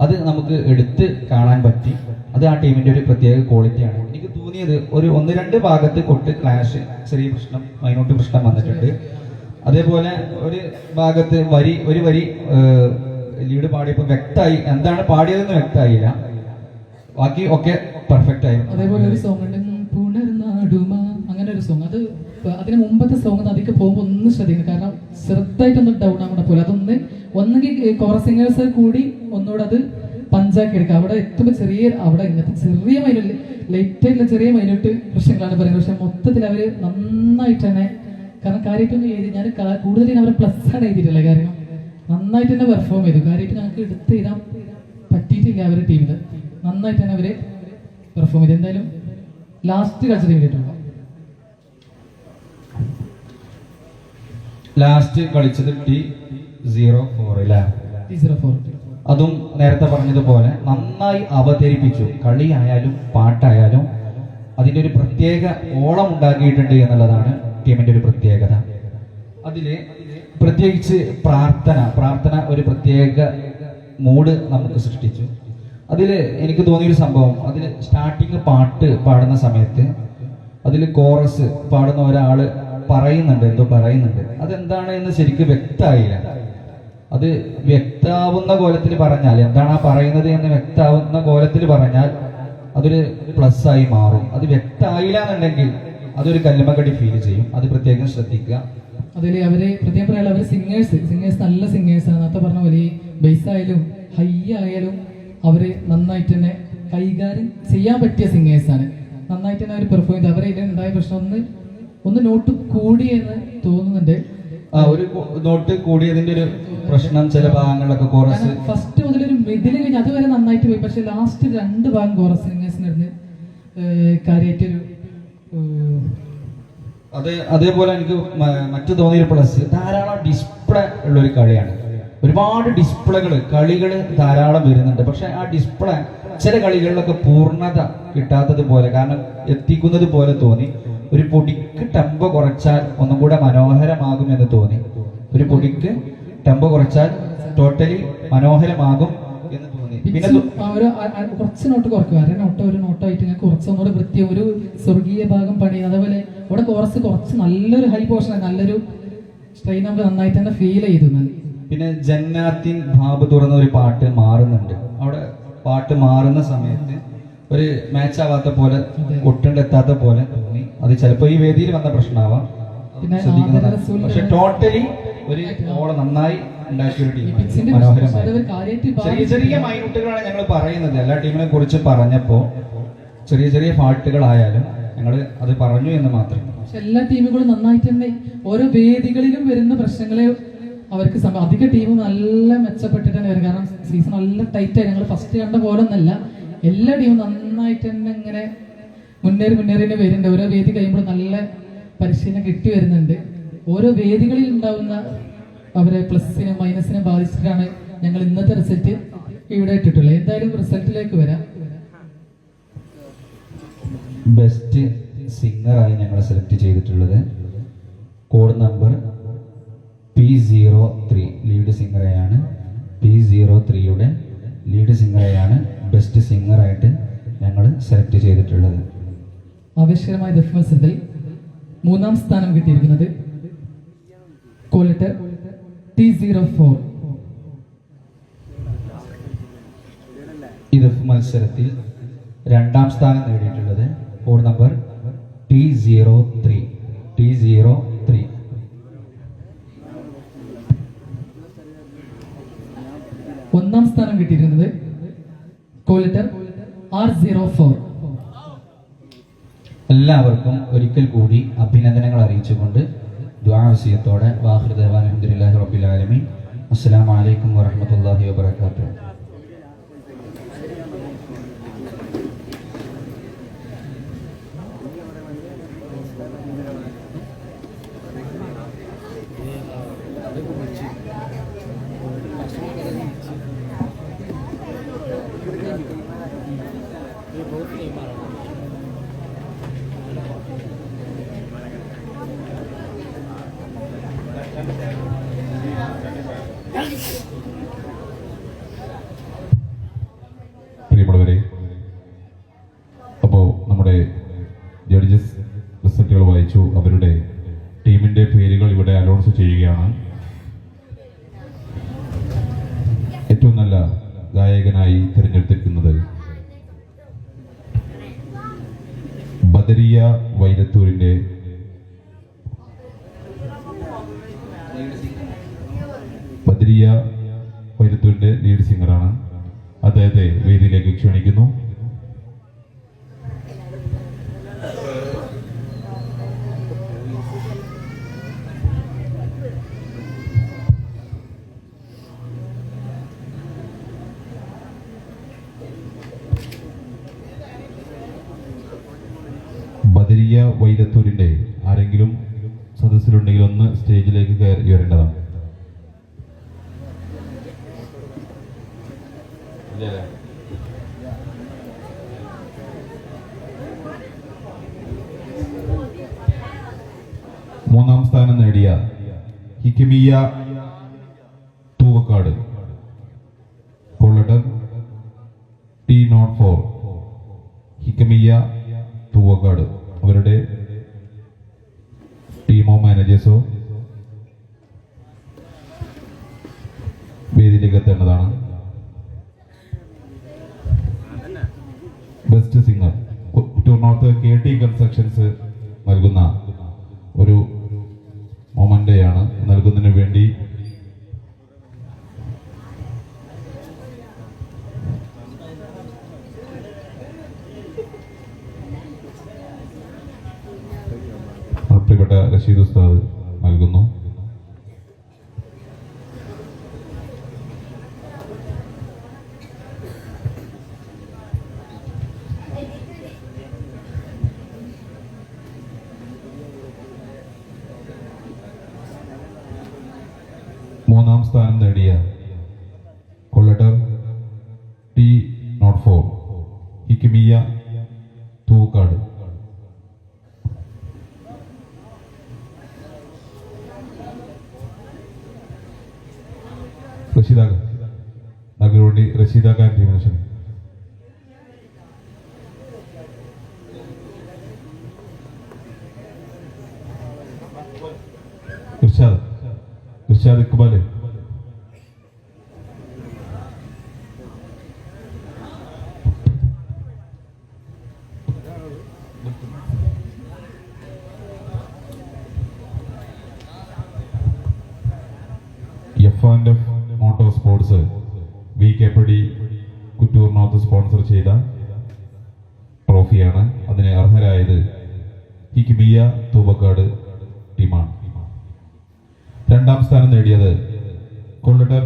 അത് നമുക്ക് എടുത്ത് കാണാൻ പറ്റി. അത് ആ ടീമിന്റെ ഒരു പ്രത്യേക ക്വാളിറ്റിയാണ്. എനിക്ക് തോന്നിയത് ഒരു 1-2 ഭാഗത്ത് കൊട്ട് ക്ലാഷ്, ചെറിയ പ്രശ്നം, മൈനോട്ട് പ്രശ്നം വന്നിട്ടുണ്ട്. അതേപോലെ ഒരു ഭാഗത്ത് ഒരു വരി ലീഡ് പാടിയപ്പോൾ വ്യക്തമായി എന്താണ് പാടിയതെന്ന് വ്യക്തമായില്ല. ബാക്കി ഒക്കെ പെർഫെക്റ്റ് ആയിരുന്നു. അതേപോലെ ഒരു സോങ് ഉണ്ട് പുണർനാടുമ, അങ്ങനെ ഒരു സോങ്. അതിന് മുമ്പത്തെ സോങ് അധികം പോകുമ്പോൾ ഒന്ന് ശ്രദ്ധിക്കണം. കാരണം ചെറുതായിട്ടൊന്ന് ഡൗൺ ആവണ പോലെ അതൊന്ന് ഒന്നെങ്കിൽ കോറസ് സിംഗേഴ്സ് കൂടി ഒന്നുകൂടെ അത് പഞ്ചാക്കി എടുക്കുക. അവിടെ എത്തുമ്പോൾ അവിടെ ഇങ്ങനത്തെ ചെറിയ മൈനോട്ട് ലേറ്റ് ആയിട്ടുള്ള ചെറിയ മൈനോട്ട് പ്രശ്നങ്ങളാണ് പറയുന്നത്. പക്ഷെ മൊത്തത്തിൽ അവര് നന്നായിട്ട് തന്നെ, കാരണം കാര്യമായിട്ടൊന്നും എഴുതി ഞാൻ കൂടുതലും അവരെ പ്ലസ് ആണ് എഴുതിയിട്ടുള്ളത്. കാരണം നന്നായിട്ട് തന്നെ പെർഫോം ചെയ്തു. കാര്യമായിട്ട് ഞങ്ങൾക്ക് എടുത്ത് എഴുതാൻ പറ്റിയിട്ടില്ല അവരുടെ ടീമിൽ. നന്നായിട്ട് തന്നെ അവര് പെർഫോം ചെയ്തു. എന്തായാലും ലാസ്റ്റ് കളിച്ച ടീമിലിട്ടുണ്ടോ? ലാസ്റ്റ് കളിച്ചത് T04. അതും നേരത്തെ പറഞ്ഞതുപോലെ നന്നായി അവതരിപ്പിച്ചു. കളിയായാലും പാട്ടായാലും അതിന്റെ ഒരു പ്രത്യേക ഓളം ഉണ്ടാക്കിയിട്ടുണ്ട് എന്നുള്ളതാണ് ടീമിന്റെ ഒരു പ്രത്യേകത. അതില് പ്രത്യേകിച്ച് പ്രാർത്ഥന ഒരു പ്രത്യേക മൂഡ് നമുക്ക് സൃഷ്ടിച്ചു. അതിൽ എനിക്ക് തോന്നിയൊരു സംഭവം, അതിൽ സ്റ്റാർട്ടിങ് പാട്ട് പാടുന്ന സമയത്ത് അതിൽ കോറസ് പാടുന്ന ഒരാള് എന്തോ പറയുന്നുണ്ട്. അതെന്താണ് എന്ന് ശരിക്കും വ്യക്തമായില്ല. അത് വ്യക്താവുന്ന കോലത്തിൽ പറഞ്ഞാൽ, എന്താണ് ആ പറയുന്നത് എന്ന് വ്യക്താവുന്ന കോലത്തിൽ പറഞ്ഞാൽ അതൊരു പ്ലസ് ആയി മാറും. അത് വ്യക്തമായില്ല എന്നുണ്ടെങ്കിൽ അതൊരു കല്ലുമക്കടി ഫീൽ ചെയ്യും. അത് പ്രത്യേകം ശ്രദ്ധിക്കുക. അതിൽ അവര് പ്രത്യേകം പറയാനുള്ള അവര് സിംഗേഴ്സ് നല്ല സിംഗേഴ്സാണ്. നേരത്തെ പറഞ്ഞ പോലെ ബേസ് ആയാലും ഹൈ ആയാലും അവര് നന്നായിട്ട് തന്നെ കൈകാര്യം ചെയ്യാൻ പറ്റിയ സിംഗേഴ്സാണ്. നന്നായിട്ട് തന്നെ അവർ പെർഫോം ചെയ്ത്. അവരെ ഉണ്ടായ പ്രശ്നം ഒന്ന് നോട്ട് കൂടിയെന്ന് തോന്നുന്നുണ്ട്. ഒരു നോട്ട് കൂടിയതിന്റെ ഒരു പ്രശ്നം ചില ഭാഗങ്ങളിലൊക്കെ കോറസ് ഫസ്റ്റ് മുതലൊരു മിഡിൽ കഴിഞ്ഞ് അതുവരെ നന്നായിട്ട് പോയി. പക്ഷെ ലാസ്റ്റ് 2 ഭാഗം കോറസ് സിംഗേഴ്സിന് കാര്യമായിട്ടൊരു അതേപോലെ എനിക്ക് മറ്റു തോന്നിയൊരു പ്ലസ്, ധാരാളം ഡിസ്പ്ലേ ഉള്ള ഒരു കളിയാണ്. ഒരുപാട് കളികൾ ധാരാളം വരുന്നുണ്ട്. പക്ഷെ ആ ഡിസ്പ്ലേ ചില കളികളിലൊക്കെ പൂർണ്ണത കിട്ടാത്തത് പോലെ, കാരണം എത്തിക്കുന്നത് പോലെ തോന്നി. ഒരു പൊടിക്ക് ടെമ്പോ കുറച്ചാൽ ഒന്നും കൂടെ മനോഹരമാകും എന്ന് തോന്നി. ഒരു പൊടിക്ക് ടെമ്പോ കുറച്ചാൽ ടോട്ടലി മനോഹരമാകും എന്ന് തോന്നി. പിന്നെ കുറച്ച് നോട്ട് കുറയ്ക്കുക. ഒരു നോട്ടായിട്ട് കുറച്ചൊന്നുകൂടെ വൃത്തി, ഒരു സ്വർഗീയ ഭാഗം പണി. അതേപോലെ ഇവിടെ കുറച്ച് നല്ലൊരു ഹൈ പോർഷൻ, നല്ലൊരു സ്ട്രെയിൻ നമുക്ക് നന്നായിട്ട് തന്നെ ഫീൽ ചെയ്തു. പിന്നെ ജന്നാത്തിൻ ഭാബ് തുറന്ന ഒരു പാട്ട് മാറുന്നുണ്ട്. അവിടെ പാട്ട് മാറുന്ന സമയത്ത് ഒരു മാച്ച് ആവാത്ത പോലെ, ഒട്ടുണ്ടെത്താത്ത പോലെ തോന്നി. അത് ചിലപ്പോ ഈ വേദിയിൽ വന്ന പ്രശ്നമാവാം, ശ്രദ്ധിക്കുന്നതാണ്. പക്ഷെ ടോട്ടലി ഒരു ഓളം നന്നായി ഉണ്ടാക്കിയ ഒരു ടീം, മനോഹരമായി. ചെറിയ മൈനൂട്ടുകളാണ് ഞങ്ങൾ പറയുന്നത്. എല്ലാ ടീമിനെ കുറിച്ച് പറഞ്ഞപ്പോ ചെറിയ പാട്ടുകളായാലും ഞങ്ങൾ അത് പറഞ്ഞു എന്ന് മാത്രം. എല്ലാ ടീമുകളും നന്നായിട്ട് തന്നെ ഓരോ വേദികളിലും വരുന്ന പ്രശ്നങ്ങളെ അവർക്ക് അധിക ടീമും നല്ല മെച്ചപ്പെട്ടിട്ടാണ് വരും. കാരണം സീസൺ നല്ല ടൈറ്റായി. ഞങ്ങൾ ഫസ്റ്റ് കണ്ട പോലെ ഒന്നല്ല, എല്ലാ ടീമും നന്നായിട്ട് തന്നെ ഇങ്ങനെ മുന്നേറി വരുന്നുണ്ട്. ഓരോ വേദി കഴിയുമ്പോൾ നല്ല പരിശീലനം കിട്ടി വരുന്നുണ്ട്. ഓരോ വേദികളിൽ ഉണ്ടാവുന്ന അവരെ പ്ലസിനും മൈനസിനും ബാധിച്ചിട്ടാണ് ഞങ്ങൾ ഇന്നത്തെ റിസൾട്ട് ഇവിടെ ഇട്ടിട്ടുള്ളത്. എന്തായാലും റിസൾട്ടിലേക്ക് വരാം. ബെസ്റ്റ് സിംഗറായി ഞങ്ങൾ സെലക്ട് ചെയ്തിട്ടുള്ളത് കോഡ് നമ്പർ P03 ലീഡ് സിംഗറെയാണ്. P03യുടെ ലീഡ് സിംഗറെയാണ് ബെസ്റ്റ് സിംഗറായിട്ട് ഞങ്ങൾ സെലക്ട് ചെയ്തിട്ടുള്ളത്. ആവേശകരമായ ദഫ് മത്സരത്തിൽ 3ാം സ്ഥാനം കിട്ടിയിരിക്കുന്നത് കോൾ ലെറ്റർ T04. ഈ ദഫ് മത്സരത്തിൽ 2ാം സ്ഥാനം നേടിയിട്ടുള്ളത് കോഡ് നമ്പർ T03. 1ാം സ്ഥാനം കിട്ടിയിരിക്കുന്നത് കോൾ ലെറ്റർ R04. എല്ലാവർക്കും ഒരിക്കൽ കൂടി അഭിനന്ദനങ്ങൾ അറിയിച്ചുകൊണ്ട് ദുആ വസിയത്തോടെ വാഖിർ ദഅവാന അൽഹംദുലില്ലാഹി റബ്ബിൽ ആലമീൻ. അസ്സലാമു അലൈക്കും വറഹ്മത്തുള്ളാഹി വബറകാതുഹു. പ്രിയമുള്ളവരെ, അപ്പോൾ നമ്മുടെ ജഡ്ജസ് റിസൾട്ടുകൾ വായിച്ചു. അവരുടെ ടീമിന്റെ പേരുകൾ ഇവിടെ അനൗൺസ് ചെയ്യുകയാണ്. ഏറ്റവും നല്ല ഗായകനായി തിരഞ്ഞെടുത്തിരിക്കുന്നത് ബദരിയ വൈലത്തൂരിന്റെ ലീഡ് സിംഗറാണ്. അദ്ദേഹത്തെ വേദിയിലേക്ക് ക്ഷണിക്കുന്നു. ബദരിയ വൈലത്തൂരിന്റെ ആരെങ്കിലും സദസ്സിലുണ്ടെങ്കിൽ ഒന്ന് സ്റ്റേജിലേക്ക് കയറി വരേണ്ടതാണ്. മൂന്നാം സ്ഥാനം നേടിയ ഹിക്മിയ Thoovakkad, call letter T04. ഹിക്മിയ Thoovakkad അവരുടെ ടീമോ മാനേജേഴ്സോ വേദിയിലേക്ക് എത്തേണ്ടതാണ്. ബെസ്റ്റ് സിംഗർ ടൂർണോർത്ത് KT കൺസ്ട്രക്ഷൻസ് നൽകുന്ന ഒരു മൊമെന്റെയാണ് നൽകുന്നതിന് വേണ്ടി പ്രിയപ്പെട്ട റഷീദ് ഉസ്താദ് നൽകുന്നു. മൂന്നാം സ്ഥാനം നേടിയ കോൾ ലെറ്റർ T04 ഹിക്മിയ തൂക്കാട്. റഷീദാക്കാൻ ടീമിനെ Irshad Iqbal. F&F moto sports VKPD Kuttoor north sponsor ചെയ്ത ട്രോഫിയാണ്. അതിന് അർഹരായത് ഹിക്മിയ തൂവക്കാട് ടീമാണ്. രണ്ടാം സ്ഥാനം നേടിയത് call letter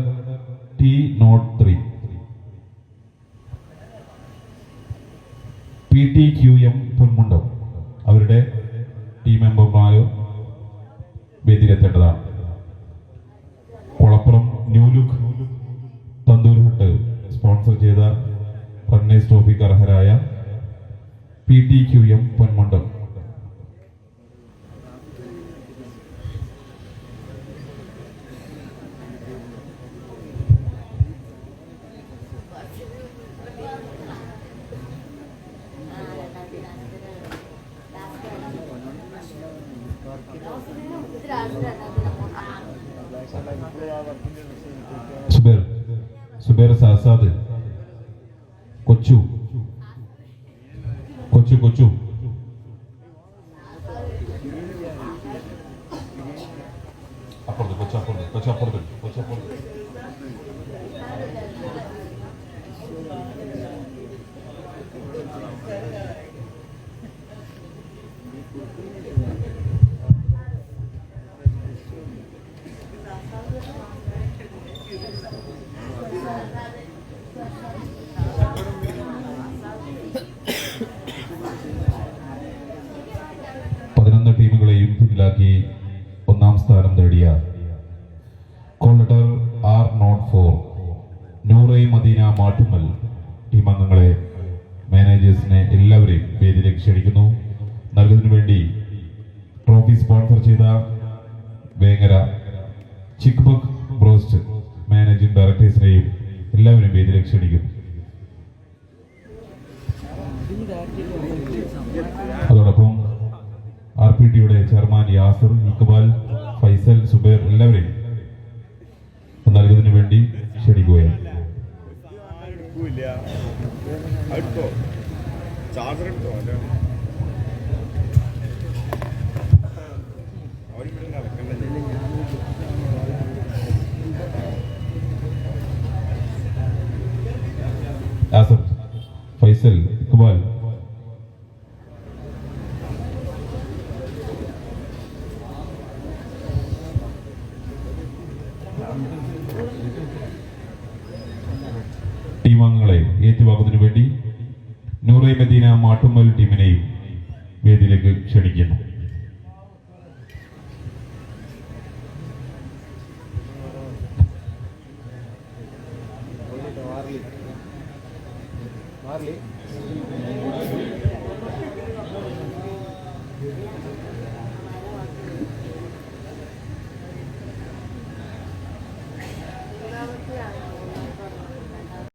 T03 PTQM Ponmundam അവരുടെ ടീം മെമ്പർമാരോ വേദിയിലെത്തേണ്ടതാണ്. Kolappuram new look tandoor hut sponsor ചെയ്ത റണ്ണേഴ്സ് ട്രോഫിക്ക് അർഹരായ PTQM പൊന്മണ്ഡം സുബേർ സാസാദ് കൊച്ചു കൊച്ചു കൊച്ചു അപ്പുറത്ത് കൊച്ചപ്പുറത്ത് കൊച്ചപ്പുറത്ത് കൊച്ചപ്പുറത്ത് ടീമുകളെയും പിന്നിലാക്കി ഒന്നാം സ്ഥാനം നേടിയ കോൾ ലെറ്റർ R04 നൂറെ മദീന മാട്ടുമൽ ടീം അംഗങ്ങളെ മാനേജേഴ്സിനെ എല്ലാവരെയും വേദിയിലേക്ക് ക്ഷണിക്കുന്നു. നൽകുന്നതിനു വേണ്ടി ട്രോഫി സ്പോൺസർ ചെയ്ത വേങ്ങര ചിക്ബക് ബ്രോസ്റ്റ് മാനേജിംഗ് ഡയറക്ടേഴ്സിനെയും എല്ലാവരെയും വേദിയിലേക്ക് ക്ഷണിക്കുന്നു. അതോടൊപ്പം RPTയുടെ ചെയർമാൻ യാസർ, ഇക്ബാൽ, ഫൈസൽ, സുബൈർ എല്ലാവരെയും നൽകുന്നതിന് വേണ്ടി ക്ഷണിക്കുകയാണ്. യാസർ, ഫൈസൽ, ഇക്ബാൽ ടീം അംഗങ്ങളെ ഏറ്റുവാക്കുന്നതിനു വേണ്ടി നൂറെ മദീന മാട്ടുമ്മൽ ടീമിനെയും വേദിയിലേക്ക് ക്ഷണിക്കുന്നു. മാർലി